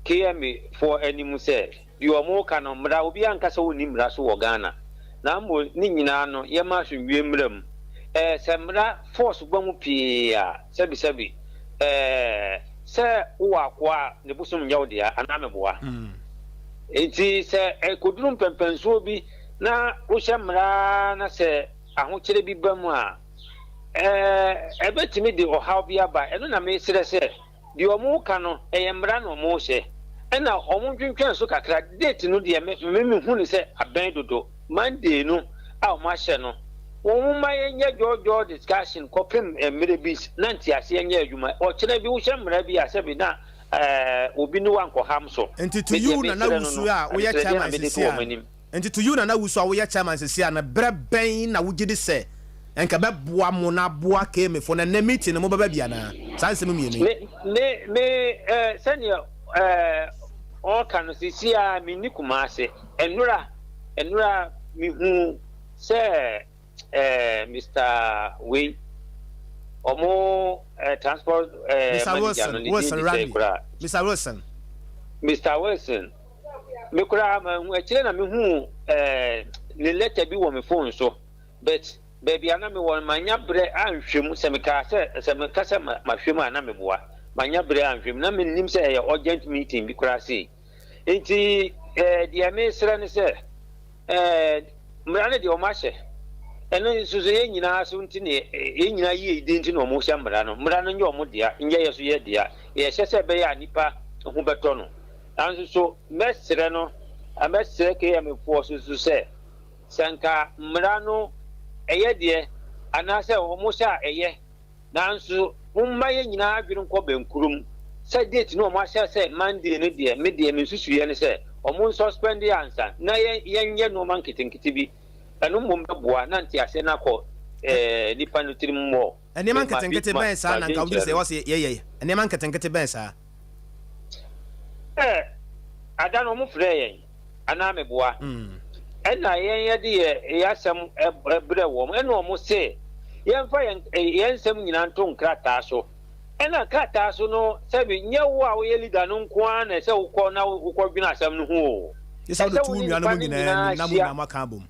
KM for animu say di omo kan no mra obi ankasa woni mra so wo Ghana na mo ni nyina no ye ma so wie mram semra force gbamu pia sabi sɛ wo akwa ne busum nyawdia anameboa enti sɛ koduru pempenso bi na wo hyemra na sɛ ahokyere bi bamu a ebetimi de ohaw bi aba eno na me sere sɛ di omo ka no eyemra no mo hye ɛna omo dwentwen so kakra date no de me hu ne sɛ aban dodo Monday no a o ma hye no won ma yenye jojo discussion kopem emrebis na ntiase yenye adwuma o kyena bi wo hyemra bi asebi na obi no wanko ham so enti to you na wusu a wo ye chairman sisia enti to you na wusu a wo ye chairman sisia na breben na wo gidi se enka beboa mo na boa keme fo na meeting no mo baba bia na sanse mo mienu me senior o kan sisia mi ni kumase enura mi hu se Mr. Way omo transport Mr. Wilson me kura ma akire na me hu ne letter bi wo me phone so but baby ana me won manya bre anhwem se me ka se ma hwem ana me boa manya bre anhwem na me nim se e urgent meeting bi kura se enti dia me sra ne se mrane de o ma hye eno suzu ye nyina so ntine ye nyina ye identi no mo hya mra no nye omo dia nye yeso ye dia ye hye se be ya nipa ho beto no anso so mesre no amesre ke ya me fo suzu se sanka mra no eye de anase omo hya eye nanso umma ye nyina adwene nko benkurum se date no omo hya se Monday no de me de me susu ye ne se omo suspend ya ansa na ye no man kitinkiti bi anu mo mboa na ntiase na kɔ nipa no tirim mo ene man ketenkete ben sa na nka obi se wose ye ene man ketenkete ben sa ada no mo frɛ yen ana meboa ena yen de ye asɛm ebre wo mo ena mo se yen fa yen nsɛm nyina nto nkrata so ena krata so no sɛbi nye wo a wo ye leader no nko an na sɛ wo kɔ na wo kɔ dwena asɛm no ho yesa do tu nua no mo nyina na mo na maka bom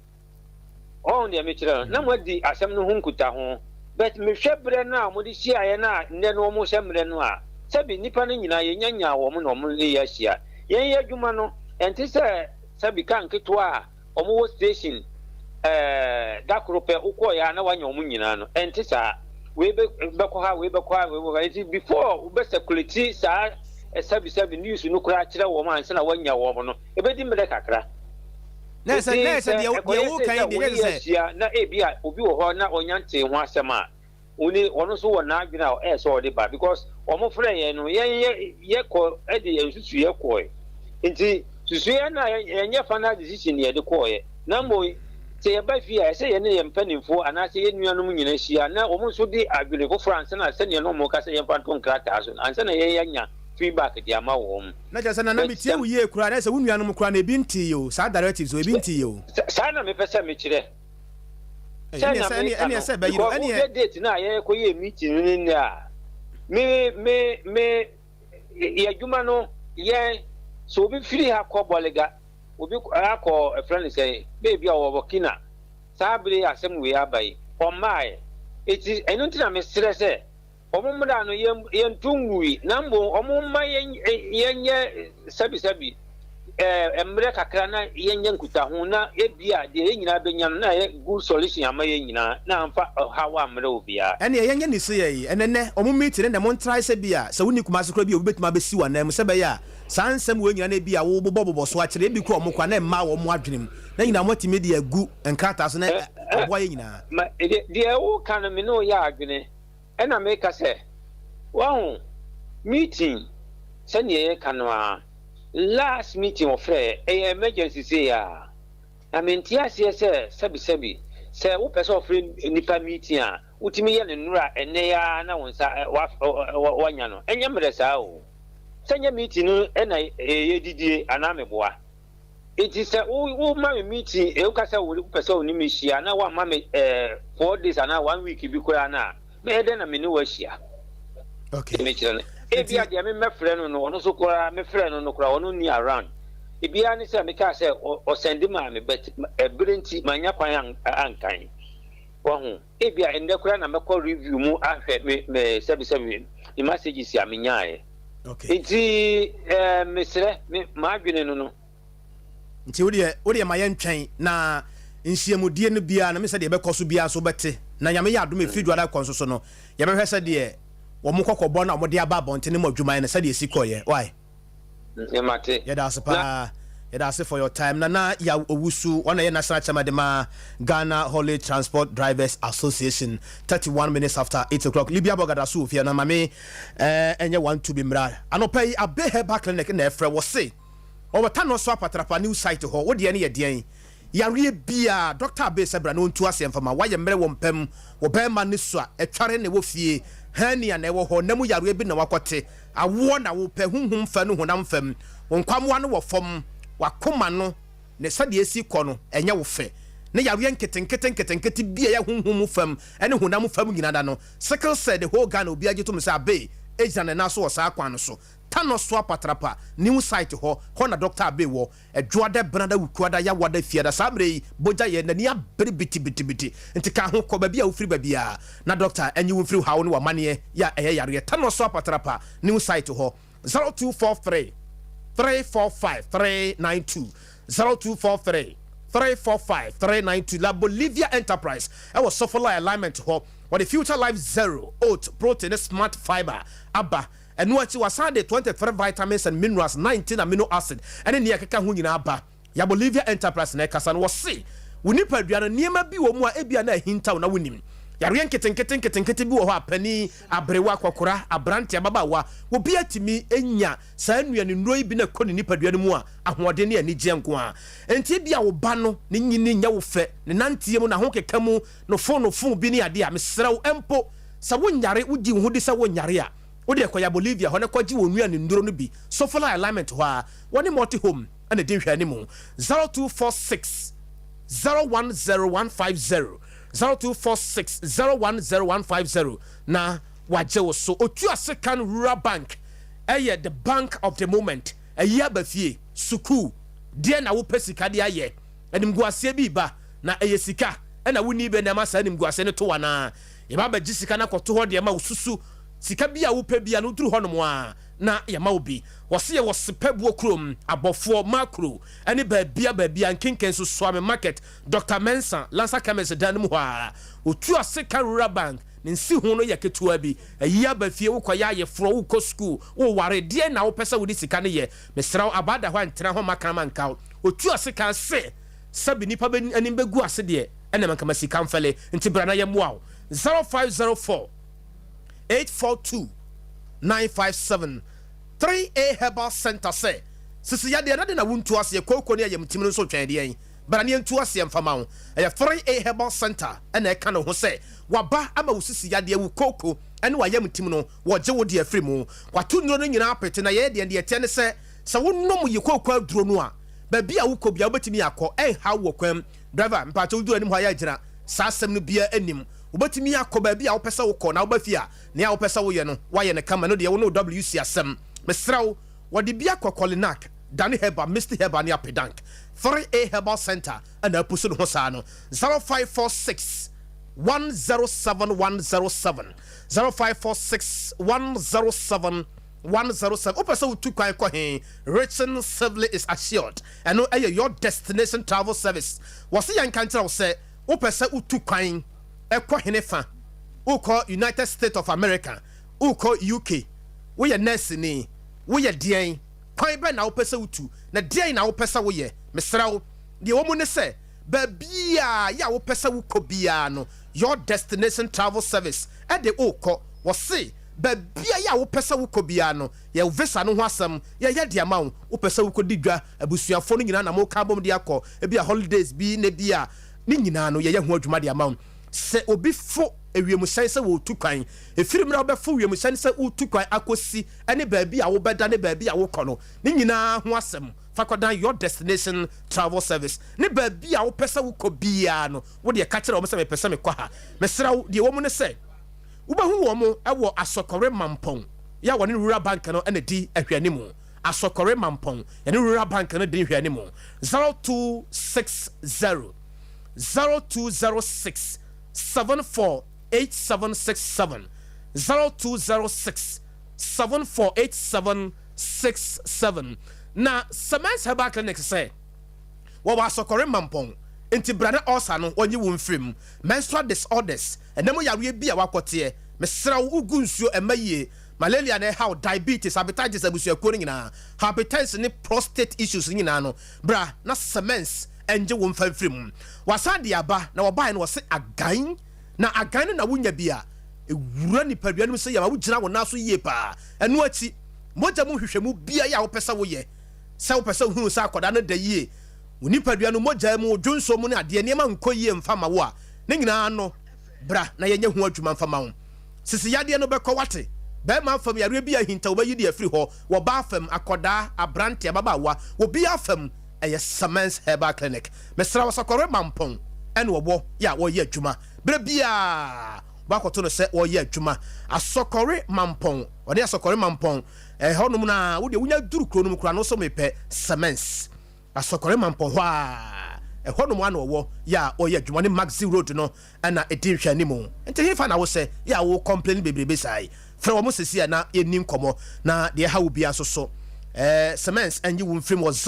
on de me kire na mo di asɛm no ho nkuta ho but me hwebre na mo di hia ye na nne no mo hyemre no a sɛbi nipa no nyina ye nyanya wo mo no mo ye hia ye adwuma no enti sɛ sɛbi kan keto a omo wo station dakrope ukọ ya na wanya omu nyina no enti sa we be ha we before we be circulate sa sabi news no kura kire wo man se na wanya wo no ebedi mede kakra na se de wo kan de se na ebia obi wo ho na onyante ho asema oni ono so wo na adwena o so de ba because omo frɛ ye no ye ko e de ensusu ye ko enti susu ye na ye final decision ye de ko ye na mo se ye ba fi a se ye ne ye mpanimfo ana se ye nuanom nyina hia na omo so de adwene ko France na se ne no mo ka se ye mpa ton krata so anse na ye nya feedback di ama wo m na je se na mi tie wo ye kura na se wo nuanom kura na ebi nti yo sa directives o ebi nti yo sa na me pese me kire any say be you any date na ye ko ye meeting ni a me ye adwuma no ye so obi firi ha ko bolega obi akọ a friend say baby awo Burkina sabre asem we abai o mai eti enu ntina me stress e omumda no ye ntungui na mbo omumma ye sabi emre kakra na ye nkuta ho na ebia de nyina benyam na ye good solution ama ye nyina na amfa hawa amre obia ene ye ni se ye enene omumiti ne mo ntrai se bia se woni kuma se kra bia obetima besi wa na mu se be ya sansem we nyina na bia wo bobo so akire ebi ko omukwa na mma wo mo adwenem na nyina motimi de agu enkata so na obo ye nyina de wo kan me no ya adwene ena me ka se wa meeting se ne ye kanwa last meeting of emergency say ya I mean tiasie sabi say wo person of nipa meeting a utimi ye ne nura ene ya na wonsa wanya no enye mre saa o senya meeting no na ye didie anameboa it is wo ma meeting e ka say wo person oni mehia na wa ma me 4 days na 1 week bi kura na me de na me ni wa hia okay ebia de me friend no ono so kora me friend no kora ono ni around ebia ni say me ka say o send ma me bet ebirenti manya kwan ankan wo hu ebia ende kora na me call review mu ahwe me sebi the messages ya me nyae okay enti me sere me ma adwene no nti wo de ma ye ntwen na nhyiamudie no bia na me say de be koso bia so bete na nyame ya adom e fidu ada konso so no ye be hwese de womo kokobɔ na omode aba bonte ne mo adwuma ne sade esikoye why yemate yeda asepa yeda ase for your time na ya owusu ona ye national chairman de ma Ghana Holy Transport Drivers Association 31 minutes after 8 o'clock Libya bogada so ofia na mame enye 1 bi mra anopai abehe back clinic na efre wo se obata no so apatrapa new site ho wo de ne ye den yare bia Dr. Abe Sebra no ntu ase mfama waye mre wo mpam wo be ma ne so a etware ne wo fie hania na ewo ho namu yare bi na wakote awo na wo pe hunhum fa no honam fam wonkwamwa no wo fom wakoma no ne sade esi kɔ no enye wo fe ne yare nketenkete bia ya hunhum fam ene honam fam nyina da no sickle said the whole Ghana obi ageto me say Abe ejana na so wo sa kwan no so tano so apatrapa new site ho na Dr. Abe wo edwoada brada wukuada ya wada fiada sabre boja ye na ni abere biti nti ka ho ko ba bia wo firi ba bia na doctor enyi wo firi hawo no wa mane ya yare tano so apatrapa new site ho 0243 345 392 0243 345 392 La Bolivia Enterprise I was Sofola alignment ho or the Future Life Zero oat protein smart fiber aba and what you was 23 vitamins and minerals 19 amino acid and then ya keka hu nyina aba ya Bolivia Enterprise na kasa no se woni paduano niema bi wo mu a ebia na hinta na wonim ya rien keten bi wo ho apani abrewa kwakora abrante ababawa wo bia timi enya saa nuane nroi bi na koni ni paduano mu a ahode ne ani gye nko a enti bia wo ba no ne nyini nya wo fe ne nantie mu na ho keka mu no fon bi ne ade a mesrew empo sa wonyare wudi wo de sa wonyare a wode ekoya Bolivia ho ne kwaji wo nuane nduro no bi Sofola alignment ho a woni multi home ana de hwane mu 0246 010150 0246 010150 na waje so otu African Rural Bank the bank of the moment bafie suku de na wo pesika de aye animguase bi ba na sika na woni be na masa animguase ne to wana ye ba gisika na koto ho de ma ususu sika bia wo pɛ bia no duru hɔ no mo a na yɛma wo bi wɔse yɛ wɔsepabuo kurom abɔfoɔ makro ɛne baabia nkenken so soame market Dr. Mensa Lancer Chemist dan mu hɔ a otu ase ka rural bank ne nsi ho no yɛ ketewa bi ayi aba fie wo kɔyɛ ayɛforo wo kɔ school wo ware deɛ na wo pɛ sɛ wo di sika ne yɛ mesrɛ abada hɔ antena hɔ makama nka otu ase ka se sabi nipa anim bɛgu ase deɛ ɛna mankama sika mfɛle nti bra na yɛ mmoa wo 0504 842 957 3A Herbal Center say sisi ya de na wuntu ase koko ne yam tim no so twɛn de yan bara ne ntu ase mfama wo ɛyɛ 3A Herbal Center ɛna ɛka no ho sɛ waba ama wo sisi ya de wu koko ɛne wa yam tim no wo gye wo de afiri mu wato nuro no nyina apete na yɛ de ɛte ne sɛ wonom yi koko aduro no a ba bia wo kɔ bia wobetimi akɔ ha wo kwam driver mpacho wo duro anim ha ya gyina saa asɛm no bia anim wobetimi akɔ ba bia wo pɛ sɛ wo kɔ na wo ba fia ne a wo pɛ sɛ wo yɛ no wa yɛ ne kama no de wo no WC asɛm mesraw wadi bia kokolinak Danny Heba Mr. Heba ni apedank 3A Herbal Center and apusu ho sa no 0546 107 107 0546 107 107 opesa utu kwan ko he written civilly is assured and no your destination travel service was yan kan tell say opesa utu kwan e ko he ne fa uko United States of America uko UK we ye nurse ni we ye dean kwan be na wo pese wutu na dean na wo pese wo ye mesrawo de wo mu ne se ba bia ya wo pese wo kɔ bia no your destination travel service e de okɔ wo se ba bia ya wo pese wo kɔ bia no ye visa no ho asɛm ye de ama wo pese wo kɔ didwa abusuafo no nyina na mo ka bom de akɔ e bia holidays bi ne bia ne nyina no ye ho adwuma de ama se obi fo ewiem san se wo tu kwan efirim na obefo wiem san se wo tu kwan akosi ene baabi a wo beda ne baabi a wo kɔ no ne nyina ho asɛm fakodan your destination travel service ne baabi a wo pɛsɛ wo kɔ bia no wo de ka kyerɛ wo sɛ me pɛsɛ me kɔ ha mesra wo de wo mu ne sɛ wo bahu wo mo ɛwɔ asokore mampɔn ya wɔ ne rural bank no ene di ahwani mu asokore mampɔn ya ne rural bank no di ahwani mu 0260 0206 748767 0206 748767 na Semens Herbal Clinic say wo wa sokore mampon enti brane osa no onyi wo mfrim menstrual disorders enemo yawe bi a wakote mesra wo ugu nsuo emaye malaria na how diabetes hepatitis abusuakuo nyina hepatitis ni prostate issues nyina no bra na Semens enje wo mfamfrim wasade aba na wo bae no wose agan na agan na wunya bia ewura ni paduanum se yama wo gina wo naso yie pa eno achi moja mu hwehwemu bia ya wo pesa wo ye se wo pesa hunu sa akoda no da yie woni paduanum moja mu dwonso mu ne ade ne ma nkoyie mfama wo a ne nyina no bra na yenye hu adwuma mfama wo sisi yade no bekɔ wate be ma fam yare bia hinta wo bayi de afiri ho wo ba fam akoda abrante ababawa wo bia fam eye Semens Herbal Clinic mesra wasakore mampon ene wo ya wo ye adwuma bre bia ba koto no se wo ye adwuma asokore mampon wode asokore mampon honum na wo de wunya duru kro no kra no so mepɛ Semens asokore mampon ho a honum ana wo ya wo ye adwuma ne Maxi Road no na edi hwani mu enti hefa na wo se ya wo complain bebrebe sai fra wo mo sesi na enim komo na de ha wo bia so Semens enyi wo mfrim was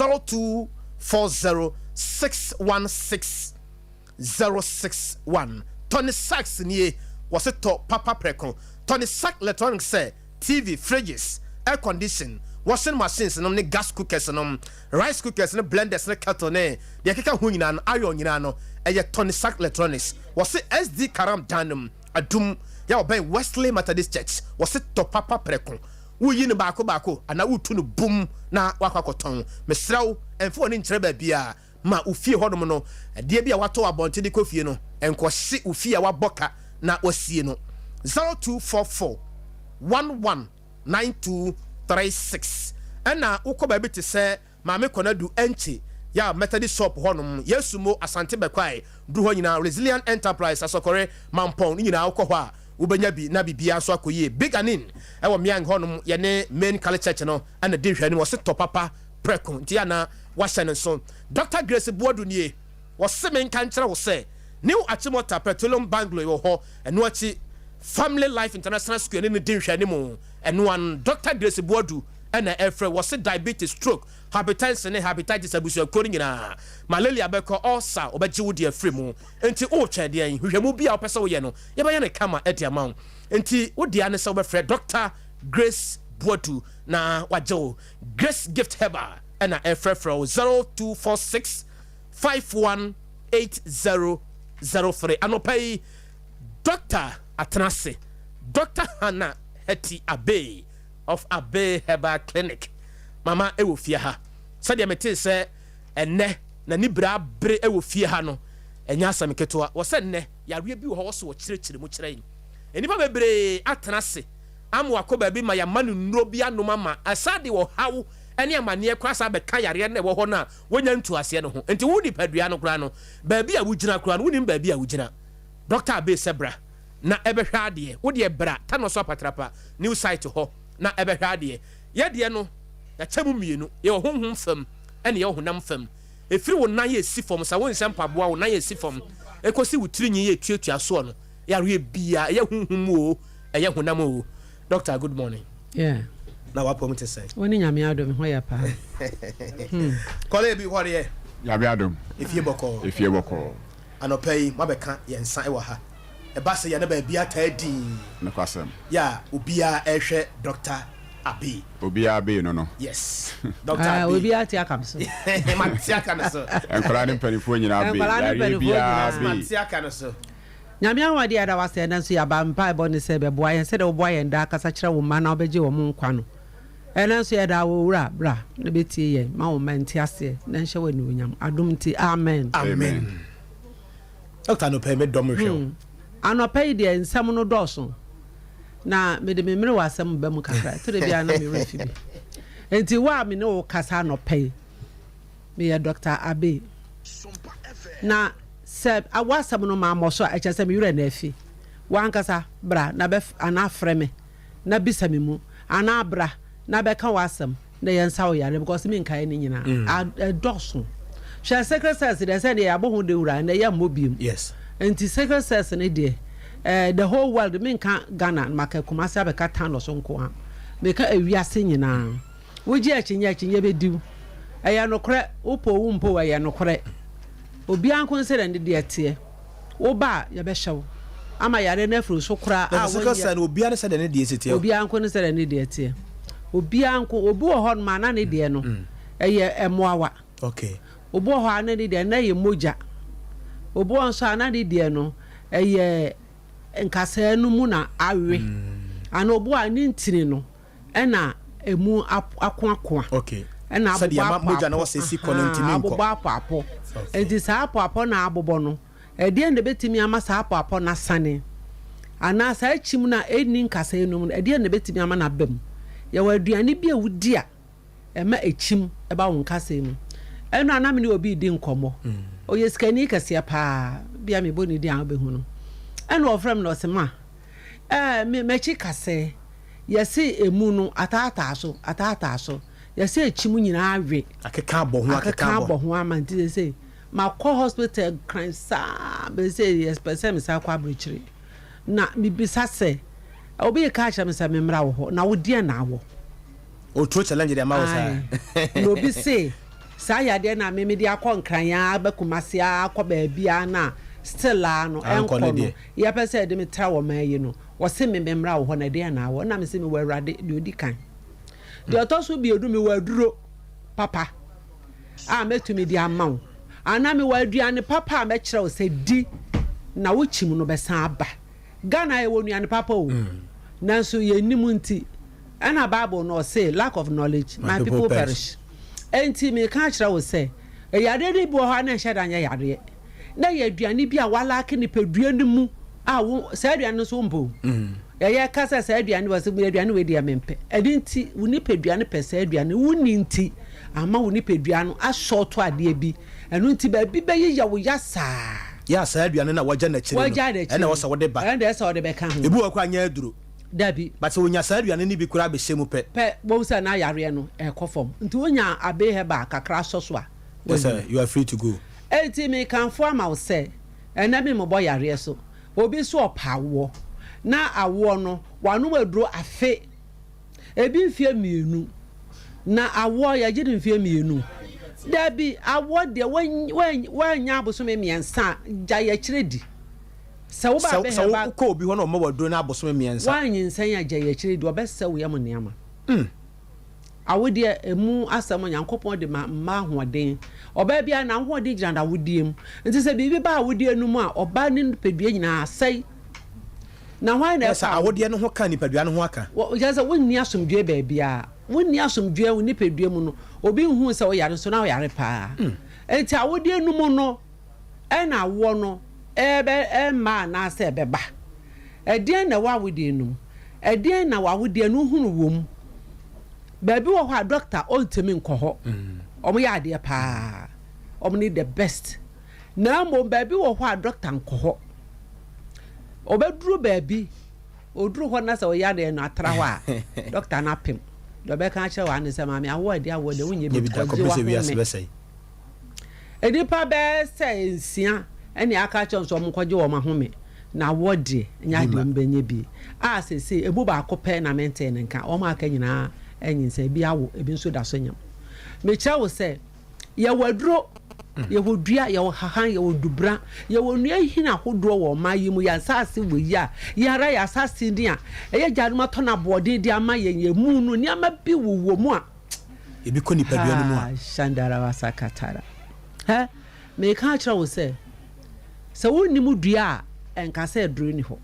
0240616061 Tony Sachs nie was it to papa preko Tony Sachs electronics say TV fridges air condition washing machines no ne gas cookers no rice cookers no blenders no kettle ne de keka hu nyina no iron nyina no eye Tony Sachs electronics was it SD Karam Danum adum ya oben Wesley Methodist Church was it to papa preko wuyi ne baako ana wutu no boom na wakwakoton mesraw enfo ne nkyere ba bia ma ufie hodom no de bia wato abonte de kofie no enkohye ufie a waboka na wasie no 0244 119236 ana ukoba bi te se ma me konadu enchi ya Methodist shop honum yesumo asante bekwai du ho nyina Resilient Enterprise asokore mampon nyina ukọ a ubenya bi na bibia so akoye biganin ewo miang honum ye ne main church no ana de hwani wo se topapa prekon ti ana wahye so Dr. Grace Boadu nie wo se men kan kire wo se new Achimota Petroleum Banglo wo ho eno achi Family Life International School in the Dinshanimu, and one Dr. Grace Boadu, and a Efre was a diabetes, stroke, hepatitis abuse, according in a malaria beko also, obaji dear free until Ocha dear, who will be our person, Yabayana Kama at the amount, until what the answer of Dr. Grace Boadu, na wajo, Grace Gift Heba, and a Efre 0246 518003, and pay Dr. Atanase, Dr. Hannah Hetty Abe of Abe Herbal Clinic. Mama ewo fie ha. Sadia mete se enne na ni bra bre ewo fie ha no. Enya asam ketewa. Wo se nne yare bi wo so wo kirekire mu kire yin. Enipa bebre Atanase amu akoba bi ma ya manu nnuro bi anoma ma asade wo hawo ene amane kwasa be ka yare na wo ho na wonya ntu ase no ho. Enti wo ni padua no kra no ba bi a wugina kra no wonim ba bi a wugina. Dr. Abe Sebra na ebehwa de wo de bra ta no so patrapa new site ho na ebehwa de ye de no na chemu mienu ye honhom fam ene ye honam fam efiri wo nan ye si fam sa wo nsem paboa wo nan ye si fam ekosi wutiri nyi ye tuatua so no ya re bia ye honhom o ye honam o. Doctor, good morning. Yeah, na wa pom te say woni nyame adom ho ya pa kole bi hore ye yabe adom efie boko anopai mabeka yensa e wa ha e ba se ye na ba bia ta din na kwasem ya obia ehwe Dr. Abe obia Abe no yes Dr. Abe obia ti akam so mati aka so enkola ne panifo nyina Abe ya bia mati aka so nyame awade ada wase na so ya ba mpa ebo ne se be boa yen se de boa yen da kasa kire wo ma na obeje wo mu nkwa no ena so ya da wo wura bra ne betie ye ma wo manti ase na nhye wa ni onyam adom ti amen Dr. no pay me dom hwe anopai de nsam no dɔso na me de memre wasam ba mu kakra to de bia na me refi bi enti wa me no kasa anopai me ya Dr. Abe na se awasam no ma moso a kyese me yure na afi wan kasa bra na be ana freme na bisa me mu ana bra na be ka wasam na yensa wo yare because me nkai ni nyina a dɔso hwe secretary de se de ya bo hu de wura na ya mobiem yes enti secretary ne de the whole world me nka Ghana maka Kumasi abeka tan lo so nko ha me ka awiase nyina woji akinye be diw eya nokre upo wumpo eya nokre obi anko nse de de tie wo ba ye be hyew ama yare na afro so kra a secretary obi an se de ne de tie obi anko nse de ne de tie obi anko obi wo hon ma na ne de no eye emoawa okay obi wo ha na ne de na ye moja obi wo so ana de de no eye nkasa enu mu na awe ana obu ani ntini no ena emu akoakoa okay ena abobba moja na wose kono ntini nko abobba apo enti sa apo na abobbo no ede nde betimi ama sa apo na sane ana sa achim na eni nkasa enu no ede nde betimi ama na bam ye wa aduane bi awudi a ema achim eba won nkasa enu enu ana me ni obi di nkomo oye skani kase pa bia me boni di an behu no eno ofrem no sema mechi kase yesi emu no atata so yesi echimu nyina awe akeka bo ho amanti say makọ hospital crime sa be say yes person sa kwa brichiri na bibisa se obi ka cha me sa me mra wo ho na wo die na wo o tro challenge de ma wo sa no bi say sa ya de na me de akọ nkran ya ba Kumasi akọ ba bia na still no enko ya pese de me tra wo mayi no wo se me mra wo ho na de na wo na me se me wawrade de odi kan de otoso bi edu me waduro papa a metumi di amaw ana me waduane papa me kire wo se di na wo chim no besan aba Ghana e wonuane papa o nanso ye nimu nti ana Bible no say lack of knowledge my people perish enti me ka kire wo se e yade de bo ho na hyeda nya yade na ye aduane bi a wala ke ni pedua ni mu a wo sa aduane so mpo ye kasa sa aduane wo se aduane we dia mempe edinti wo ni pedua ne pesa aduane wo ni nti ama wo ni pedua no a short ade bi enu nti ba bi be ye wo ya saa ya sa aduane na waja na chire no ena wo sa wo de ba ena sa wo de be ka ho ebu wo kwa anya aduro dabi but wo nya sa aduane ni bi kura be hyemu pe bo sa na yare no e kofom nti wo nya abe he ba kakra soso a yes sir you are free to go enti me kan fo ama wo se ena me mo boy yare so obi so opawo na awo no wanu aduro afe ebi mfie mienu na awo ya gidi mfie mienu dabi awo de wanya abosome miensa gya ya kiredi sa wo ba be ba ko obi ho na mo waduro na abosome miensa wanyi nsan ya gya ya kiredi obesa wo yam neama awodi emu asam nyankopon de ma hoden oba bia na hoden gina da wodiem nti se bibi ba awodi anu mu a oba ne pedua nyina asai na why na sa awodi no ho ka ni pedua no ho aka ya se wonni asomdue ba bia wonni asomdue wonni pedua mu no obi hu se wo yare so na wo yare pa enti awodi anu mu no e na wo no e ma na se beba e den na wa awodi anu e den na wa awodi anu hunu wom baby wo ha doctor on temi nkoho omo ya ade pa omo need the best na mo baby wo ha doctor nkoho obeduru baby oduru ho na se wo ya de no atra ho a doctor na pem do be kan kire wa ne se ma me awo ade awo de wonye bi ko ji wa ho edi pa be se nsia ene aka kire so mo koje wo ma ho me na wo de nya de mbenye bi a se ebu ba akopɛ na mente ne nka o ma aka nyina enyinsa bi awo ebi nso da so nyam me kira wo se ye waduro ye wodua ye wo hahan ye wodubra ye wonua hina hodo wo mayi mu ya sase wo yi a yara ya sase din a eye januma to na bode di ama ye mu no ni ama bi wo mu a ebi ko ni padua no mu a shandara wasakatara he me ka kira wo se woni mu dua a enka se duro ni ho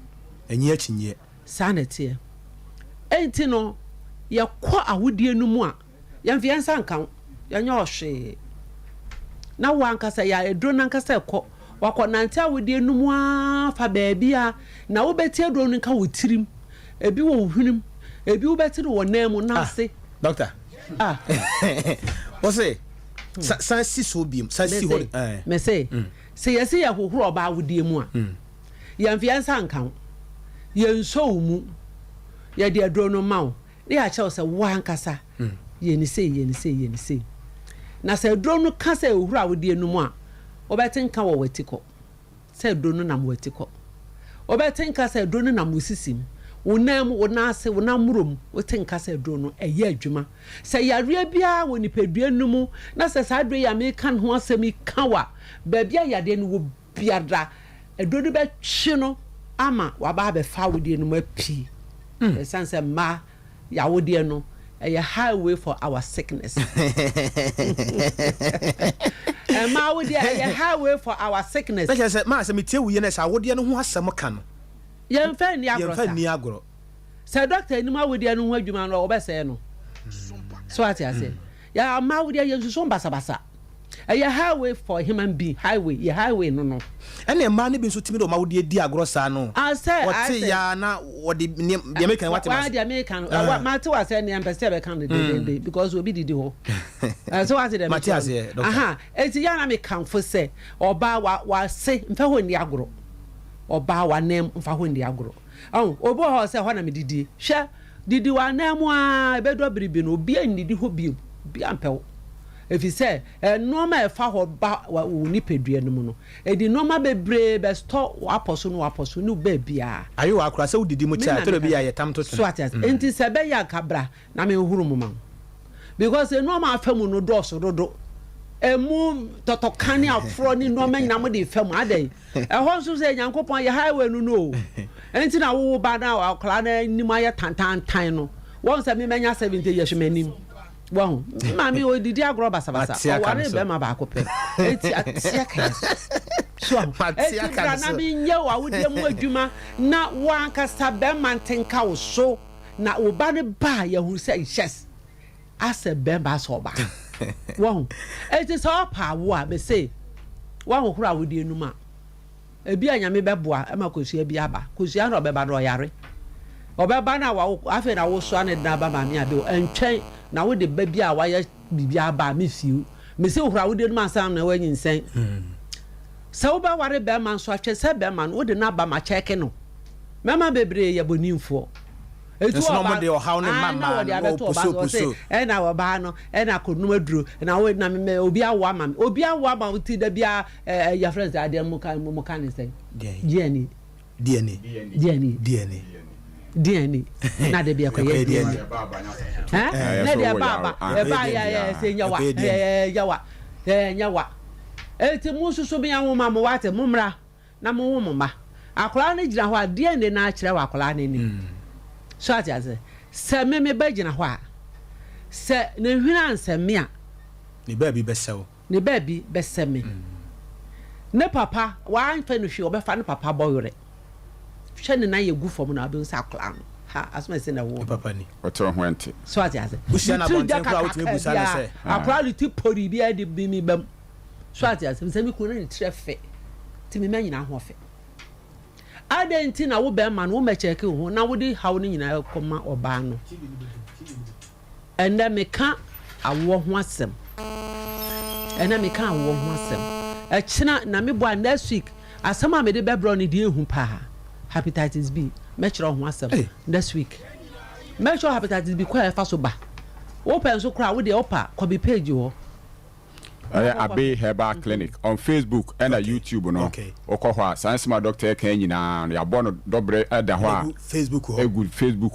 enye akinye sanete enti no ye kwa awudie no mu a ye mfiansa nkan ye nya ohwe na wankasa ya edro nankasa ekọ wakọ nante awudie no mu a fa baabi a na wo beti edro no nka wotirim ebi wo hwenim ebi wo beti wo namu na ase doctor wose san si so biem san si ho me say yesi ya hohoro ba awudie mu a ye mfiansa nkan ye nso mu ye de edro no mawo ne ya chawo se wankasa ye ni sei na se dro no ka se ohura awodie no mu a obetinka wo watiko se dro no nam watiko obetinka se dro no nam wosisim wonam wonase wonamurom wotinka se dro no eye adwuma se yare bia woni pedua no mu na se sa dro ya me kan ho asemi kawa ba bia yade no wo biada edro no be twe no ama waba be fa awodie no mu api sense ma ya wodie no a highway for our sickness. And ma would a highway for our sickness. Like I said, ma, me tell you, yes, I would know who has some can. Young fan Niagara. Sir Doctor, no more would you know what you man or Besseno. So I say, ya ma would you Sompa Sabasa. A highway for human being, highway, no. And a man been so timid of my dear Diagrosano. I say, what say ya now, what the American, what the American, what matter was any ambassador candidate because we'll be the duo. So I said, Matthias, it's a young American for say, or bow what say, Fahun Diagro, or bow one name Fahun Diagro. Oh, or bow say, what I did, share, did you want name one better be be and did you be ample. If you say normal fa ho ba woni pedua no mu no e di normal bebre be store aposo no ba bia ayo akura se udidi mu cha toro bia ye tam to so at enti se be ya kabra na me huru mu ma because normal famu no doso dodo emu totokani afro ni normal nyina mo de famu adai e ho so se nyankopon ye highway no enti na wo ba na akura na ni ma ye tantan no won se me menya 70 years manim. Wow, Mammy, we did agro basabasa. Ware be ma ba ko pe. Eti atiaka. So, ati na bi nye wa wo de mu adwuma na wankasa be mantenka wo so na wo ba ne ba ya hu say yes. Ase be ba so ba. Wow. Eti so pa wo a be say. Wa ho hura wo de enuma. Ebi anyame be boa e ma kosua bi aba. Kosua na obeba do yare. Obeba na wa afi na wo so ane da ba ma mi abi entwen na wo de baby a waya bibia ba me fiu me se hura wo de no ansam na wanyi nsen se wo ba ware be man so atwe se be man wo de na ba ma cheke no mema bebre ye bonimfo etu oba de o hawo ne mama no puso e na wo ba no e na kodum aduro na wo na me obi awo ama uti da bia ya friends ade mu kan ni sen ye ni DNA na de bia koye DNA na de baba ya senyawa yawa eti mususu bia wo ma mo wate mumra na mo wo mma akola ne gina ho a DNA na akire wa akola ne ni so atiase se me ba gina ho a se ne hwina anseme a ne ba bi besew me ne papa wa anfa no hwe obefa ne papa boyore hwe ne na yegu fom na be nsa akola no ha asoma se na wo papa ni oto ho ente so atiase busia na bonten kwa wotime busa na se akola li ti pori bia de bi mi bam so atiase se mi ko na trefe ti mi manyina ho fe adenti na wo be ma no wo mecheke ho na wo di hawo ni nyina koma oba no enda meka awo ho asem a china na me boa next week asama me de bebro ni de ehu pa hepatitis B me chiro ho asem next week me chiro hepatitis B kwa fa so ba wo pen so kra wo de opa kobi page ho Adea Herbal Clinic on Facebook and YouTube no okwa science ma doctor kan nyina ya bono dobre da ho a Facebook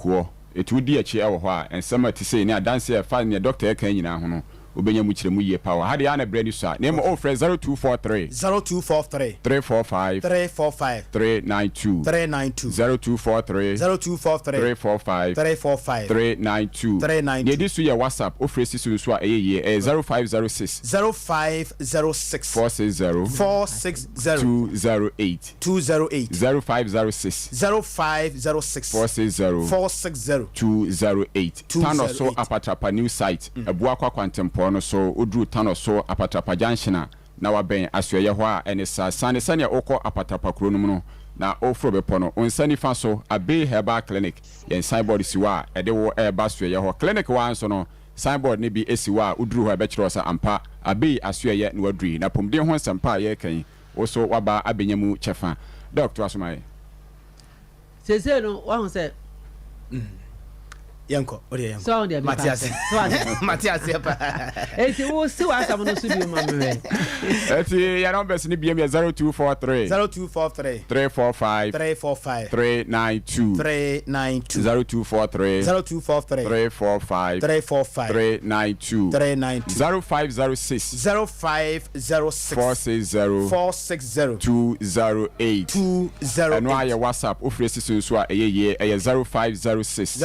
ho etu di achi e wo ho a ensema ti sei ni adanse e fa ni doctor kan nyina ho no obenya mu kiremu ye power hade ya na brand so name o friend 0243 345 392 0243 345 ye disu ye WhatsApp o friend sisu so a ye 0506 460 208 0506 460 208 tano so apatapa new site ebua kwa kwantempo no so odru tano so apatapa junction na waben asoye ho a ene sane sane okọ apatapa kro no no na ofro bepo no onsani fa so Adea Herbal Clinic yen signboard siwa ede wo eba soye ho clinic wa so no signboard ne bi esiwa odru ho ebekiro sa ampa Adea asoye na wadri na pomde ho sampa ye kan wo so waba abenyamu chefa doctor Asomaye sese no wa ho se yanko ori yanko so dia Matias pa eti wo si wa asam no so bi ma me eti ya numbers ni biem ya 0243 345 392 0243 345 392 0506 460 208 and why your WhatsApp ofresi so a ye 0506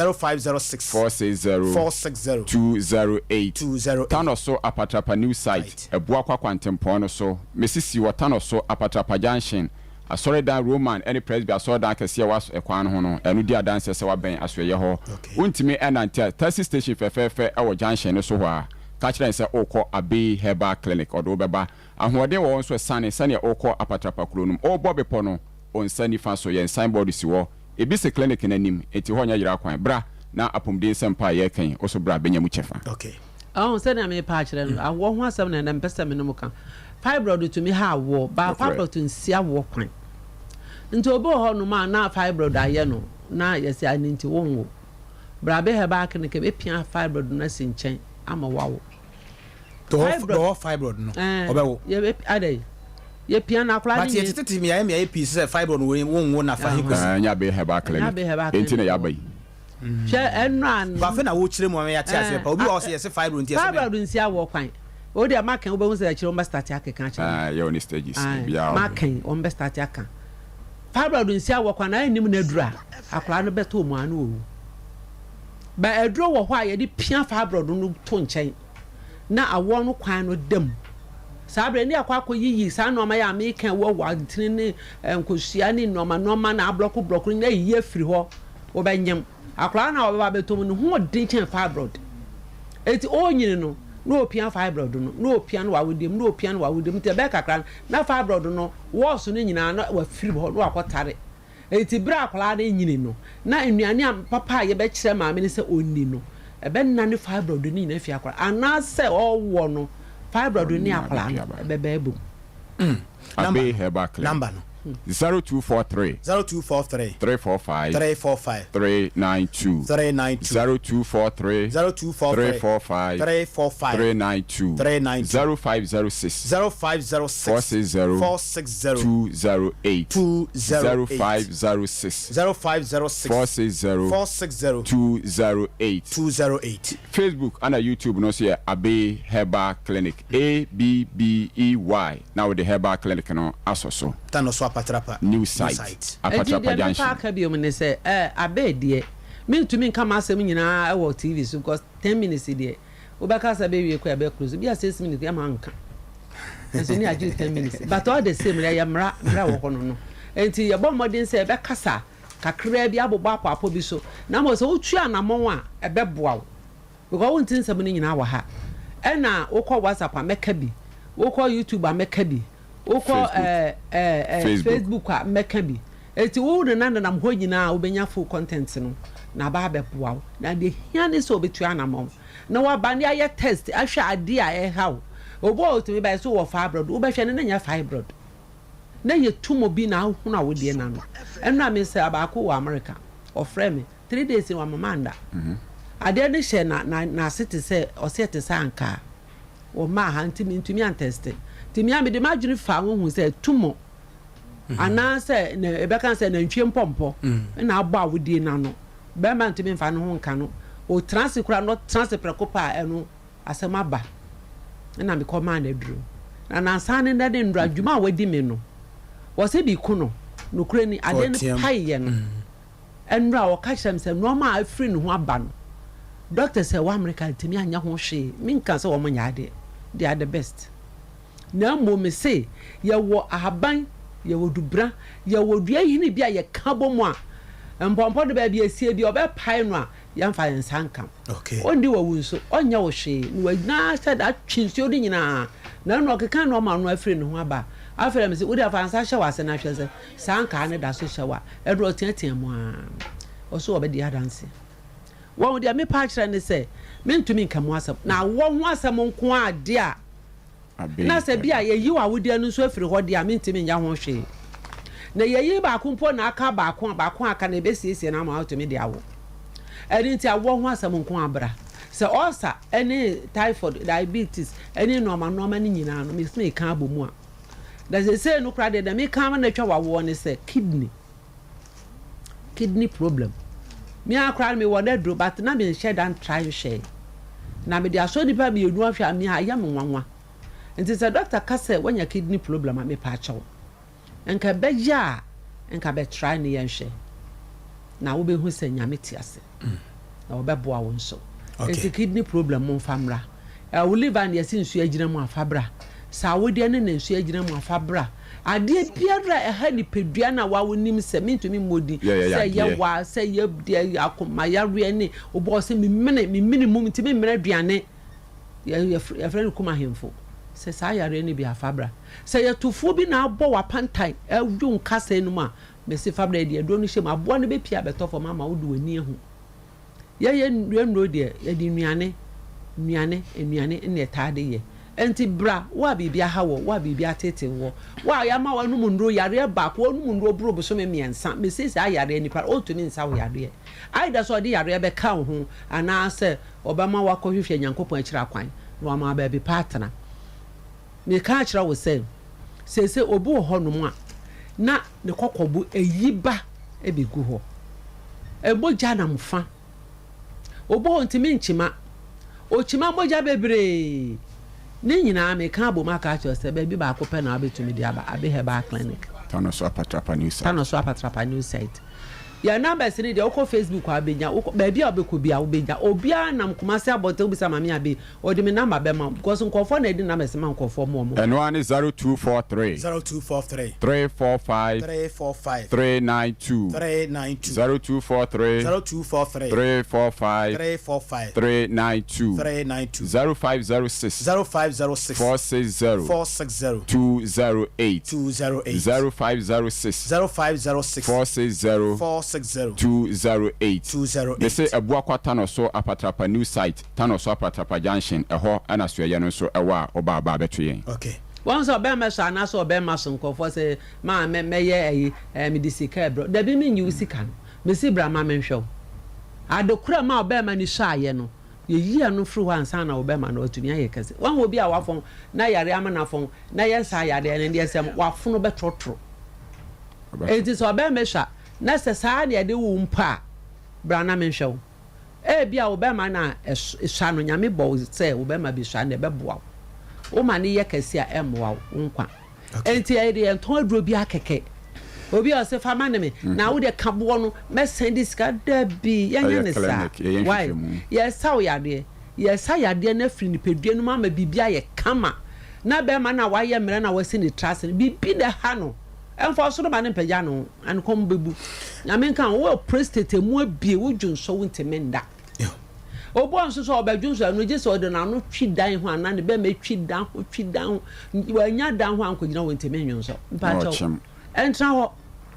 460 208 tano so apatapa new site ebua kwa kwantempo no so mesisi watano so apatapa junction asore dan Roman any presby asore dan kese was ekwan ho no enu di adanse se waben asoye ho untimi enante taxi station fefefe ewo junction no so ho a ka kire nse okọ Adea Herbal Clinic odo beba ahoden wo nso sane okọ apatapa kronum obo bepo no onsani fa so yen signboard si wo ebise clinic nanim eti ho nya yira kwan bra na apomden sempa ye kan oso bra benya mu chefa say na me pa kire no awo ho asem na mpesa me no mu kan fibroid to me ha wo ba fibroid to nsia wo kwan nti obo ho no ma na fibroid aye no na yesi ani nti wonwo bra be Herbal Clinic be pia fibroid na sinchen ama wawo to fibroid no obewo ye adai ye pia na kula ni but ye tete mi ya piece fibroid wonwo na fa hikusi nya Adea Herbal Clinic enti na ya bai she enran ba fe na wo kire mu ya tiase pa obi o se yesi fibroid ntia se fibroid nsia wo kwan o dia makan obo nse kire o be start akeka kire ye on stages bia makan o be start aka fibroid nsia wo kwan na enim na dura akora no beto mu anu owu ba edro wo ho a ye di pia fibroid no to nchen na awo no kwan no dam sabre ni akwa yiyi sa no ma ya me kan wo wa tin ni enkosia ni no ma na block na yi afiri ho wo benyem akwa na wo ba betom no ho din chen fibroid eti onyini no no opia fibroid no opia no awudem te be kakra na fibroid no wo so no nyina na wa firi ho no akotare eti bra akwa na nyini no na enuane am papa ye be kire ma me ni se onni no ebe nna ni fibroid ni na fi akwa ana se owo no fibroid ni akwa no be be bu Adea Herbal Clinic number no 0243 0243 345 345 392 0243 345 392 0506 460 208 0506 460 208 Facebook and YouTube no say Abe Herbal Clinic ABBEY now the Herbal Clinic no asoso tano so apatrapa new site apatrapa junction aka bi o me say Abe de me to me come asem nyina e wo TV so because 10 minutes de obeka say be wie ko be close bi 6 minutes ya man ka so ni aju 10 minutes but all the same ya mra wo kono no enti ye bo modern say be kasa kakra bi abobo apapo bi so na mo so utu anamon a e be boa wo because won tin sabo ni nyina wa ha e na wokọ WhatsApp ameka bi wokọ YouTube ameka bi wokọ Facebook ameka bi eti wo de nan nam ho nyina obenya full content no na ba be boa wo na de hia ni so obetu anamon na wa ba ni aye test ahwe ade a e ha wo obo otumi ba so wo fibroid wo be hwe ne na nya fibroid na ye tumo bi na hu na wo de na no enu me say abako wo America ofre me 3 days wa mamanda ade ne hye na city say o se te sanka o ma ha ntimi anteste timi am de madwene fa wo hu say tumo ana say na ebeka say na ntwe mpompo na agba wo de na no be ma ntimi fa no hu nka no o transikura no transiprekopa enu asema ba na me command edru na nansane na de ndru adwuma a wadi me no wo se bi ku no no kure ni ade ne paye no enru a wo ka kyerem se no ma afri no ho aba no doctor say wa America timi anya ho hwe min kan se wo mo nyaade they are the best na mo me say ye wo ahaban ye wo dubra ye wo dua yini bia ye ka bomu a mpompo de ba bia esie bi obe pai no a ye mfa ye nsankam okay ondi wo wunso onya wo hwe ni wa na said that twinso de nyina na no keka no ma no afri no ho aba afre me say wo de afansa hye wa se na hwe se sanka ne da so hye wa edro tiatia mu a oso obedi adanse won de me pa kire ne say mentumi nka mu asem na wo ho asem nko ade a na se bia ye yi wa wodi anu so afiri ho de a mentumi nya ho hwe na ye yi ba kumpo na aka ba aka na be siesie na ma automi de awo eri nti awo ho asem nko abra se ulcer any typhoid diabetes any normal ni nyina no me ka abomu a da se say no kra de me ka na twa wawo ne se kidney problem me akra me won edro but na me share dan try share na me dia so dipa me enu ahwa me ayam nwanwa nti se doctor ka se wanya kidney problem me pa achew enka beja enka be try ne yen share na wo be hu se nyame ti ase na wo be boa won so nti kidney problem mo famra wo liver ne yesi nsu agina mu afabra sa wo de ne nsu agina mu afabra ade biara eha ni pedua na wa wonim se mentumi modi se ye wa se ye de akoma ya re ne obo se mi minimum ntimi mena aduane ye friend kuma hemfo se sa ya re ne bi afabra se ye tufu bi na abo wa pantai ewu nkasa enum a me se fabra de do no hye ma abo ne be pia betofo mama wo do ani ehu ye nro de ye di nuane ne taade ye enti bra wa bibia hawo wa bibia tete wo wa ya ma wanu munro yare ba ko wanu munro bro bo so me miensa me se se ayare nipa o to ni nsa wo yare ai da so de yare be ka ho ana se obama wa ko hwehwe nyankopon akira kwan no ma ba bi partner me ka akira wo se obu ho no mu a na ne kokobu eyiba e be gu ho eboja na mfa obo ntimi nchima ochima moja bebre ni nyina me ka bo maka cho se be bi ba ko pe na abetumi di aba Abe Herbal Clinic tano so apatrapa new site ya numbers ni de okọ Facebook abenya ba bia obekọ bia obenya obia nam kumase abote obisa mame Abe odi me number be ma because nkofo na edi numbers ma nkofo mo eno ani 0243 345 392 0243 345 392 0506 460 208 0506 460 208 they say Abua Tano so apatrapa new site Tano so apatrapa junction eho ana so ye no so ewa oba ba beto yen okay Once or Bema Shana so Bema Sonko for say, Ma me medicine bro. There be me you sikan. Missy Brahma men show. I do crama Bema ni shy, you know. Ye no through one son or Bema no to me. One will be our phone, na yariamana phone, na yes, I had and yes, what phone better true. It is or Bema shot. Necessary, I do umpa. Brahma men show. Bia Obama na Shano Yami boys say Obama be shan the bebo. O mani yakasia emwa unkwa. Enti idea and told Rubia keke. Obi o se famane me na wo de kabo no me send this ka da bi yanya ne sa. Why? Yes how yade. Yes how yade na firi ni pedua no ma bibia ye kama. Na be ma na wa ye mere na wasi ni trust bibi de ha no. Emfa so do ma ne pagya no an kom bebu. Na me kan wo prostate mu abie wo dwunso wo ntemenda. Obo nso so obadwunso anu je so de na no twi dan ho ana ne be ma twi dan ho wa nya dan ho ankogina wo ntemenwunso. Mpa cho. Entra ho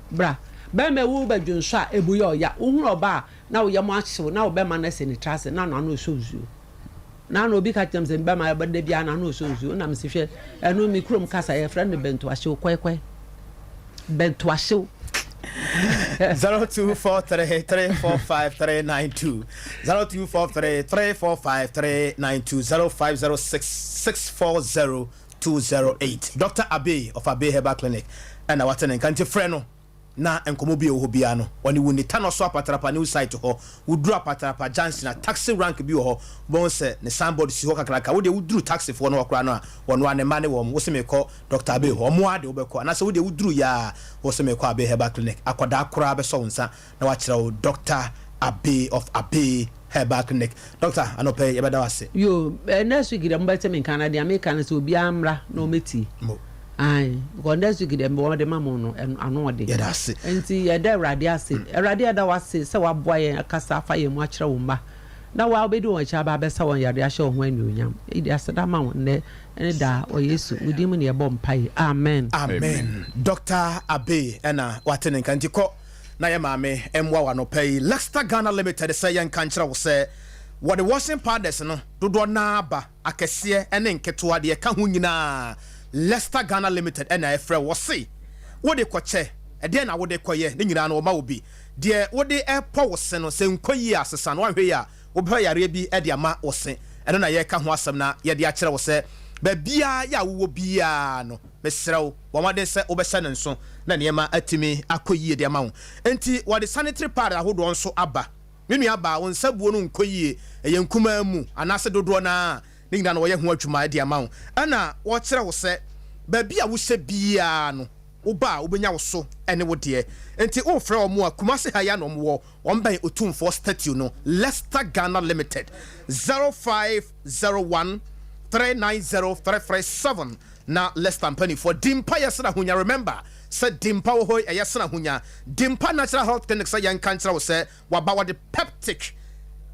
bra be ma wo badwunso a ebu ye oya wo hu oba na wo ye mo ahyew na wo be ma na se ni trust na no so zuo. Na no obi ka tem se be ma be bia na no so zuo na me se hwe enu mi krom kasa ye friend bento ahyew kwekwe bento ahyew 0243345392 0243345392 Dr. Abe of Abe Herbal Clinic and our tenant kanti freno na enkomo bi ho bia no oni woni tano so apatrapa new site ho wudru apatrapa Johnson na taxi rank bi ho bon se ne somebody si ho kakraka wo de wudru taxi fo no okra no a wono ane mane wo mo se me ko Dr. Abe ho mo ade wo be ko na se wo de wudru ya wo se me ko Abe Herbal Clinic akoda akora be so nsa na wa kire wo Dr. Abe of Abe Herbal Clinic. Doctor anope ye beda wase yo next week dem bete me Canada American so obi amra no meti ai because next week dem bo de mamo no ano de yeah that's it enti ye da radio da wase se wa boa ye kasa fa ye mu akire wo mba na wa obedu won cha ba be sa won yare ahye ho anu onyam e de aseda ma won ne da o Yesu udim ne ye bom pai amen Dr. Abe ena watene kanti ko na ye maame emwa wa no pai Lexter Ghana Limited say yan kanchira wo say what the washing powders no dodo na aba akese ene nketo ade ka ho nyina Lexter Ghana Limited ena efre wo say wo de kwache e de na wo de koye ne nyina no ma obi de wo de epo wo se no se nkoyi asesa no ahwe ya wo be yare bi e de ama wo se ene na ye ka ho asem na ye de akere wo se ba bia ya wo bia no mesrew wo ma de se wo be se nso na ne ma atimi akoyi de ama wo enti wo de sanitary pad ahodo nso aba menu aba wo nsabuo no nkoyi ye nkuma mu anase dodo na ninga no wo ye ho adwuma de ama wo ana wo kire wo se ba bia wo hye bia no wo ba wo benya wo so ene wo de enti wo frɛ omo a kumase ha ya no mo wo ban otumfo statue no Lexter Ghana Limited 0501 390-337 na Lexter Penny for Dimpa yasna hunya remember said Dimpa wo hoy yasna hunya Dimpa Natural Health Clinic say yan kantra wo say waba wa the peptic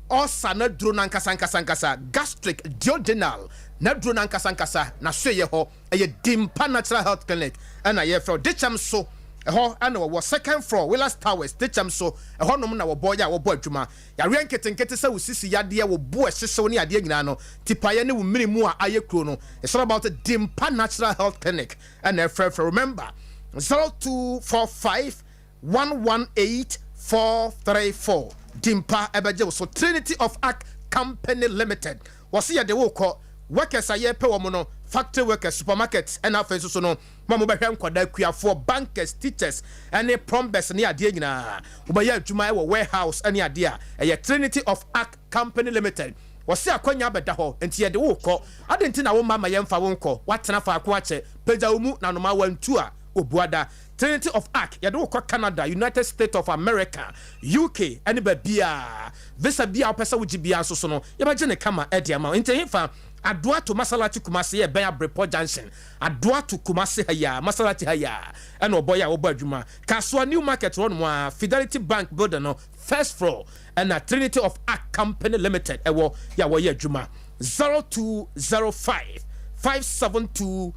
osa na duro na nkasa gastric duodenal na duro na nkasa na so ye ho eye Dimpa Natural Health Clinic and ye from dicham so ho ana wo second floor Willis Towers dicham so ho nom na wo boy ya wo boy adwuma ya renketenkete se wo sisi yade wo bo ehyesew ne ade nyina no tipaye ne wo mirimu a aye kro no it's all about the Dimpa Natural Health Clinic and remember 0245 118 434 Dimpa ebeje so Trinity of Arc Company Limited was here de wo ko workers aye pe wo no factory workers supermarkets and afenso so no mamo be hwe nkwada kuafo bankers teachers and plumbers ne ade nyina obaye adwuma e warehouse and ade a Trinity of Arc Company Limited wose akwanya beda ho enti ye de wo ko adenti na wo mama ye mfa wo nko watena fa akwa che peja wo mu na no ma wantu a obuada Trinity of Arc ye de wo ko Canada United States of America UK and be bia visa bia opesa wo gibia so no ye ba je ne kama e de ama enti hifa Adua to Masalati Kumasi e Beya Brepo Junction. Adua to Kumasi haya, Masalati haya. Eno boya obo adwuma. Kaswa New Market one mwa Fidelity Bank building no first floor. And a Trinity of Arc Company Limited. Ewo ya wo ye adwuma. 0205 572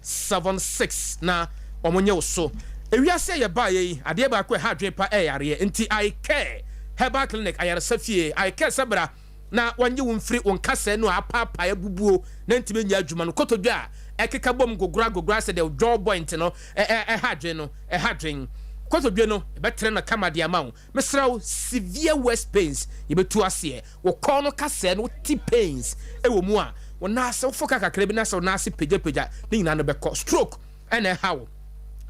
076 na omonye oso. Ewiase ye ba ye ade ba ko ha dwepa e yare enti I care Herbal Clinic ayare safie I care sabra na wanye won free won kasa no apapa ebubuo na ntime nya adwuma no kotodwa ekeka bom gogura se the jaw point no hadwen no hadwen kwato dwe no betre na kama de ama wo mesraw severe west pains yebetu ase wo kɔ no kase no ti pains ewo mu a wo na ase wo foka kakra bi na ase wo na ase peja ne nyina no bekɔ stroke ene hawo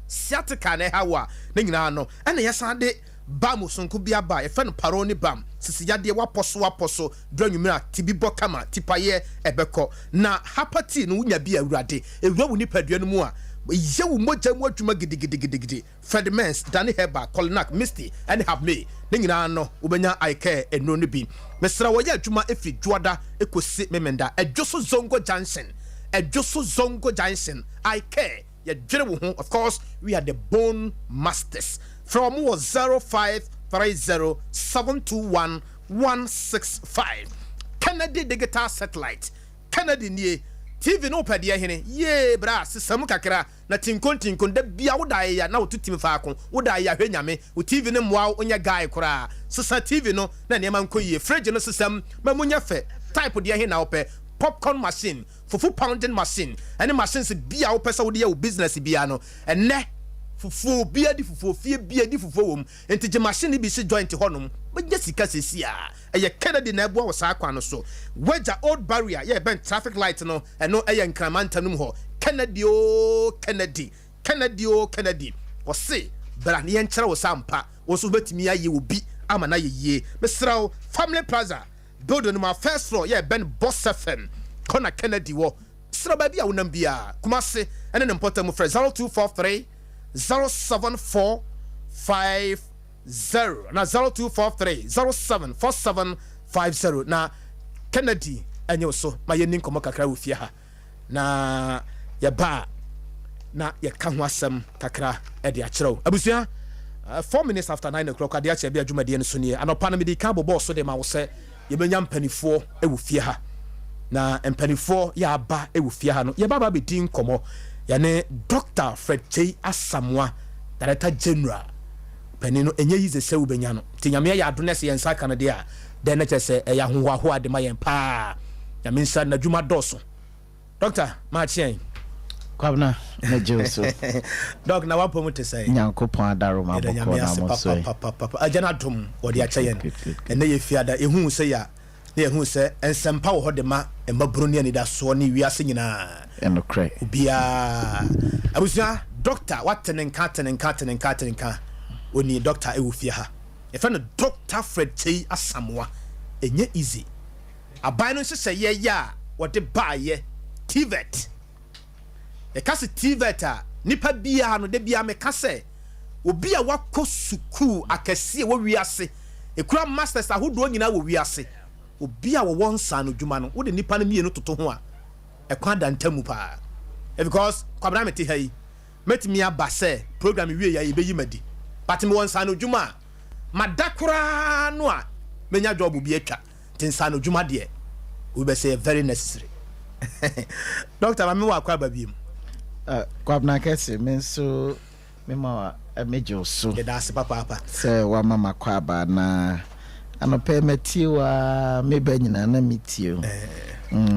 sciatica na hawo a ne nyina no ene yesa de bam sonko bia ba e fe no paroni bam sisi yade waposo dranwumira tibibɔ kama tipaye ebekɔ na hapati no wunya bia awurade ewura wo nipadua no mu a yewu moja mu adwuma gidigidi Fredmans Danny Heba Colinac Misty and have me ne nyina no ubenya aike eno no bi mesra wo ya adwuma efi dwoada ekosi memenda edwoso zongo junction aike ya dwere wo ho. Of course we are the bone masters from 0530721165 Kennedy digital satellite Kennedy nie TV no pede hene ye bra sesam kakra na tinkon da bia wo dae ya na wo tutim faako wo dae ya hwenyame wo TV ne moa onya guy kora sesa TV no na ne man koyie fridge no sesam mamunya fe type de hene na wo pe popcorn machine fufu pounding machine any machines bia wo pesa wo de ya wo business bia no enne fufu bia di fufu fie bia di fufu wom enti je machine bi se joint honum bagye sika sesi a eye Kennedy na ebo wo saa kwa no so wager old barrier ye ben traffic light no eno eye nkramanta num ho Kennedy wo se bra ne enkyere wo sampa wo so betimi aye obi ama na yeye mesraw family plaza building no first floor ye ben boss FM kona Kennedy wo sra ba bia wonam bia kuma se ene ne important mu frɛ 0243 07450 na 0243 074750 na Kennedy enye so ma ye nin komo kakra wo fie ha na ya ba na ya ka ho asem kakra e de akyerɛw abusua 4 minutes after 9 o'clock Adea Akye Abia adwumadie no so nie anopa na medi ka bobo so de ma wo se ye benya mpanifo e wo fie ha na mpanifo ya aba e wo fie ha no ye baba be din komo ya ne Dr. Fred J. Asamoah Director General penino enye yize se wo benya no tinyame ya adone se yensa kan de a de na chese ya hoho ade ma yen pa ya minsa na dwuma doso Doctor ma chien Kwabena na Joso Doc na wapo mu te sai Nyankopon adaro ma boko na mo so ajana dum odi achayen ene ye fiada ehu se ya na ehu se ensempa wo hode ma emaburu ne da so ne wiase nyina enokre bia abusia Doctor watenenka oni Doctor ewufie ha e fa no Dr. Fred J. Asamoah enye easy aban no se ye ya wode baaye TVET e kase TVET a nipa bia no de bia me kase obi a wakɔ suku akɛse wo wiase e kura masters ahodo nyina wo wiase obi a wo wonsa no dwuma no wo de nipa no mienu toto ho a e kwa dantamu pa because Kwabena meti ha yi metimi aba se program wie ya yebeyi madi but me wonsa no dwuma madakura no a menya job bi atwa tinsa no dwuma de we be say very necessary Doctor mami wa kwa babiem Kwabena Kesse menso mema mejo so da se papa se wa mama kwaba na anope metiwa meba nyina na metio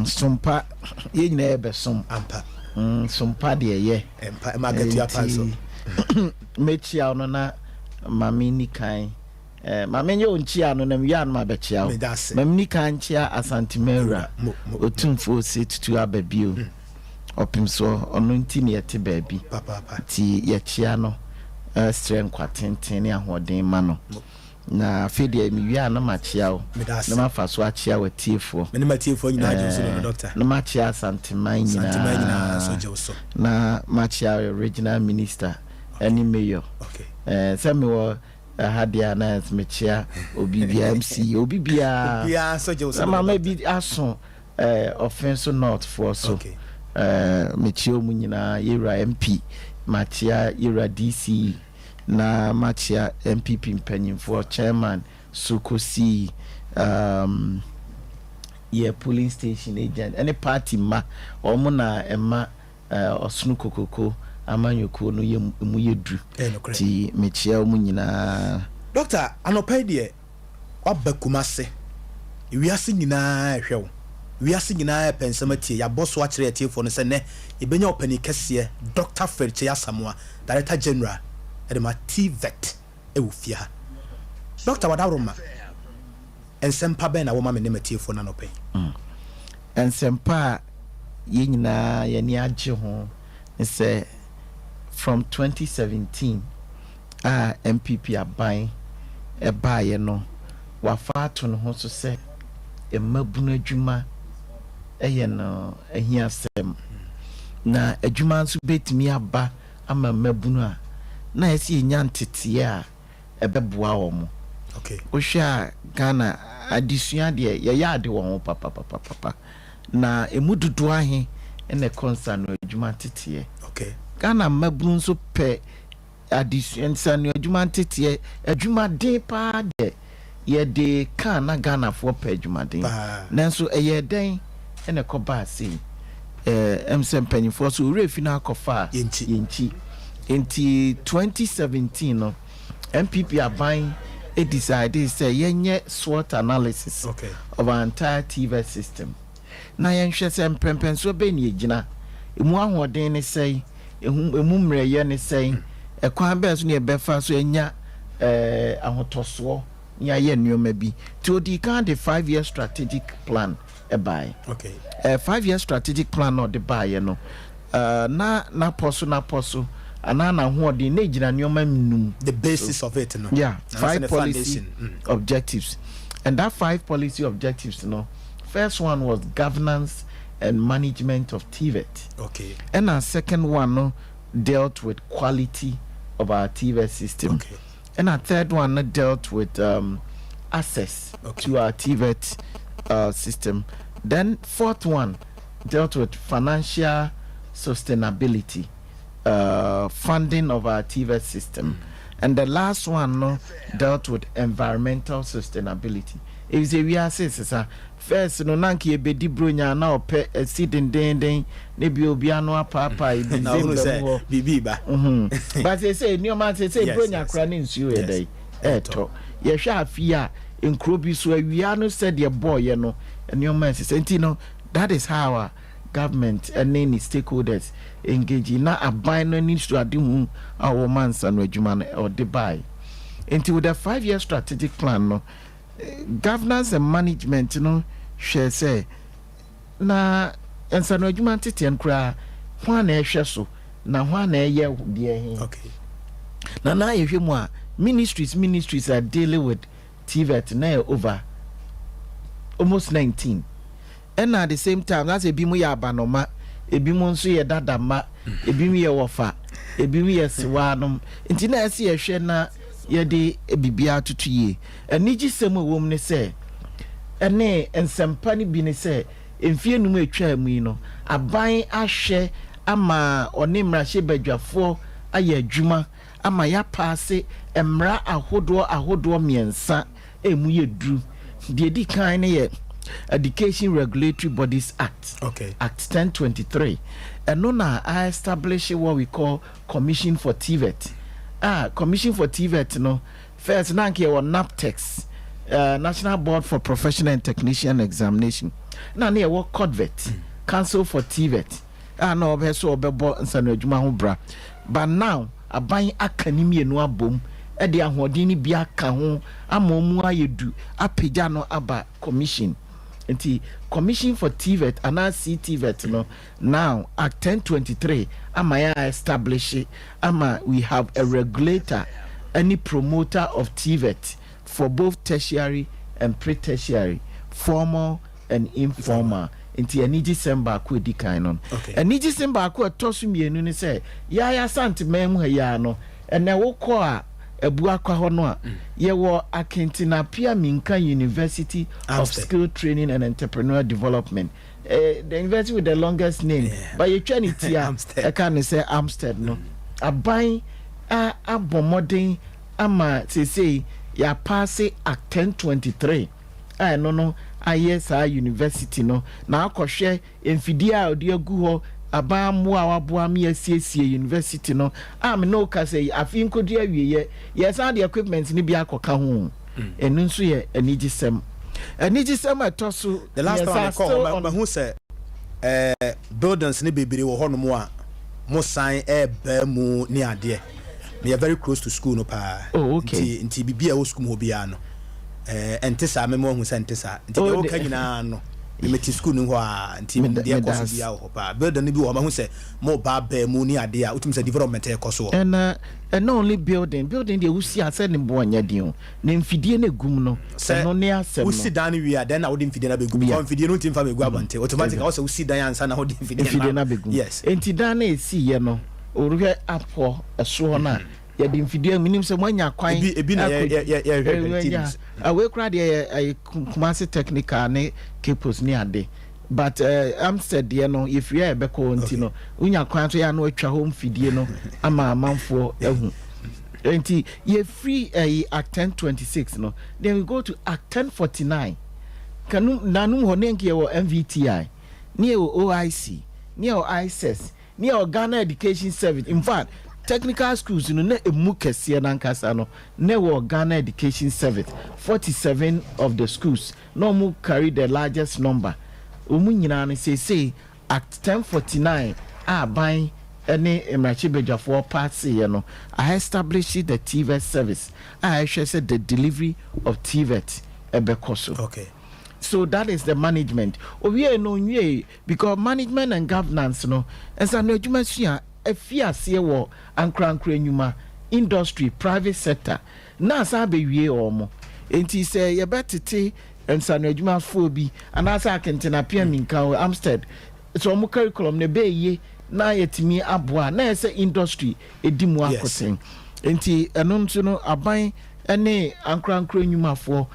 Sompa ye nyina ebe som ampa Sompa de ye empa magati apanso mechia no na mami ni kan mami nye onchia no na mia no mabechia mami ni kan chia asantimera otumfo se tutu ababio opimso ono nti ne yete baabi papa ti ye chia no strength kwatenten ne ahoden ma no na fede mi wia na machia o na mafaso achia watiefo me ne matiefo nyina ajo no Doctor na machia santimai nyina so jeso na machia original minister any mayor okay same wo hadia na mechia obibia MC obibia so jeso na maybe aso offense not for so okay mechio mu nyina yera MP machia yera DC na machia MPP mpanyimfo chairman Sukosi polling station agent any party ma omo na ema osunu kokoko amanyoko no mu yedu ti mechia mu nyina Doctor anopai de wabakumase wiase nyina hwew we are singing a pensamati ya boss watch rate for no se ne ebenya Kwabena Kesse Dr. Fredche Asamoah Director General edema TVET ewufia Dr. Wadaroma ensempa ben na wo ma me ne matie for na no pen ensempa yenyina yani agye ho say from 2017 MPP aban ebaye no wafa to no ho so say emabunu adwuma no ahia sem na adwuma nso betimi aba ama mabunu a na esi enya ntete a ebeboa wo mo okay ohwa Ghana adisua de ye yade wo ho papa na emududu ahe ene concern adwuma tete okay Ghana mabunu nso pe adisua nsanu adwuma tete adwuma den pa de ye de kan na Ghana for pe adwuma den nanso eye den ene ko ba sei emsem panyimfo so refi na akofa yenti 2017 no MPP aban decided say yenye SWOT analysis of our entire TV system na yenhwe se mpempen so be ni egina emu ahoden ne sei emu mreye ne sei ekwan be so ne befa so enya ahotoso ya ye nneoma bi to the kind of 5-year strategic plan buy okay 5-year strategic plan no the buy no na poso anana ho de na gina nneoma minum the basis of it no yeah 5 policy objectives and that 5 policy objectives no first one was governance and management of TVET okay and our second one no dealt with quality of our TVET system okay and our third one no dealt with access to our TVET system. Then fourth one dealt with financial sustainability, funding of our TVET system. And the last one no dealt with environmental sustainability. If we are saying first no nanki ebedi bronya na ope exceeding den ne bi obiano apapa ibi bibi ba but they say new man say bronya kra ne nsuo e dai eto ye hwa afia enkrobi so awia no said the boy no new man say no that is how our government and any stakeholders engage na aban no needs to ademu our man's and adwuma or the buy into the 5-year strategic plan no governance and management share say na ensano adwuma tete enkura ho na ehwe so na ho na eye de ehin okay na ehwe mu a ministries are dealing with TVET na over almost 19 and at the same time that's ebi mu ya abanoma ebi mu nso ye dadama ebi mu ye wofa ebi mu ye siwanom nti na ese ehwe na ye de bibia tutuye anigi semu wom ne se ene ensempa ni bi ne se emfie num etwa mu yi no aban ahwe ama onimrahye badwafo aye adwuma ama ya paase emra ahodo miensa emu yedru de di kan ne ye Education Regulatory Bodies Act Act 1023 and no na I establish what we call Commission for TVET. Commission for TVET no first nanke or NAPTEX National Board for Professional and Technician Examination na ne wo CODVET Council for TVET no be so obebo nsano adwuma ho bra but now aban akanimi enu abom e de ahoden ni bia ka ho amomu ayedu apagya no aba commission nti Commission for TVET and CTVET no now Act 1023 amaya establish ama we have a regulator any promoter of TVET for both tertiary and pre-tertiary formal and informal nti ani December ko di kan no ani December ko tosu mienu ni say ya santimem ha ya no ene wo ko a ebu akwa ho no a ye wo Akintina Pia Minka University of Skill Training and Entrepreneurial Development the university with the longest name but you try it here I can say Amstead no aban abomodin ama say ya pass Act 1023 no ayesa university no na akohwe emfidi a odi agu ho abamu awaboa me asiesie university no am no ka say afin kodi awiye yes all the equipment ni bia akoka ho enu nso ye anigisem And it is my tosu. The last time I call my who said buildings ni baby wo hono mo a mo sign mu ni ade. We are very close to school no pa. Oh, okay. Nti bibia wo school mo bia no. Entesa me mo hu se entesa. Nti wo ka nyina no. Me meti school no ho a nti me de ko so bia wo pa. Building ni bi wo ma hu se mo ba mu ni ade a utum se development e ko so. And not only building the we see ase ne bo anya din. Ne mfidie na gum no. Se no ne asem no. We see dan we are then I would mfidie na be gum. Ko mfidie no tim fa be gu abonte. Automatic also we see dan ansa na ho mfidie na be gum. Yes. Enti dan na esi ye no. Oruhwe apo eso na ya di mfidie minim se mwanya kwan ebi na ya we kra de kumase technical ne capos ni ade but I'm said there no if you be ko nti no unya kwan so ya no atwa home mfidie no ama amanfo ehu enti ye free act 1026 no then we go to act 1049 kanu nanum honenke wo MVTI ne OIC ne ISS near Ghana Education Service. In fact, technical schools, ne emu kese na nkasa no, ne wo Ghana Education Service. 47 of the schools no mu carry the largest number. Omu nyina ne say Act 1049 ban any emrachi bejafo pass ye no. I established the TVET service. I said the delivery of TVET ebekoso. Okay. So that is the management. We no nye because management and governance no. As an education, a fiase wo ankra nyuma industry private sector. Na sa be wie omo. Enti say ye betete ensa no adwuma fo bi anasa akentena pia minka Amstead. So mo curriculum ne be ye na yetimi aboa na say industry edimu akoten. Enti eno nso no aban ene ankra nyuma fo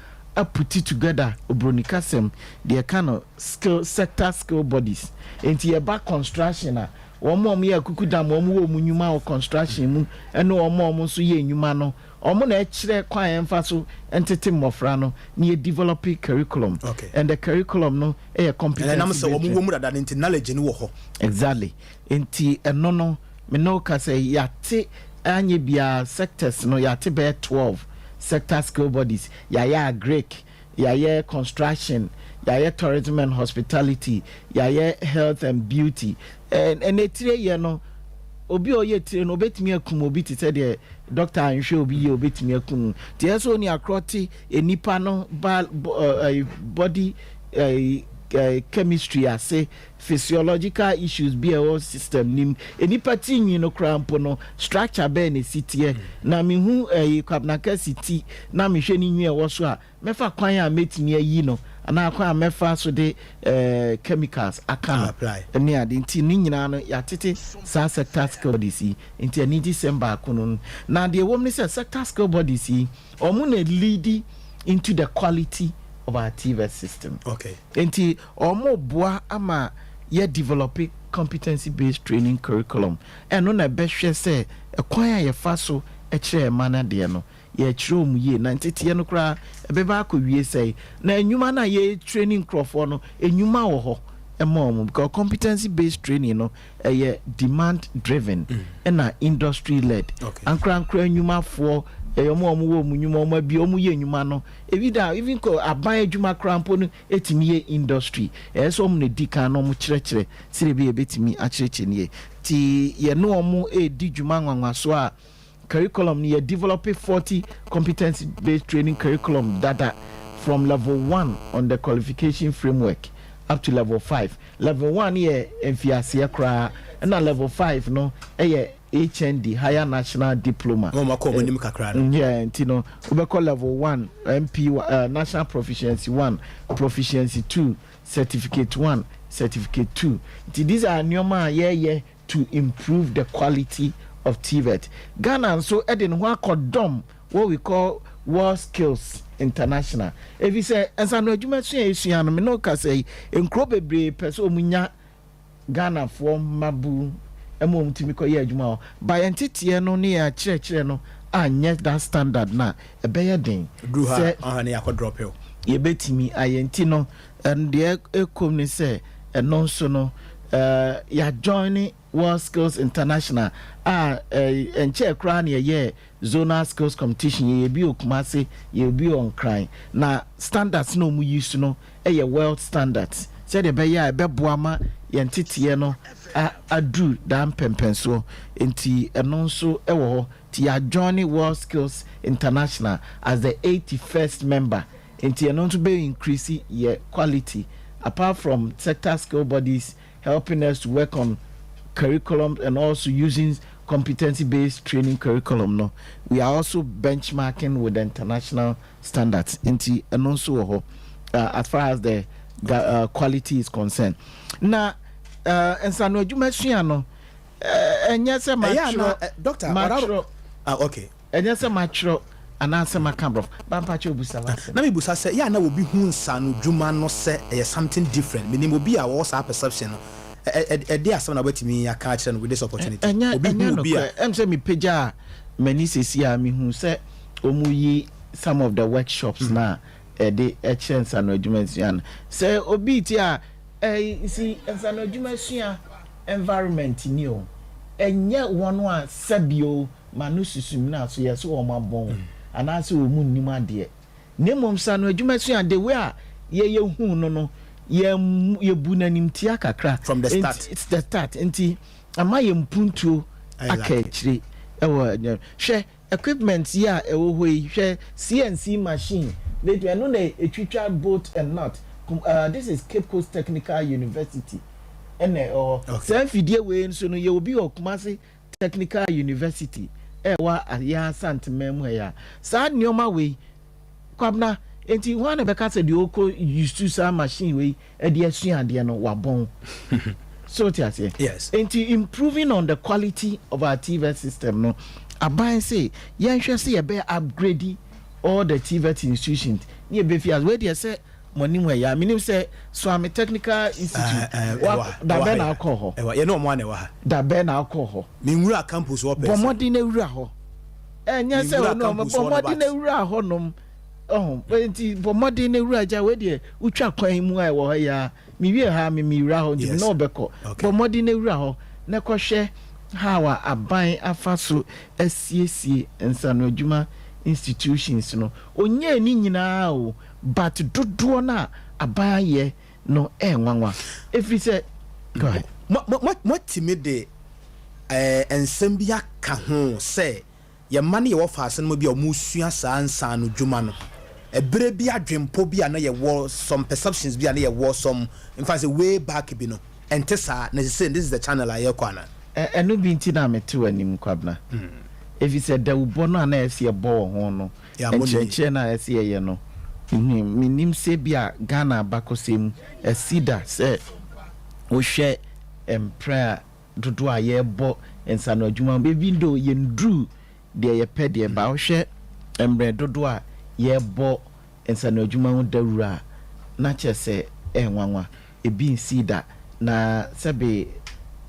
put it together obronikasem the kind of skill bodies enti ye back construction a omo ye kukudam omo wo munyuma o construction mu eno omo so ye nyuma no omo na ekire kwan emfa so entete mofra no na ye develop curriculum. Okay. And the curriculum no e competency and am say omo wo mu dada enti knowledge ni wo ho exactly enti eno no me no ka say yate anye bia sectors no yate be 12 sector skill bodies ya Greek ya construction ya tourism and hospitality ya health and beauty and etire ye no obi oye tire no betimi akum obi ti say the doctor anhwe obi ye obetimi akum ti eso ni akroti enipa no body chemistry ase physiological issues be our system nim enipa tinwi no crampo no structure be na sitie na me hu Kwabena Kesse ti na me hwe ni nwi e wo so a mefa kwan a metimi ayi no ana kwan a mefa so de chemicals aka apply eni ade nti ni nyina no ya tete sa sector skill bodies nti ani December akono na de wom ni sector skill bodies omo na lead into the quality of our TVET system. Okay. Enti omo boa ama ye developing competency based training curriculum. And on a best say akwan ye fa so e kire mana de no. Ye kire omu ye na ntete no kra e beba akɔwie say na enwuma na ye training crofo no enwuma wo ho e because competency based training no ye demand driven and industry led. Okay. Ankra enwuma for omo wo munyuma omo bi omo ye nyuma no even ko aban adwuma krampo no etimi ye industry so omo ne dika no omo kyerɛkyerɛ sire bi ebetimi akyerɛkyerɛ ne ti ye no omo di dwuma nwanwa so a curriculum ne ye develop 40 competency based training curriculum data from level 1 on the qualification framework up to level 5. Level 1 ye emfiase kra na level 5 no HND higher national diploma. Yeah, ntino we call level 1 MP national proficiency 1, proficiency 2, certificate 1, certificate 2. These are nyoma to improve the quality of TVET. Ghana so edin wa kodom what we call World Skills International. If you say ensa no adwuma suan me no ka say enkro bebre person omunya Ghana for mabu emo mtimi ko ye adwuma ba entity no ne ya kire no anye that standard na ebeye den say ne yakɔ you ye betimi ayenti no and the ekom ni say eno so no ya join World Skills International enche kra ne ye zonal skills competition ye bi Kumasi ye bi on crying na standards no mu use no world standards said the beya beboama yentitiye no adu dan pempenso enti eno nso ewo ti joining World Skills International as the 81st member enti eno to be increase your quality apart from sector skill bodies helping us to work on curriculum and also using competency-based training curriculum. No, we are also benchmarking with the international standards. And also, as far as the quality is concerned. Now, and so no, you mentioned and yes, doctor, okay, and yes, macho. And answer my camera. Bampacho Busala. Nami Busa say, yeah, now will be Hun Sanu Juma no say something different. Meaning will be our WhatsApp perception. Adea Akye Abia me a catch with this opportunity. I'm saying me peja many says me who say omuyi some of the workshops na the chance and regiments yan say obitia see and regiments environment new and yet one sabio manususum na so yes o ma bon anase o mu nima de nemom sa no regiments yan the way ye hu no ye bunanim tia kakra from the start. It's the start enti ama ye mpuntuo akachire ewo hwe equipment ya ewo hoi hwe CNC machine they do no na etwitwa bolt and nut this is Cape Coast Technical University ene sen fidie we nso no ye obi Kumasi Technical University ewa ya santemem ya sa nioma we kwabna enti wana beka se de oko used to some machine we e de asua de no wabon so tiase yes enti improving on the quality of our TVET system no aban say yen hwe se ye be upgrade all the TVET institutions ye be fias we de say money we ya minim say so am technical institute da be na alcohol ye no mo na wa da be na alcohol mi nwura campus wo person bomodi na wura ho enya say no bomodi na wura ho nom enti bomodi na wura ja we de utwa kwan mu a wo ya mi wie ha mi wura ho ndi no beko bomodi na wura ho na kohwe hawa aban afaso asiesie ensano adwuma institutions no onye ni nyina o but dodo na aban ye no nwanwa every say go ahead what timide ensem bia ka ho say ye mane ye wo faasen mo bia o musua saa nsano adwuma no ebere bi adwempo bia na ye wo some perceptions bia na ye wo some in fact say way back bi no ente saa na say this is the channel aye kwana eno bi nti na meto anim kwabna if you said da ubo no na ese ebo ho no encheche na ese ye no minim se bia Ghana bakosem asida se wo hwe empra dodo aye bo ensano adwuma be do ye ndru de ye pede ba wo hwe embre dodo a ye bo ensano adwuma ho dawura na chese enwanwa ebi nsida na sebe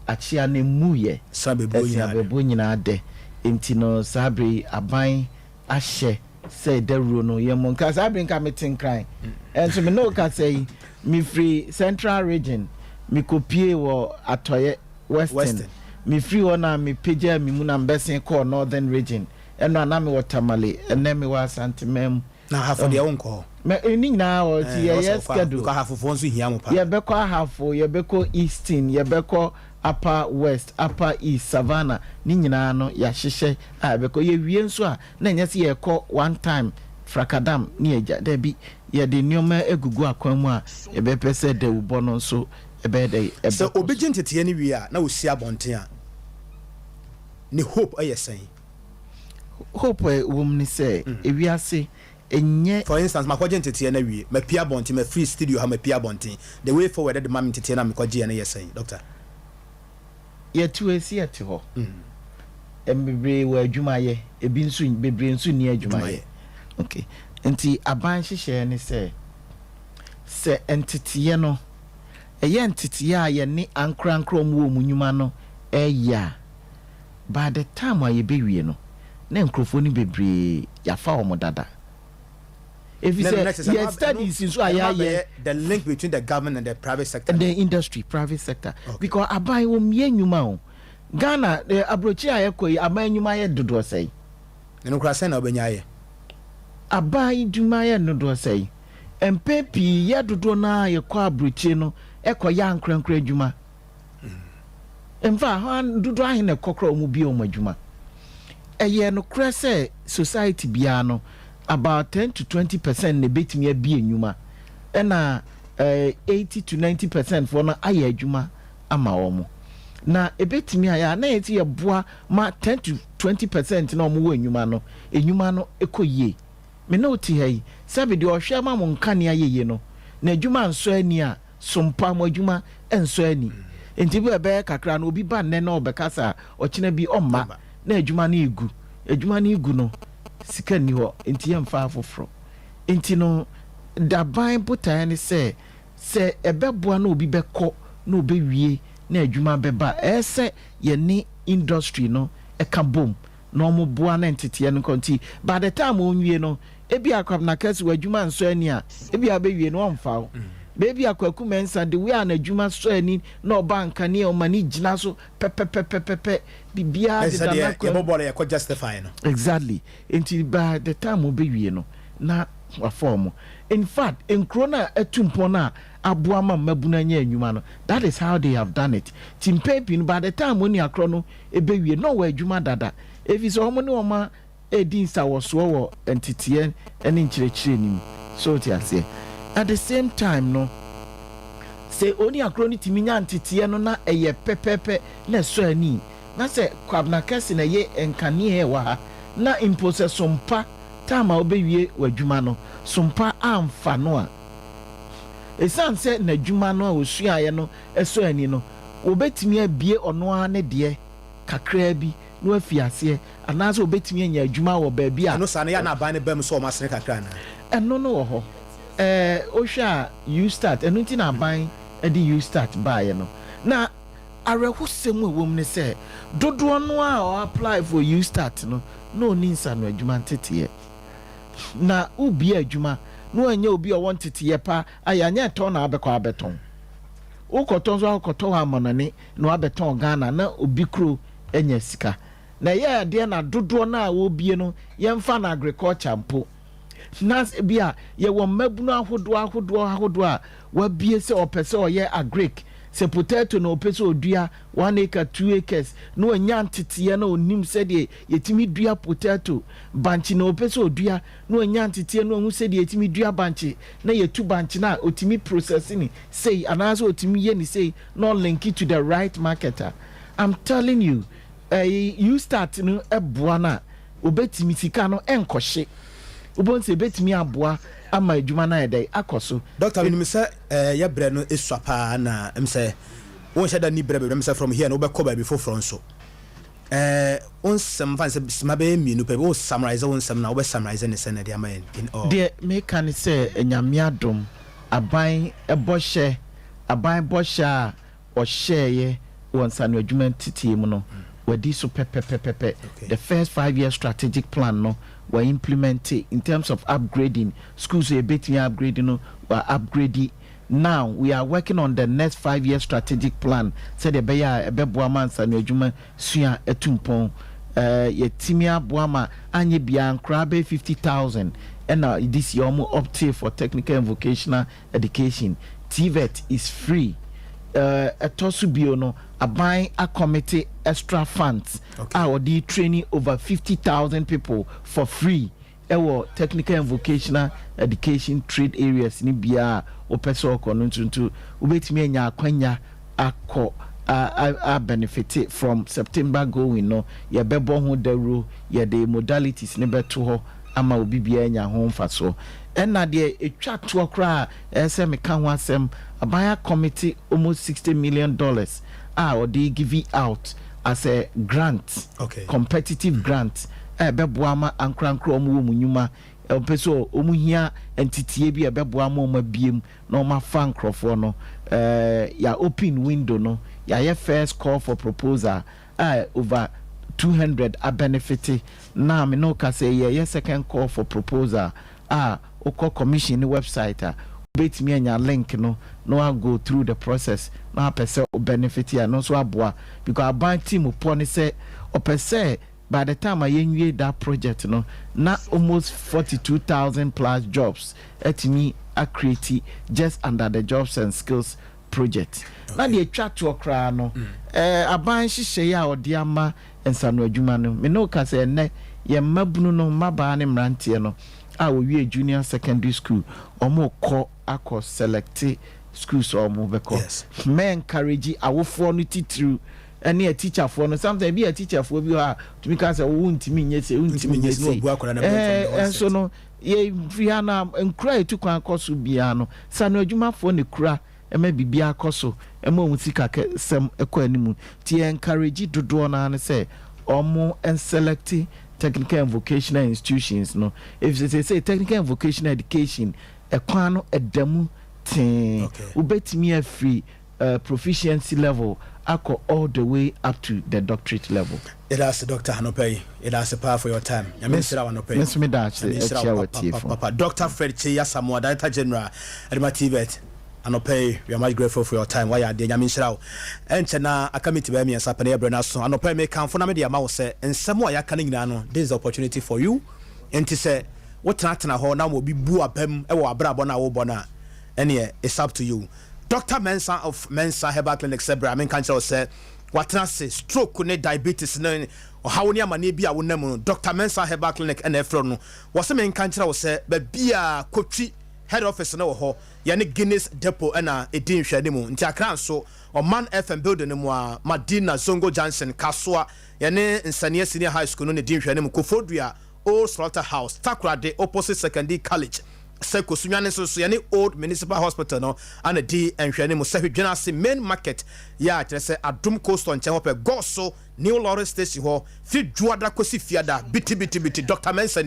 achia ne muye sabebo nyina de entino sabre aban ahye say dawuro no yemon ka sabre nka metin kran enso me no ka say mi free central region mi kopie wo atoye western mi free ona mi peja mi mu na mbesen ko northern region eno na me watermale ene me wa santemem na half de wonko me eni na o ti ye schedule ka half fo nso hia mo pa ye beko half ye beko eastern ye beko upper west upper east savannah ni nyina no ya hyehye a beko ye wie nso a na nya se ye ko one time frakadam ni eja da bi ye de nioma egugu akwan mu a ye be pese de ubo no nso ebe de so obegye ntete ni wie a na osi abonten a ni hope ayesen hope wom ni say ewiase enye for instance makwaje ntete na wie ma pia bonten ma free studio ha ma pia bonten the way forward the mam ntete na makwaje na yesen doctor ye tu esi ati ho embebre wa adwuma ye ebi nso bebre nso ni adwuma ye okay enti aban hihye ne se entity no eye entity ya ye ni ankrankrom wo munyuma no eya by the time wa ye bewie no na nkrofo ni bebre ya fa omo dada if you say yes studies is why the link between the government and the private sector and the industry private sector because abai wo mie nyuma o Ghana the abrochi ayekoi abai nyuma ye dodo sei no krasa na obenyaye abai dumaye no do say empepi ya dodo na ye kwa abrochi no ekoya ankrankra adwuma emfa han dodo ahe na kokra omu bi omu adwuma eye no krasa society bia no about 10 to 20% ne betimi abi enwuma na 80 to 90% for na aye adwuma ama omu na ebetimi aya na yeti ye boa ma 10 to 20% na omu wo enwuma no ekoyie me no ti hai sabe de ohwe ma mo nkane ayeye no na adwuma nso ani a sompa mo adwuma enso ani enti bi ebe kakra na obi ba nne na obekasa okina bi omma na adwuma na egu no sika ni ho enti yemfa afoforo enti no daban botan ne se ebeboa na obi bekọ na obewie na adwuma beba ese ye ni industry no eka bom na omo boa na entete no konti by the time onwie no ebi Kwabena Kesse wadwuma nso ani a ebi abewie no omfa baby akwaku mensa de we an adwuma so ani na obanka ne o mani gina so pepepepepe bibia de na kwa bobole ya ko justify no exactly until by the time obewie no na wa form in fact in krona etumpo na aboa ma mabuna nya adwuma no that is how they have done it tim pepi by the time oni akro no ebewie no wa adwuma dada efi so omo ne o ma edin sa wo so wo entity ene nchirechire nim so ti ase at the same time no say oni akroni timinya ntete no na eye pepepe na so ani na say Kwabena Kesse na ye enkane he wa ha na impose sompa tama obewie wadwuma no sompa amfa no a esan se na dwuma no a osuaye no eso ani no obetimi abie ono a ne de kakra bi no afiase anaso obetimi anya adwuma wo ba bia no sa na ya na ban ne bam so o masene kakra na eno no wo ho Osha you start and nothing aban edi you start buy no na arehusem wom ne say dodo no a apply for you start no ninsa no adwuma tete na ubi adwuma no anya obi o want tete pa ayanya ton na abekọ abeton ukoton so ukoton amonane no abeton Ghana na obi kro enya sika na ye ade na dodo na wo bie no yemfa na agriculture mpo nas bia ye wo mabunu ahodo a wa bie se opese oye agric se potato no opese odua 1 acre 2 acres no anya ntete na onim se de yetimi dua potato banchi na opese odua no anya ntete na ohu se de yetimi dua banchi na yetu banchi na otimi processing say anazo otimi ye ni say no link it to the right marketer. I'm telling you you start no eboa na obetimi sika no enkohye ubonse betimi aboa ama adwuma na yedai akoso doctor we say ya bre no eswapa na say won sheda ni bre be say from here no be ko ba before from so on some fancy smabe mienu pe wo summarize won some na wo summarize ne senede ama in all de me kan say enyame adom aban eboshe aban bosha o sheye won sanu adwuma titiem no wadi so pepepepepe the first 5-year strategic plan no were implemented in terms of upgrading schools a bit upgrading no were upgrading. Now we are working on the next 5-year strategic plan said the beya ebeboa mansa no adwuma sua etumpon yetimia boama anye bia nkrabe 50,000 and this year almost opted for technical and vocational education. TVET is free. Etosubio no aban a committee extra funds our the training over 50,000 people for free technical and vocational education trade areas ni bia opeso kono ntuntu ubetimi anya akwanya akọ a benefit from September going no ye bebo ho daru ye the modalities ne beto ho ama obi bia anya ho mfaso enna de etwa to kra ese me kan ho asem abaya committee almost $60 million or they give it out as a grant, competitive grant. Beboama ankrankro omu munyuma peso omuhia entity bi beboama o mabiem no ma fankrofo no ya open window no ya first call for proposal over 200 a benefit na me no ka say ya second call for proposal oko commission website bet me anya link no I go through the process no person benefit ya no so aboa because our bank team upon say opese by the time I envied that project, not almost 42,000 plus jobs at me are created just under the jobs and skills project. Now the chat to a crano, a ban she say or diama and San Rajumano. Me no can say ne ye mabnuno mabane rantiano. I will be a junior secondary school or more core acco selected schools or move. Yes. Me encourage I will follow it through. Any a teacher for no sometimes be a teacher for you are to me cause won't mean yes and so no ye Viana and cry to can cost biano San Juma for the cra and maybe be a coso and more sika some equanimu to encourage to draw on and say or more and selecting technical and vocational institutions. No, if they say technical and vocational education a quano a demo thing who bet me a free proficiency level all the way up to the doctorate level. It has Dr. Hanopei. It has a power for your time. I mean, Dr. Fred Chia Samoa, Director General at my TVET. Hanopei, we are much grateful for your time. Why are they? Yamin Shrao. And Chena, a committee by me and Sapane Brenaso. Hanopei may come for Namedia Mouse and somewhere you're coming down. This is the opportunity for you. And to say, what Natana Ho now will be Bua Bem, Ewa Brabona Obona. And yeah, it's up to you. Dr. Mensah of Mensah Herbal Clinic Sebra, I mean, cancer said, what I say, stroke, diabetes, or how near my neighbor, I will name Dr. Mensah Herbal Clinic and Efron. Was a main cancer said, but be a coachy head office no ho, Yannick Guinness Depot and a din shadimu, Ntiakran so, or Man FM building moa, Madina Zongo Johnson, Kasua, Yane, and Sania Senior High School, no din shadimu, Kufodria, Old Slaughterhouse, Takra de opposite secondary college. Seko Sunyane so yani old municipal hospital no and a D and hwene mo sahi dwena se main market ya kire se Adum Coast on chen hope Goso New Lawrence Station ho fi Juada kosi fiada biti Dr. Mensah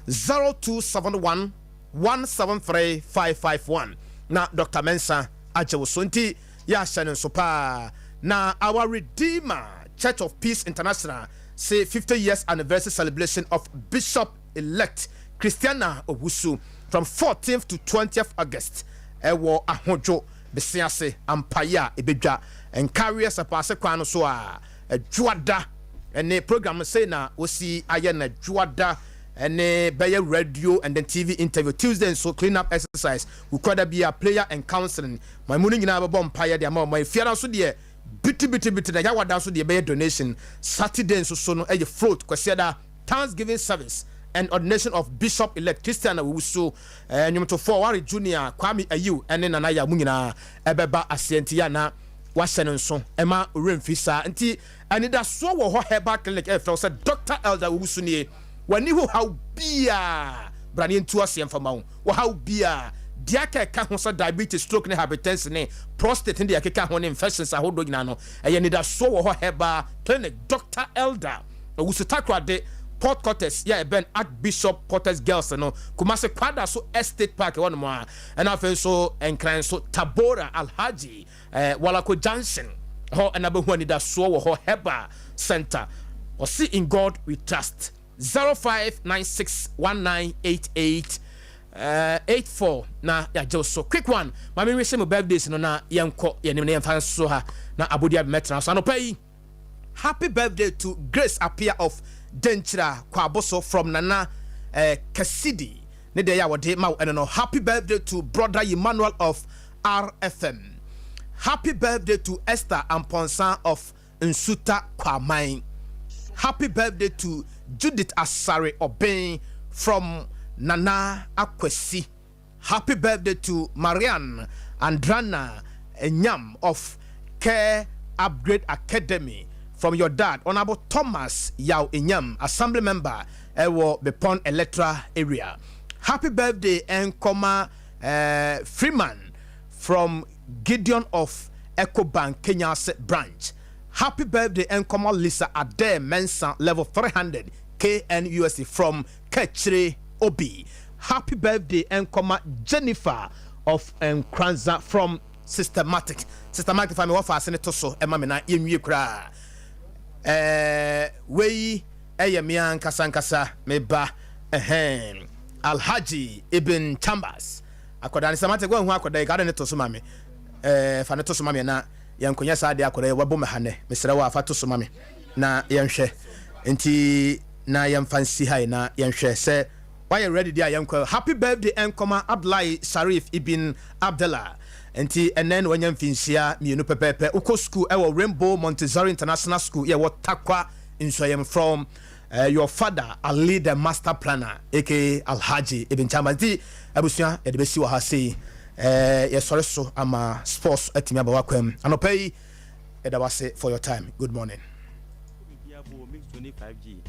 0271 173 551 na Dr. Mensah ajewo so nti ya hye so pa na our Redeemer Church of Peace International say 50 years anniversary celebration of Bishop elect Christiana Owusu from 14th to 20th August. Ewo ahojo besiase ampaya ebedwa and carriers apase kwano so a juada and program say na osi aye na juada and be radio and then TV interview Tuesday and so clean up exercise we could be a player and counseling my morning na be empire the amount my fear so there biti na yawada so the be donation Saturday so no e float kwese da Thanksgiving service and ordination of Bishop elect Christiana Owusu nyumto 4 junior Kwame Ayu ene nana ya munyina ebeba asientia na wasene nso ema remfisa nti anida so wo ho herbal clinic efro say Dr. Elder Owusu nie wani ho how bia brane ntu asiemfama wo how bia diaka ka ho so diabetes stroke ne hypertension ne prostate ne diaka ho ne infections ahodo nyina no eye nida so wo ho herbal clinic Dr. Elder Owusu takwa de Port Cortes, yeah, Ben Archbishop Portes Girls, no, Kumase Kwada so Estate Park, one more, and I feel so and crying so Tabora Alhaji, Walako Junction, ho and Abuhani da so ho Heba Center, or see in God we trust 0596198884. Na ya just so quick one. Mami we say my birthdays no na yanko yenimne yemfa so ha na Abudia metra so no pay. Happy birthday to Grace Apia of Denchira Kwaboso from Nana Kasidi. Ne de ya wode ma no. Happy birthday to brother Emmanuel of RFM. Happy birthday to Esther Amponsan of Nsuta Kwamain. Happy birthday to Judith Asare Obeng from Nana Akwesi. Happy birthday to Marianne Andrana Enyam of Care Upgrade Academy. From your dad, Honorable Thomas Yao Inyam, Assembly Member, Ewo Bepon Electoral Area. Happy birthday, Nkoma Freeman from Gideon of EcoBank Kenya branch. Happy birthday, Nkoma Lisa Adea Mensah, level 300 KNUSC from Kechre Obi. Happy birthday, Nkoma Jennifer of Nkranza from Systematic. Systematic family offer Senator so Emma Mena Yemi Kra. Wei Eyamian Kasankasa Meba Alhaji Ibn Chambers. Akodani Samate go hu akoda ga ne to so mame fa ne to so mame na yankonya sa de akore wabo mehane mesra wa fa to so mame na yenhwe nti na yɛmfa nsi hai na yɛnhwɛ sɛ wayɛ ready dia yɛnkɔ happy birthday enkoma Abdullahi Sharif ibn Abdullah nti ɛnɛ na wanya mfinhyia mienu pɛpɛpɛ ukɔ school ɛwɔ Rainbow Montessori International School yɛwɔ Takwa Nsoyem from your father Ali the master planner aka Alhaji Ibn Chamba nti abusua yɛde bɛsi wɔ ha sei yɛsɔre so ama sports atimi aba wakwam anɔpa yi ɛda wase for your time good morning 25G